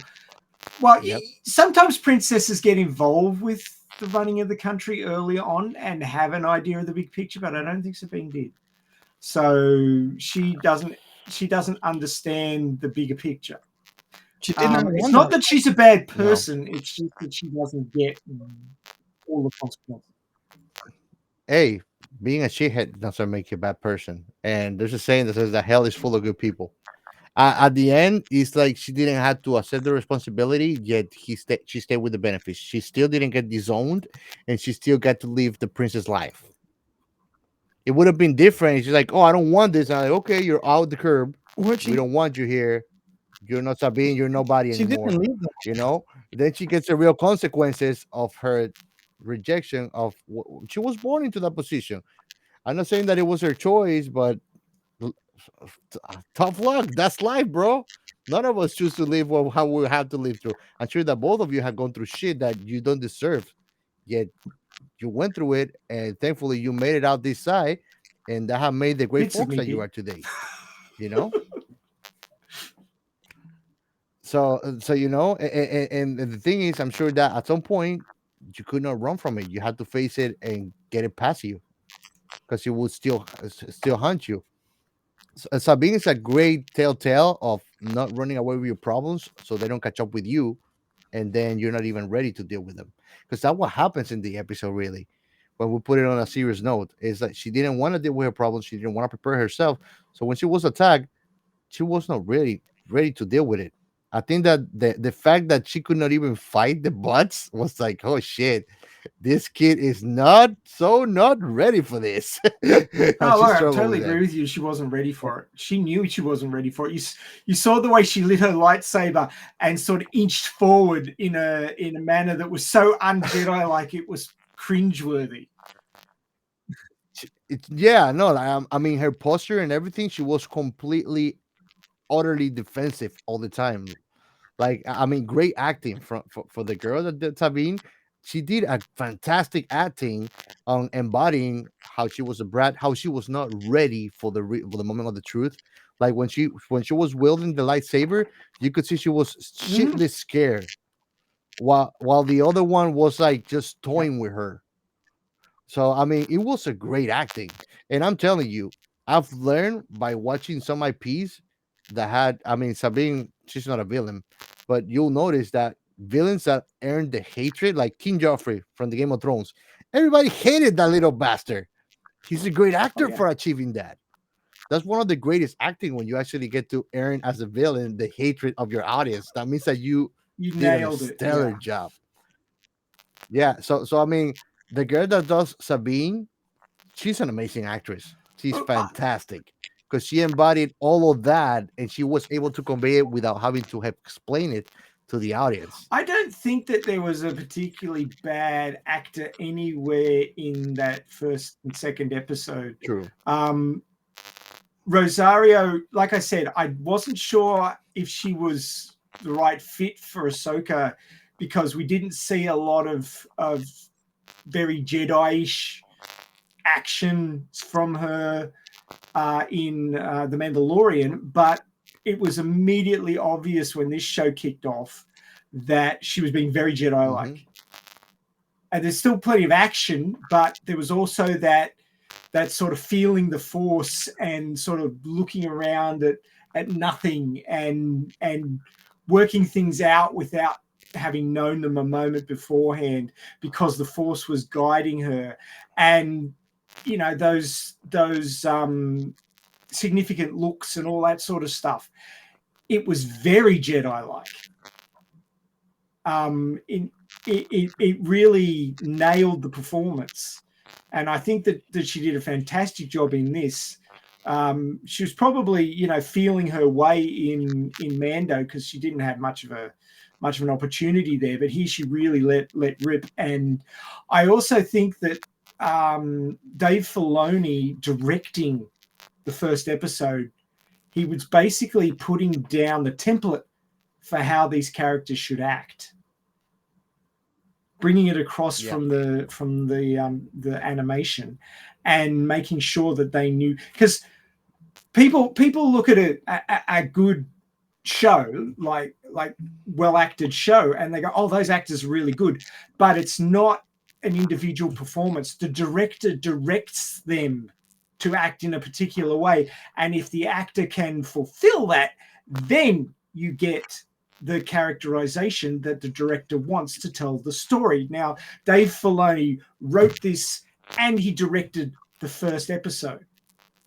well, Yep. sometimes princesses get involved with the running of the country early on and have an idea of the big picture, but I don't think Sabine did. So she doesn't understand the bigger picture. she did not It's want not that. that she's a bad No. person. It's just that she doesn't get all the consequences. Hey, being a shithead doesn't make you a bad person. And there's a saying that says that hell is full of good people. At the end, it's like she didn't have to accept the responsibility, yet she stayed with the benefits. She still didn't get disowned, and she still got to live the princess life. It would have been different. She's like, "Oh, I don't want this." I'm like, "Okay, you're out the curb. Well, We don't want you here. You're not Sabine. You're nobody she anymore." didn't leave them. Then she gets the real consequences of her rejection of she was born into that position. I'm not saying that it was her choice, but l- tough luck. That's life, bro. None of us choose to live how we have to live through. I'm sure that both of you have gone through shit that you don't deserve, yet you went through it, and thankfully you made it out this side, and that have made the great Bits of folks me that you did. are today. You know. So and the thing is, I'm sure that at some point you could not run from it. You had to face it and get it past you, because it would still hunt you. Sabine is a great telltale of not running away with your problems, so they don't catch up with you, and then you're not even ready to deal with them. Because that's what happens in the episode, really. When we put it on a serious note, is that she didn't want to deal with her problems. She didn't want to prepare herself. So when she was attacked, she was not really ready to deal with it. I think that the fact that she could not even fight the bots was like, oh shit, this kid is not ready for this. And Oh, she look, I struggled totally with agree that. with you. She wasn't ready for it. She knew she wasn't ready for it. You saw the way she lit her lightsaber and sort of inched forward in a manner that was so un-Jedi, like it was cringeworthy. Yeah, no, I mean her posture and everything, she was completely, utterly defensive all the time. Like, I mean, great acting for the girl that did Sabine. She did a fantastic acting on embodying how she was a brat, how she was not ready for for the moment of the truth. Like when she was wielding the lightsaber, you could see she was shitless scared, while the other one was like just Yep. toying with her. So I mean, it was a great acting, and I'm telling you, I've learned by watching some IPs that had. I mean, Sabine, she's not a villain, but you'll notice that villains that earn the hatred, like King Joffrey from the Game of Thrones, Everybody hated that little bastard. He's a great actor yeah. for achieving that. That's one of the greatest acting when you actually get to earn as a villain the hatred of your audience. That means that you You did a nailed it. stellar Yeah. job. Yeah. So I mean, the girl that does Sabine, she's an amazing actress. She's Oh, fantastic because she embodied all of that and she was able to convey it without having to have explain it to the audience. I don't think that there was a particularly bad actor anywhere in that first and second episode. True. Rosario, like I said, I wasn't sure if she was the right fit for Ahsoka because we didn't see a lot of very Jedi-ish action from her in The Mandalorian, but it was immediately obvious when this show kicked off that she was being very Jedi-like. Mhm. And there's still plenty of action, but there was also that sort of feeling the Force and sort of looking around at nothing and working things out without having known them a moment beforehand because the Force was guiding her. And you know, those significant looks and all that sort of stuff. It was very Jedi-like. It really nailed the performance, and I think that she did a fantastic job in this. She was probably, you know, feeling her way in Mando because she didn't have much of an opportunity there, but here she really let rip. And I also think that Dave Filoni directing the first episode, he was basically putting down the template for how these characters should act, bringing it across from the animation and making sure that they knew, because people look at a good show, like well acted show, and they go, oh, those actors are really good, but it's not an individual performance. The director directs them to act in a particular way, and if the actor can fulfill that, then you get the characterization that the director wants to tell the story. Now, Dave Filoni wrote this and he directed the first episode,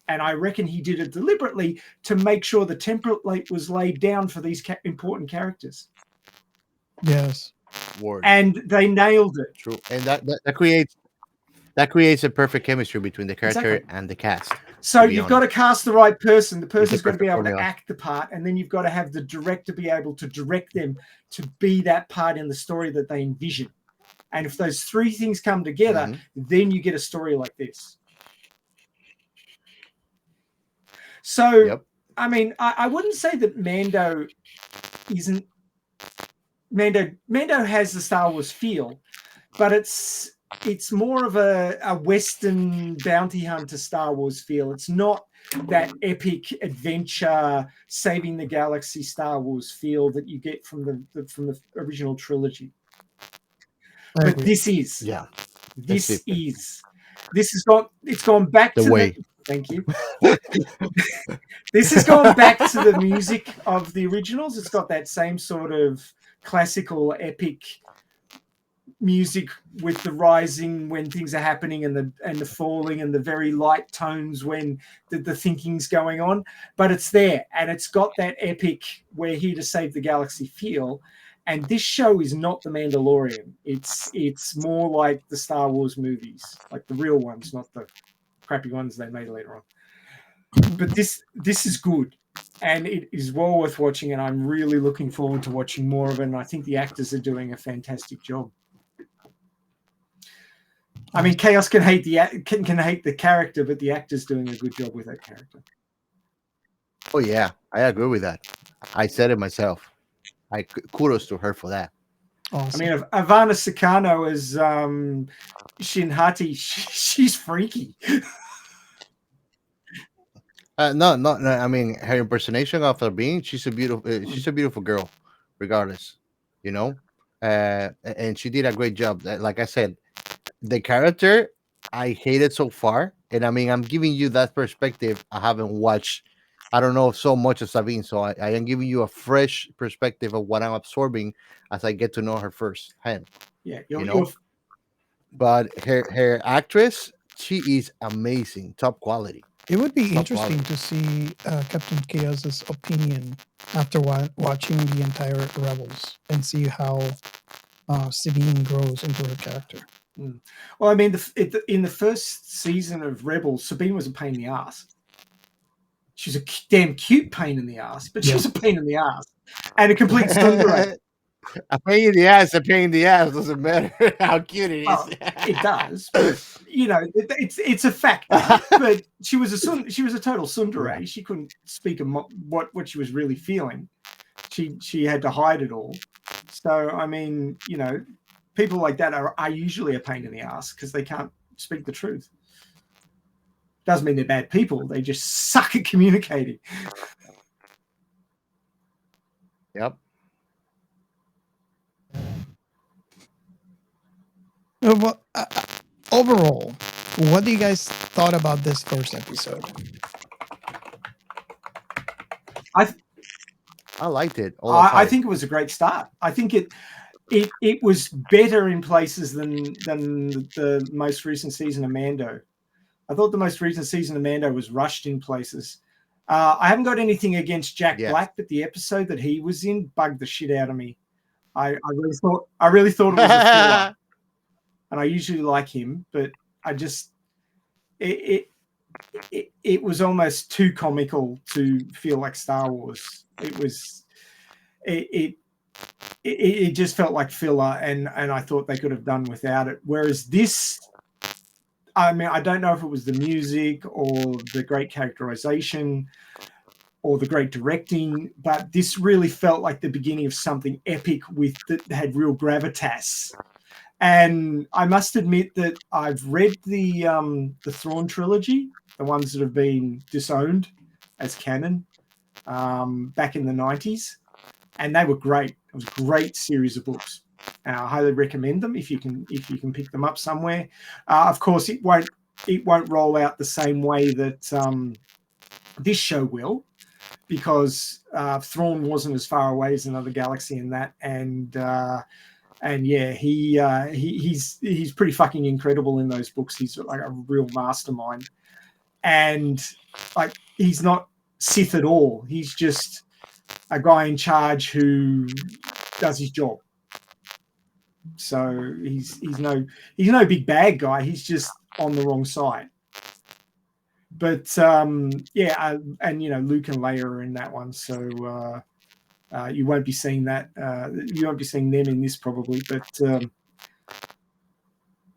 and I reckon he did it deliberately to make sure the template was laid down for these important characters. Yes. Word. And they nailed it. True. And that creates a perfect chemistry between the character and the cast. So you've got to cast the right person. The person's got to be able formula. to act the part, and then you've got to have the director be able to direct them to be that part in the story that they envision. And if those three things come together, then you get a story like this. So, I mean, I wouldn't say that Mando isn't... Mando has the Star Wars feel, but it's more of a Western bounty hunter Star Wars feel. It's not that epic adventure, saving the galaxy Star Wars feel that you get from the original trilogy. But this is. Yeah. This has gone back to the... Thank you. This has gone back to the music of the originals. It's got that same sort of classical epic music with the rising when things are happening and the falling and the very light tones when the thinking's going on, but it's there and it's got that epic we're here to save the galaxy feel. And this show is not The Mandalorian. It's more like the Star Wars movies, like the real ones, not the crappy ones they made later on. But this is good, and it is well worth watching, and I'm really looking forward to watching more of it. And I think the actors are doing a fantastic job. I mean, Chaos can hate the character, but the actor's doing a good job with that character. Oh yeah, I agree with that. I said it myself. Kudos to her for that. Awesome. I mean, Ivana Sakano as Shinhati, she's freaky. No. I mean, her impersonation of Sabine, she's a beautiful girl, regardless. You know, and she did a great job. Like I said, the character I hated so far, and I mean, I'm giving you that perspective. I haven't watched. I don't know so much of Sabine, so I am giving you a fresh perspective of what I'm absorbing as I get to know her firsthand. Yeah, but her actress, she is amazing, top quality. It would be Top interesting quality. to see Captain Chaos's opinion after watching the entire Rebels and see how Sabine grows into her character. Well, I mean, in the first season of Rebels, Sabine was a pain in the ass. She's a damn cute pain in the ass, but she's a pain in the ass and a complete tsundere. A pain in the ass, a pain in the ass doesn't matter how cute it is. Well, it does, but it's a factor. But she was a total tsundere. She couldn't speak what she was really feeling. She had to hide it all. So I mean, people like that are usually a pain in the ass because they can't speak the truth. Doesn't mean they're bad people. They just suck at communicating. Yep. Well, overall, what do you guys thought about this first episode? I liked it. I think it was a great start. I think it was better in places than the most recent season of Mando. I thought the most recent season of Mando was rushed in places. I haven't got anything against Jack Black, but the episode that he was in bugged the shit out of me. I really thought it was a filler, and I usually like him, but I just it was almost too comical to feel like Star Wars. It just felt like filler, and I thought they could have done without it. Whereas this, I mean, I don't know if it was the music or the great characterization or the great directing, but this really felt like the beginning of something epic that had real gravitas. And I must admit that I've read the Thrawn trilogy, the ones that have been disowned as canon back in the 90s, and they were great. It was a great series of books. I highly recommend them if you can pick them up somewhere. Of course, it won't roll out the same way that this show will, because Thrawn wasn't as far away as another galaxy in that, and yeah, he's pretty fucking incredible in those books. He's like a real mastermind, and like he's not Sith at all. He's just a guy in charge who does his job. So he's no big bad guy. He's just on the wrong side. But yeah, and Luke and Leia are in that one, so you won't be seeing that. You won't be seeing them in this probably. But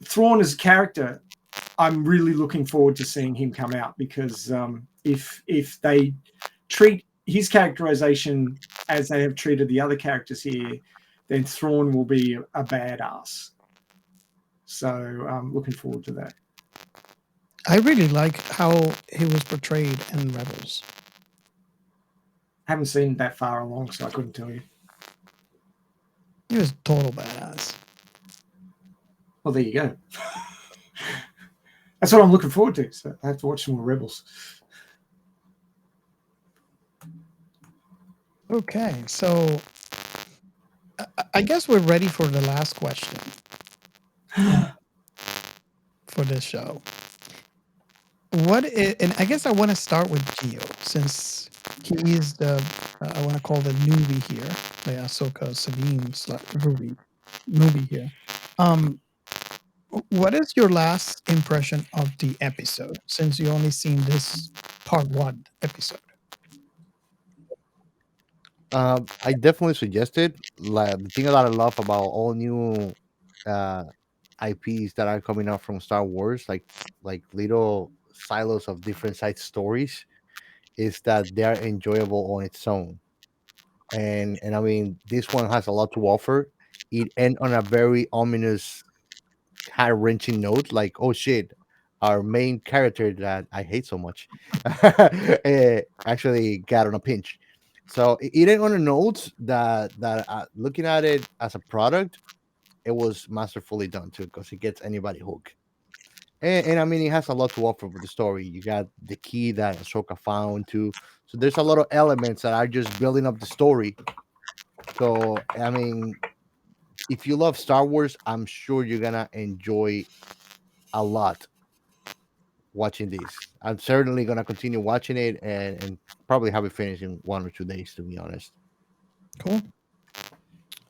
Thrawn as a character, I'm really looking forward to seeing him come out, because if they treat his characterization as they have treated the other characters here, then Thrawn will be a badass. So I'm looking forward to that. I really like how he was portrayed in Rebels. Haven't seen that far along, so I couldn't tell you. He was a total badass. Well, there you go. That's what I'm looking forward to. So I have to watch some more Rebels. Okay, so I guess we're ready for the last question for this show. And I guess I want to start with Gio, since he is the I want to call the newbie here, the Ahsoka Sabine newbie here. What is your last impression of the episode, since you only seen this part 1 episode? I definitely suggested, like, the thing that I love about all new IPs that are coming out from Star Wars, like little silos of different side stories, is that they are enjoyable on its own. And I mean, this one has a lot to offer. It end on a very ominous, heart wrenching note, like, oh shit, our main character that I hate so much actually got on a pinch. So it ain't on a note that looking at it as a product, it was masterfully done too, because it gets anybody hooked. And I mean, it has a lot to offer with the story. You got the key that Ahsoka found too. So there's a lot of elements that are just building up the story. So I mean, if you love Star Wars, I'm sure you're gonna enjoy a lot watching this. I'm certainly gonna continue watching it and probably have it finished in 1 or 2 days, to be honest. Cool.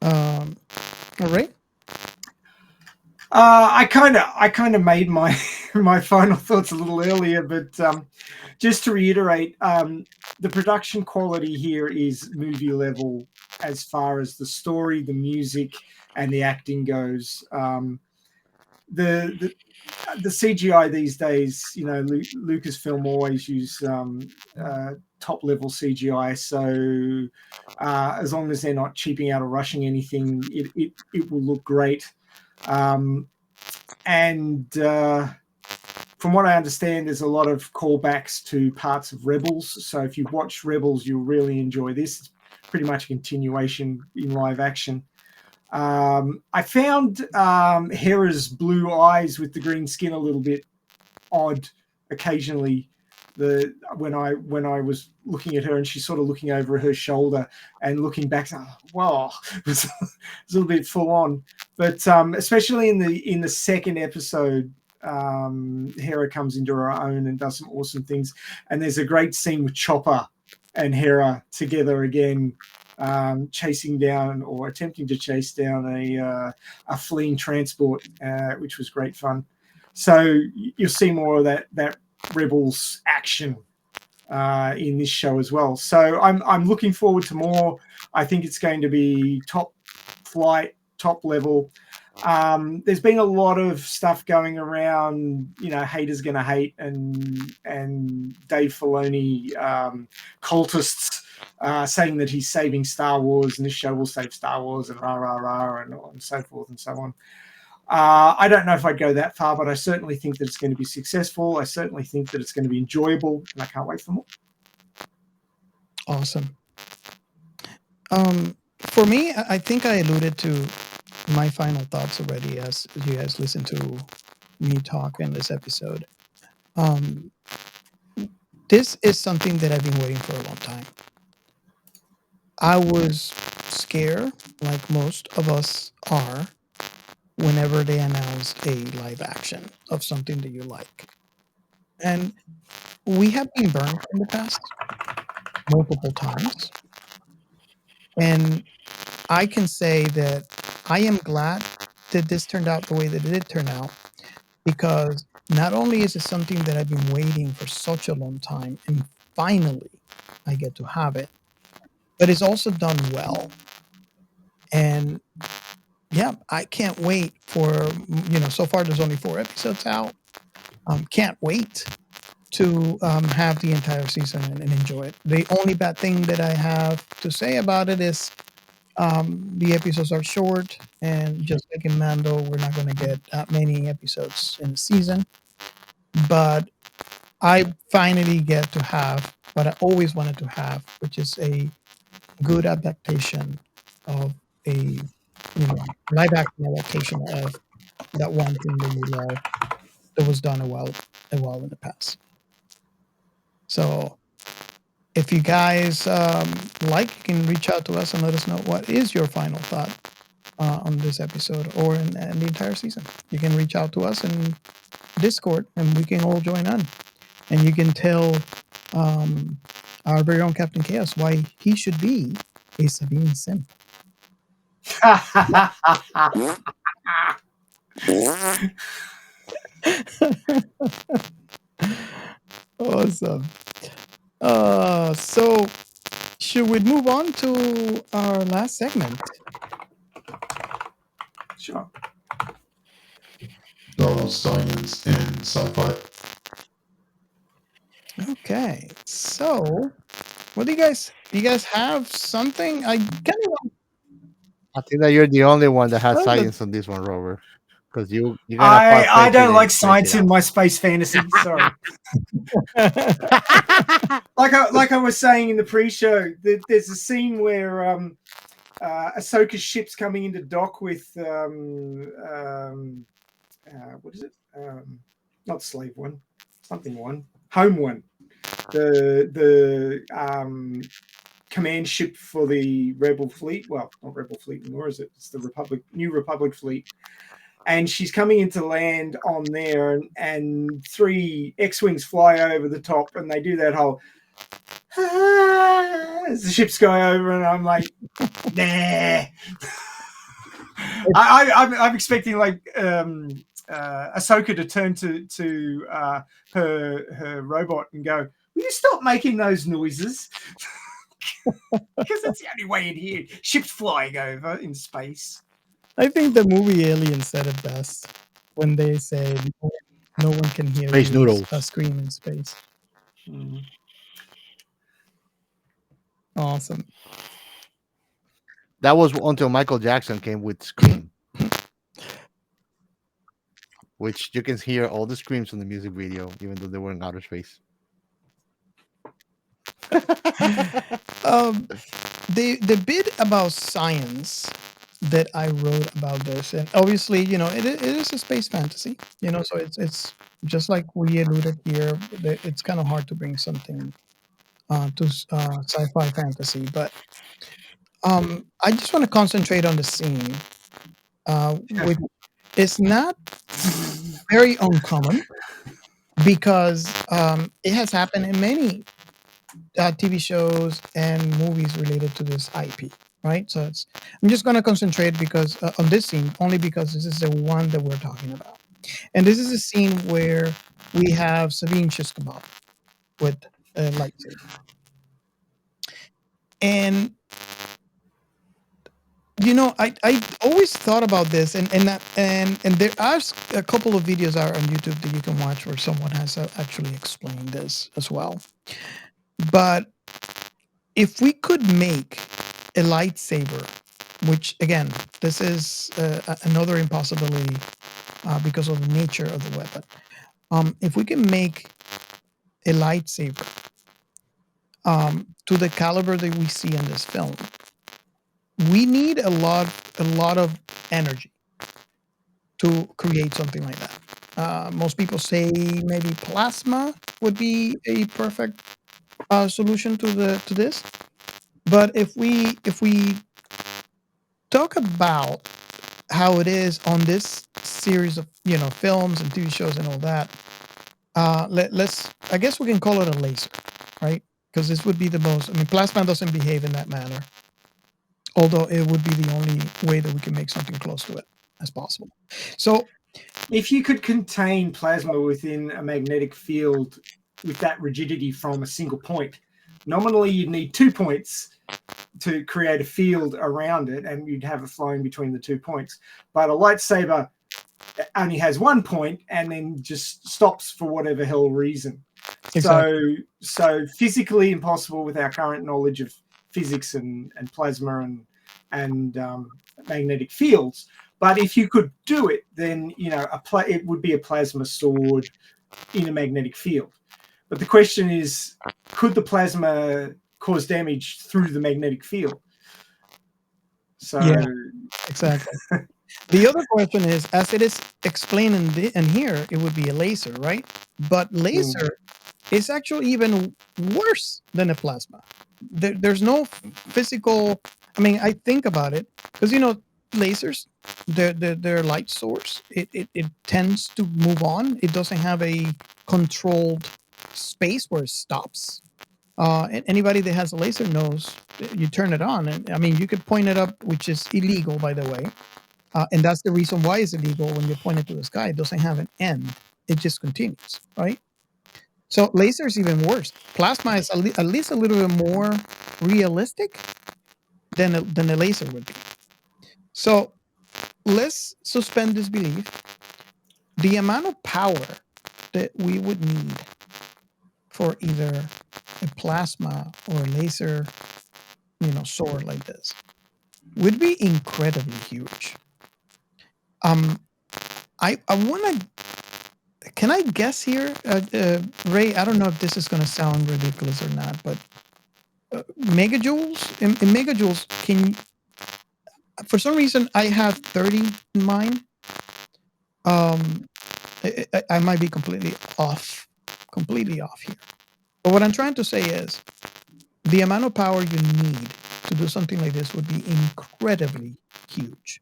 All right. I kind of made my my final thoughts a little earlier, but just to reiterate, the production quality here is movie level as far as the story, the music, and the acting goes. The the CGI these days, Lucasfilm always use top level CGI. So as long as they're not cheaping out or rushing anything, it will look great. And from what I understand, there's a lot of callbacks to parts of Rebels. So if you've watched Rebels, you'll really enjoy this. It's pretty much a continuation in live action. I found Hera's blue eyes with the green skin a little bit odd occasionally. When I was looking at her and she's sort of looking over her shoulder and looking back, wow, it was a little bit full on. But especially in the second episode, Hera comes into her own and does some awesome things. And there's a great scene with Chopper and Hera together again, chasing down or attempting to chase down a fleeing transport, which was great fun. So you'll see more of that Rebels action in this show as well. So I'm looking forward to more. I think it's going to be top flight, top level. There's been a lot of stuff going around, haters gonna hate, and Dave Filoni cultists saying that he's saving Star Wars and this show will save Star Wars and rah rah rah and so forth and so on. I don't know if I'd go that far, but I certainly think that it's going to be successful. I certainly think that it's going to be enjoyable, and I can't wait for more. Awesome. For me, I think I alluded to my final thoughts already as you guys listen to me talk in this episode. This is something that I've been waiting for a long time. I was scared, like most of us are, whenever they announced a live action of something that you like. And we have been burned in the past multiple times. And I can say that I am glad that this turned out the way that it did turn out, because not only is it something that I've been waiting for such a long time, and finally I get to have it, but it's also done well. And yeah, I can't wait for, so far there's only 4 episodes out. Can't wait to have the entire season and enjoy it. The only bad thing that I have to say about it is the episodes are short, and just like in Mando, we're not going to get that many episodes in the season. But I finally get to have what I always wanted to have, which is a good adaptation of a live action adaptation of that one thing that you love that was done a while in the past. So if you guys you can reach out to us and let us know what is your final thought on this episode or in the entire season. You can reach out to us in Discord and we can all join on. And you can tell our very own Captain Chaos why he should be a Sabine simp. Awesome. So should we move on to our last segment? Sure. Science and sci-fi. Okay. So what do you guys have something? I kind of I think that you're the only one that has Oh, but- science on this one, Robert, because you're gonna far I fetch don't it like and spice science it in up. my space fantasy. Sorry. Like I was saying in the pre-show, there's a scene where Ahsoka's ship's coming into dock with what is it? Not Slave One, something one, Home One. The command ship for the Rebel fleet. Well, not Rebel fleet anymore, is it? It's the New Republic fleet. And she's coming into land on there, and 3 X-Wings fly over the top, and they do that whole as the ships go over, and I'm like, nah. I'm expecting like Ahsoka to turn to her robot and go, "Will you stop making those noises?" Because that's the only way in here. Ships flying over in space. I think the movie Alien said it best when they say no one can hear Space you noodles. scream in space. Awesome. That was until Michael Jackson came with Scream, which you can hear all the screams from the music video, even though they were in outer space. The bit about science that I wrote about this, and obviously, it is a space fantasy, so it's just like we alluded here. It's kind of hard to bring something to sci-fi fantasy, but I just want to concentrate on the scene, which is not very uncommon because it has happened in many TV shows and movies related to this IP, right? So I'm just going to concentrate because on this scene only because this is the one that we're talking about, and this is a scene where we have Sabine Shishkabab with a lightsaber, and I always thought about this, and there are a couple of videos out on YouTube that you can watch where someone has actually explained this as well. But if we could make a lightsaber, which again, this is another impossibility because of the nature of the weapon. If we can make a lightsaber to the caliber that we see in this film, we need a lot of energy to create something like that. Most people say maybe plasma would be a perfect solution to this. But if we talk about how it is on this series of films and TV shows and all that, let's I guess we can call it a laser, right? Because this would be the most. I mean, plasma doesn't behave in that manner, although it would be the only way that we can make something close to it as possible. So, if you could contain plasma within a magnetic field with that rigidity from a single point, nominally you'd need 2 points to create a field around it, and you'd have it flowing between the 2 points. But a lightsaber only has 1 point and then just stops for whatever hell reason. Exactly. So physically impossible with our current knowledge of physics and plasma and magnetic fields. But if you could do it, then it would be a plasma sword in a magnetic field. But the question is, could the plasma cause damage through the magnetic field? So yeah, exactly. The other question is, as it is explained in here, it would be a laser, right? But laser is actually even worse than a plasma. There's no physical. I mean, I think about it because lasers, their light source, it tends to move on. It doesn't have a controlled space where it stops. And anybody that has a laser knows you turn it on, and I mean you could point it up, which is illegal, by the way. And that's the reason why it's illegal. When you point it to the sky, it doesn't have an end; it just continues, right? So laser is even worse. Plasma is at least a little bit more realistic than a laser would be. So let's suspend disbelief. The amount of power that we would need for either a plasma or a laser, sword like this would be incredibly huge. I want to. Can I guess here, Ray? I don't know if this is going to sound ridiculous or not, but megajoules in megajoules. For some reason, I have 30 in mind. I might be completely off here. But what I'm trying to say is, the amount of power you need to do something like this would be incredibly huge.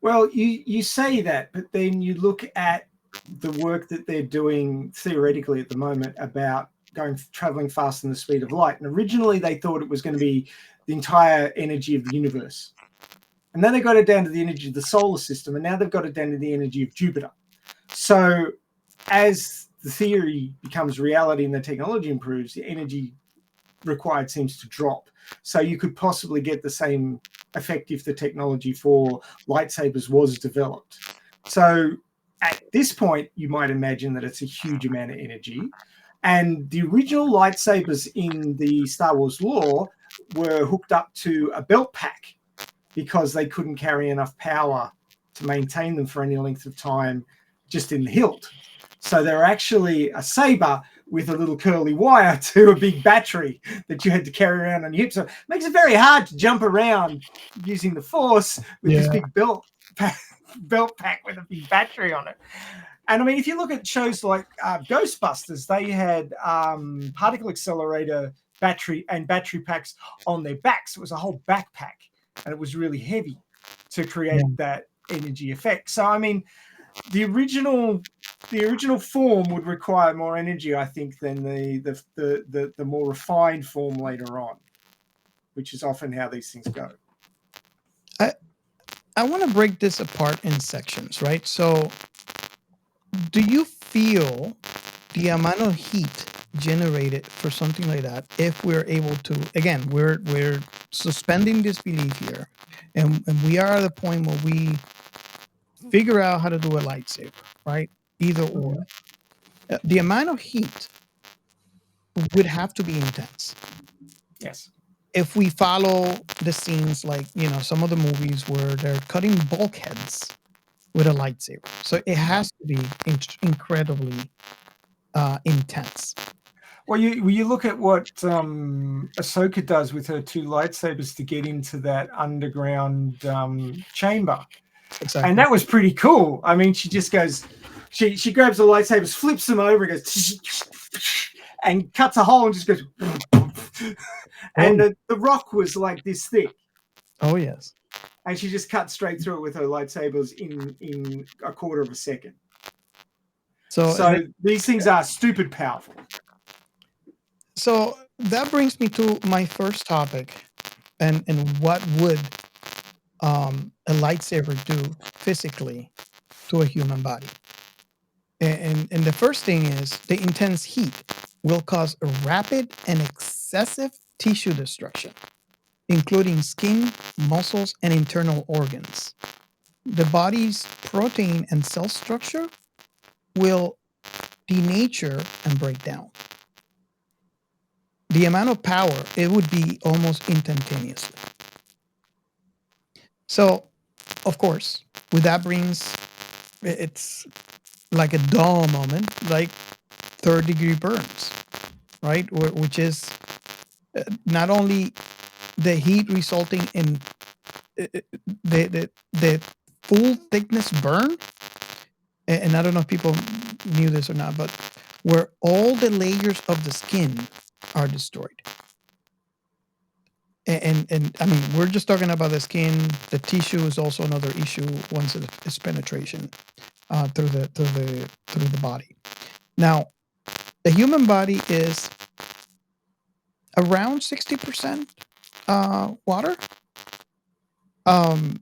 Well, you say that, but then you look at the work that they're doing theoretically at the moment about traveling faster than the speed of light. And originally they thought it was going to be the entire energy of the universe. And then they got it down to the energy of the solar system, and now they've got it down to the energy of Jupiter. So as the theory becomes reality and the technology improves, the energy required seems to drop. So you could possibly get the same effect if the technology for lightsabers was developed. So at this point, you might imagine that it's a huge amount of energy. And the original lightsabers in the Star Wars lore were hooked up to a belt pack because they couldn't carry enough power to maintain them for any length of time just in the hilt. So they're actually a saber with a little curly wire to a big battery that you had to carry around on your hip. So it makes it very hard to jump around using the Force with this big belt pack with a big battery on it. And I mean, if you look at shows like Ghostbusters, they had particle accelerator battery packs on their backs. It was a whole backpack, and it was really heavy to create that energy effect. So I mean, the original form would require more energy, I think, than the more refined form later on, which is often how these things go. I want to break this apart in sections, right? So do you feel the amount of heat generated for something like that, if we're able to, again, we're suspending disbelief here, and we are at the point where we figure out how to do a lightsaber, right? Either or. The amount of heat would have to be intense. Yes. If we follow the scenes like, some of the movies where they're cutting bulkheads with a lightsaber. So it has to be incredibly intense. Well, you look at what Ahsoka does with her two lightsabers to get into that underground chamber. Exactly. And that was pretty cool. I mean, she just goes, she grabs the lightsabers, flips them over, goes, and cuts a hole and just goes, and the rock was like this thick. Oh, yes. And she just cut straight through it with her lightsabers in a quarter of a second. So these things are stupid powerful. So that brings me to my first topic, and what would a lightsaber do physically to a human body? And the first thing is the intense heat will cause a rapid and excessive tissue destruction, including skin, muscles, and internal organs. The body's protein and cell structure will denature and break down. The amount of power, it would be almost instantaneously. So, of course, with that brings, it's like a dull moment, like third-degree burns, right? Which is not only the heat resulting in the full thickness burn, and I don't know if people knew this or not, but where all the layers of the skin are destroyed. And I mean, we're just talking about the skin. The tissue is also another issue once it's penetration through the body. Now, the human body is around 60% water. And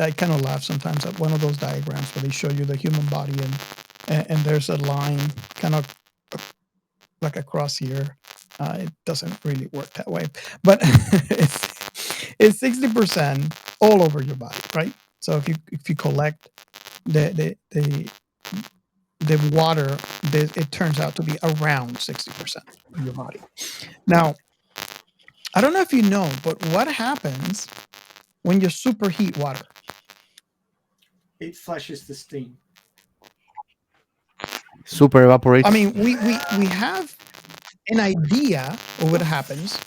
I kind of laugh sometimes at one of those diagrams where they show you the human body and there's a line kind of like across here. It doesn't really work that way, but it's 60% all over your body, right? So if you collect the water, it turns out to be around 60% of your body. Now, I don't know if you know, but what happens when you superheat water? It flashes the steam. Super evaporates. I mean, we have an idea of what happens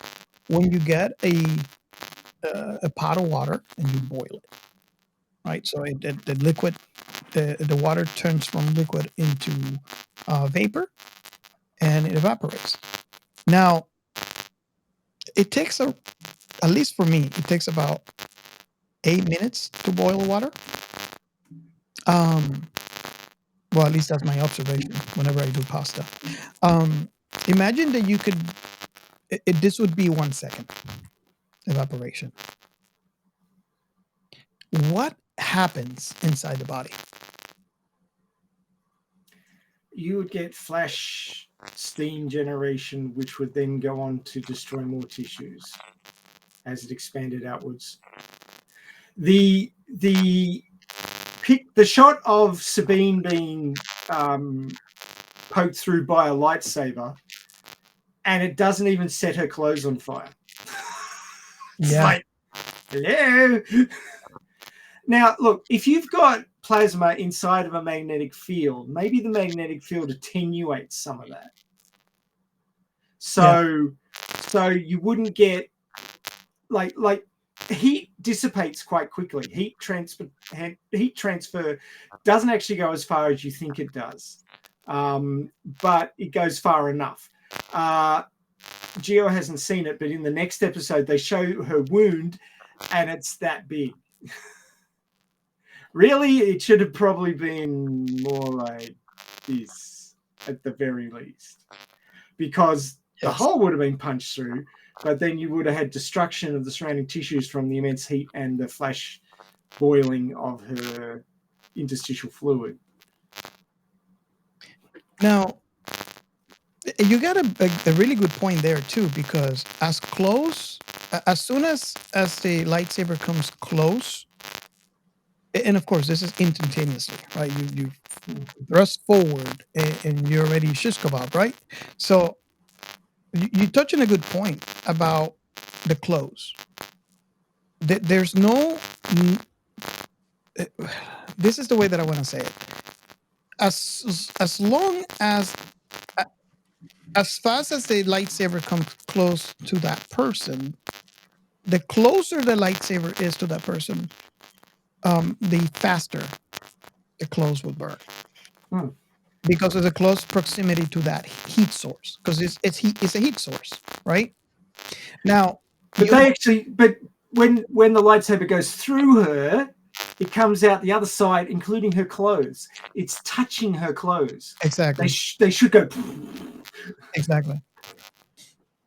when you get a pot of water and you boil it, right? So the liquid, the water turns from liquid into vapor, and it evaporates. Now, it takes at least for me, it takes about 8 minutes to boil water. Well, at least that's my observation whenever I do pasta. Imagine that you could, this would be 1 second evaporation. What happens inside the body? You would get flash steam generation, which would then go on to destroy more tissues as it expanded outwards. The shot of Sabine being poked through by a lightsaber, and it doesn't even set her clothes on fire. It's like, hello. Now, look, if you've got plasma inside of a magnetic field, maybe the magnetic field attenuates some of that. So you wouldn't get like heat dissipates quite quickly. Heat transfer doesn't actually go as far as you think it does, but it goes far enough. Gio hasn't seen it, but in the next episode, they show her wound, and it's that big. Really, it should have probably been more like this at the very least, because the hole would have been punched through, but then you would have had destruction of the surrounding tissues from the immense heat and the flash boiling of her interstitial fluid. Now, you got a really good point there too, because as soon as the lightsaber comes close, and of course this is instantaneously, right? You thrust forward and you're already shish kebab, right? So you touch on a good point about the clothes. There's no. This is the way that I want to say it. As long as fast as the lightsaber comes close to that person, the closer the lightsaber is to that person, the faster the clothes will burn. Because of the close proximity to that heat source. Because it's a heat source, right? Now, but when the lightsaber goes through her, it comes out the other side, including her clothes. It's touching her clothes. Exactly. They should go. Exactly.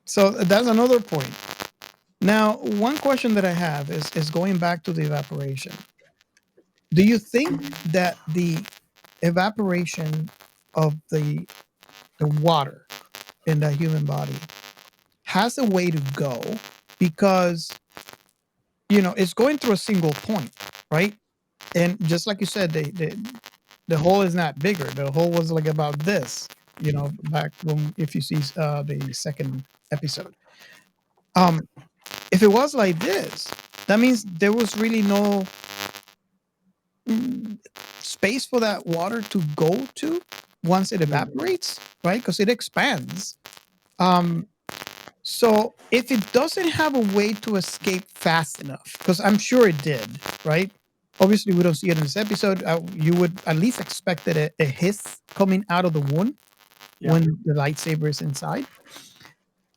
So that's another point. Now, one question that I have is going back to the evaporation. Do you think that the evaporation of the water in the human body has a way to go? Because, it's going through a single point, right? And just like you said, the hole is not bigger. The hole was like about this, back when, if you see the second episode. If it was like this, that means there was really no space for that water to go to once it evaporates, right? Because it expands. So if it doesn't have a way to escape fast enough, because I'm sure it did, right? Obviously, we don't see it in this episode. You would at least expect that a hiss coming out of the wound when the lightsaber is inside.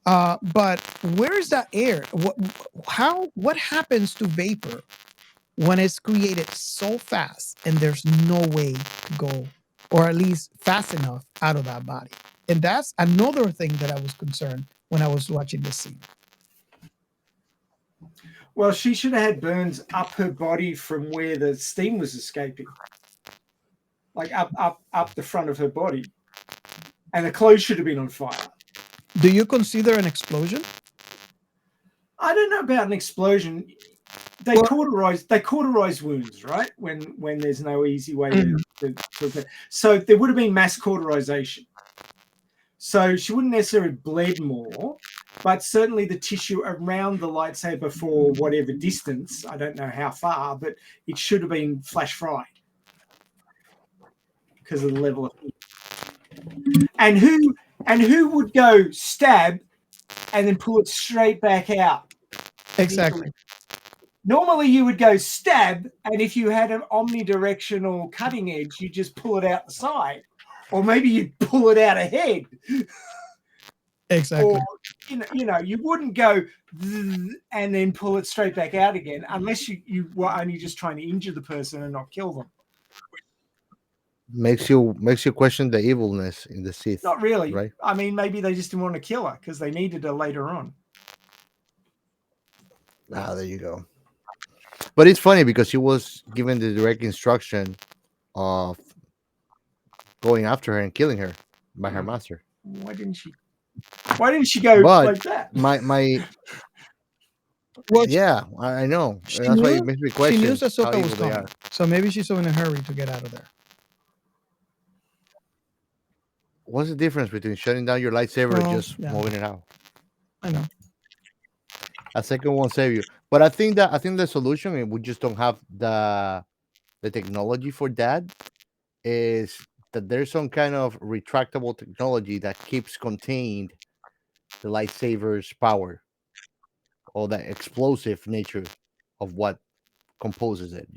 But where is that air? What happens to vapor when it's created so fast and there's no way to go, or at least fast enough out of that body? And that's another thing that I was concerned when I was watching this scene. Well, she should have had burns up her body from where the steam was escaping, like up the front of her body, and the clothes should have been on fire. Do you consider an explosion? I don't know about an explosion. They cauterize wounds, right? When there's no easy way to so there would have been mass cauterization. So she wouldn't necessarily have bled more, but certainly the tissue around the lightsaber for whatever distance, I don't know how far, but it should have been flash fried because of the level of heat. And who would go stab and then pull it straight back out? Exactly. Normally you would go stab, and if you had an omnidirectional cutting edge, you just pull it out the side. Or maybe you'd pull it out ahead. Exactly. Or you wouldn't go and then pull it straight back out again unless you were only just trying to injure the person and not kill them. Makes you question the evilness in the Sith. Not really. Right? I mean, maybe they just didn't want to kill her because they needed her later on. Ah, there you go. But it's funny because she was given the direct instruction of going after her and killing her by her master. Why didn't she go But like that? my Well, yeah, I know. she That's why knew, it makes me she question knew how Ahsoka was evil they coming, are. so maybe she's so in a hurry to get out of there. What's the difference between shutting down your lightsaber or Well, just yeah, moving it out? I know. A second won't save you. But I think the solution, and we just don't have the technology for that, is that there's some kind of retractable technology that keeps contained the lightsaber's power or the explosive nature of what composes it.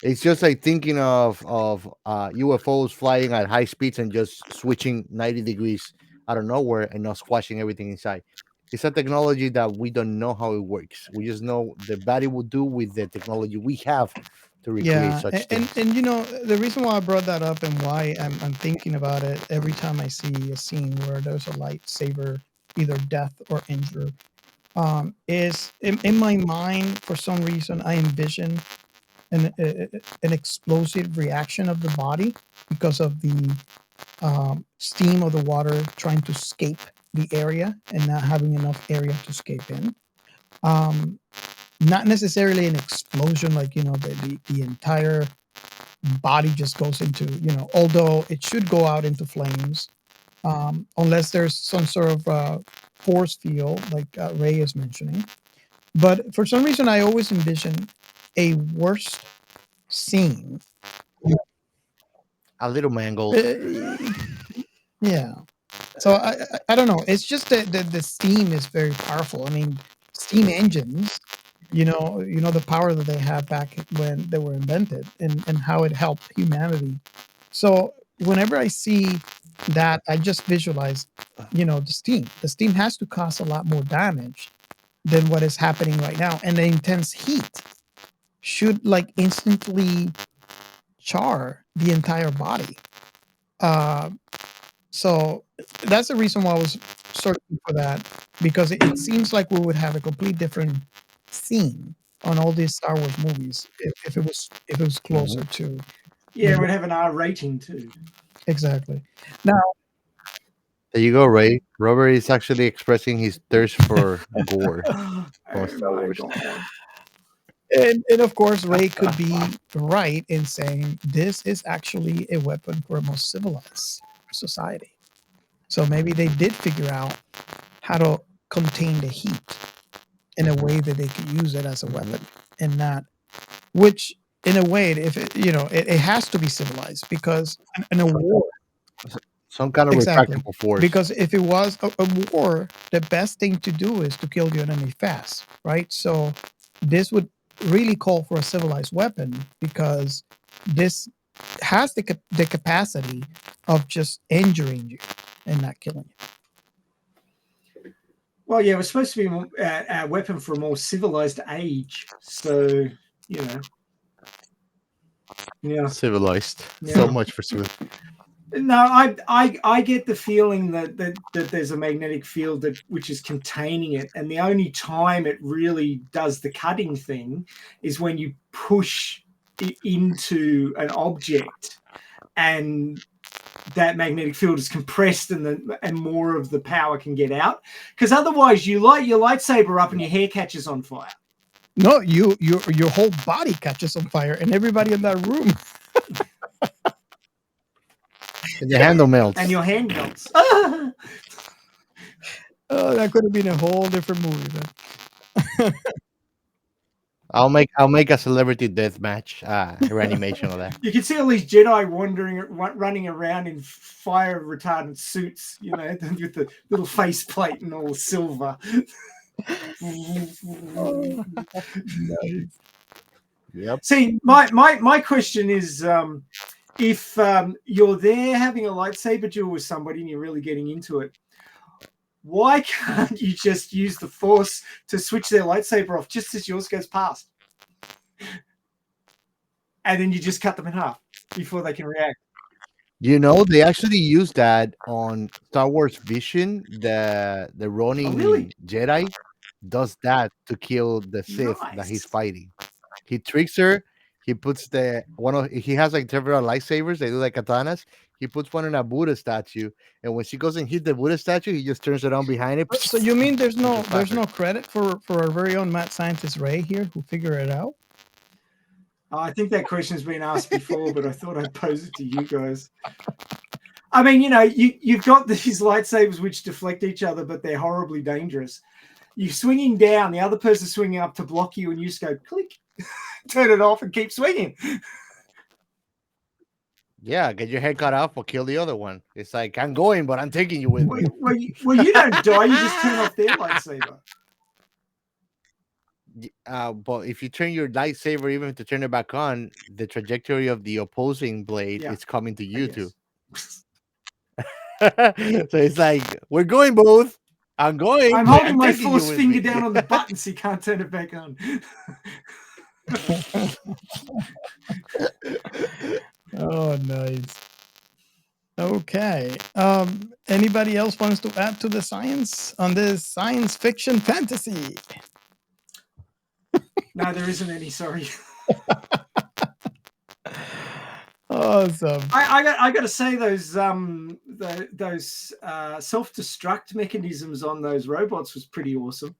It's just like thinking of UFOs flying at high speeds and just switching 90 degrees out of nowhere and not squashing everything inside. It's a technology that we don't know how it works. We just know the body will do with the technology we have to recreate Yeah, such and things. the reason why I brought that up and why I'm thinking about it every time I see a scene where there's a lightsaber, either death or injury, is in my mind for some reason I envision an explosive reaction of the body because of the steam of the water trying to escape the area and not having enough area to escape in. Um, Not necessarily an explosion like the entire body just goes into although it should go out into flames, unless there's some sort of force field like Ray is mentioning. But for some reason I always envision a worst scene. A little mangled. Uh, yeah. So I don't know. It's just that the steam is very powerful. I mean, steam engines, the power that they had back when they were invented and how it helped humanity. So whenever I see that, I just visualize, the steam. The steam has to cause a lot more damage than what is happening right now, and the intense heat should like instantly char the entire body. Uh, So that's the reason why I was searching for that, because it seems like we would have a complete different scene on all these Star Wars movies if it was closer to Yeah, we'd have an R rating too. exactly. Now, There you go, Ray. Robert is actually expressing his thirst for gore from Star my Wars. God. and of course, Ray could be right in saying this is actually a weapon for a more civilized society. So maybe they did figure out how to contain the heat in a way that they could use it as a weapon and not, which in a way, if it has to be civilized because in a war, Some kind of exactly, retractable force. because if it was a war, the best thing to do is to kill the enemy fast, right? So this would really call for a civilized weapon because this has the capacity of just injuring you and not killing you. Well, yeah, it was supposed to be a weapon for a more civilized age. So, yeah. Civilized. Yeah. So much for civilized. No, I get the feeling that there's a magnetic field which is containing it, and the only time it really does the cutting thing is when you push it into an object, and that magnetic field is compressed, and more of the power can get out. Because otherwise, you light your lightsaber up and your hair catches on fire. No, your whole body catches on fire, and everybody in that room. And the handle melts. And your hand melts. Oh, that could have been a whole different movie then. I'll make a celebrity death match reanimation of that. You can see all these Jedi running around in fire retardant suits, with the little faceplate and all silver. Nice. Yep. See, my question is, if you're there having a lightsaber duel with somebody and you're really getting into it, why can't you just use the Force to switch their lightsaber off just as yours goes past? And then you just cut them in half before they can react. You know, they actually use that on Star Wars Vision. The Ronin really? Jedi does that to kill the Sith that he's Nice. fighting. He tricks her. He puts he has like several lightsabers. They do like katanas. He puts one in a Buddha statue, and when she goes and hit the Buddha statue, he just turns around behind it. So you mean there's and no just slaps her. credit for our very own mad scientist Ray here who figured it out? I think that question's been asked before, but I thought I'd pose it to you guys. I mean, you know, you've got these lightsabers which deflect each other, but they're horribly dangerous. You're swinging down, the other person's swinging up to block you, and you just go click, turn it off, and keep swinging. Yeah, get your head cut off or kill the other one. It's like, I'm going, but I'm taking you with me. Well, you don't die, you just turn off their lightsaber. But if you turn your lightsaber, even to turn it back on, the trajectory of the opposing blade is coming to you too. So it's like, we're going both. I'm going. I'm holding my Force finger down on the button so you can't turn it back on. Oh, nice. Okay. Anybody else wants to add to the science on this science fiction fantasy? No, there isn't any. Sorry. Awesome. I got to say those self-destruct mechanisms on those robots was pretty awesome.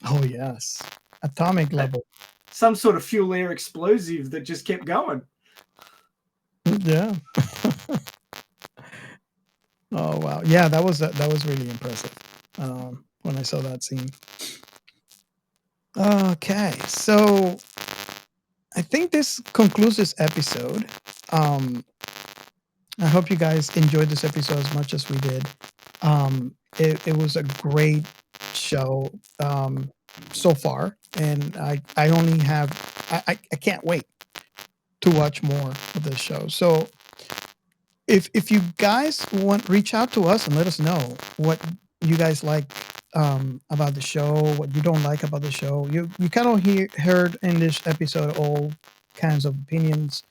Oh yes, atomic level. Some sort of fuel air explosive that just kept going. Yeah. Oh wow, yeah, that was really impressive when I saw that scene. Okay, so I think this concludes this episode. I hope you guys enjoyed this episode as much as we did. It was a great show so far, and I only have I can't wait to watch more of this show. So if you guys reach out to us and let us know what you guys like about the show, what you don't like about the show. You kind of heard in this episode all kinds of opinions.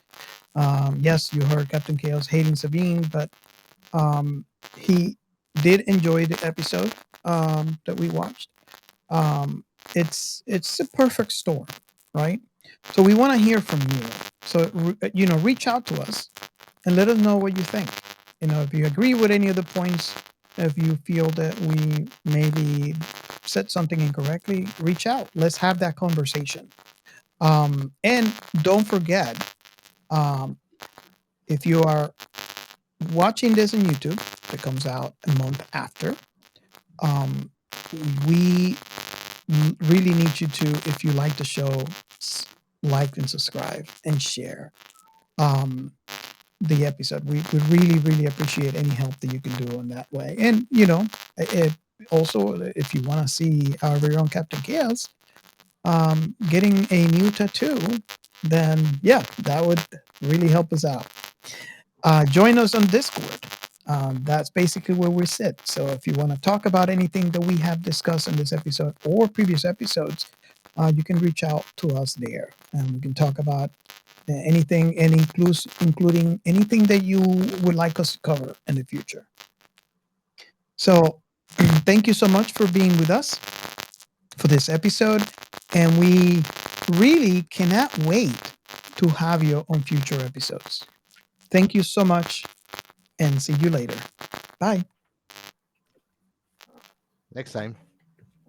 Yes, you heard Captain Chaos hating Sabine, but he did enjoy the episode that we watched. It's a perfect storm, right? So we want to hear from you. So reach out to us and let us know what you think. If you agree with any of the points, if you feel that we maybe said something incorrectly, reach out. Let's have that conversation. And don't forget, if you are watching this on YouTube, that comes out a month after, we really need you to, if you like the show, like and subscribe and share the episode. We really, really appreciate any help that you can do in that way. And, also, if you want to see our very own Captain Chaos getting a new tattoo, then yeah, that would really help us out. Join us on Discord. That's basically where we sit. So if you want to talk about anything that we have discussed in this episode or previous episodes, you can reach out to us there, and we can talk about anything, including anything that you would like us to cover in the future. So thank you so much for being with us for this episode, and we really cannot wait to have you on future episodes. Thank you so much, and see you later. Bye. Next time.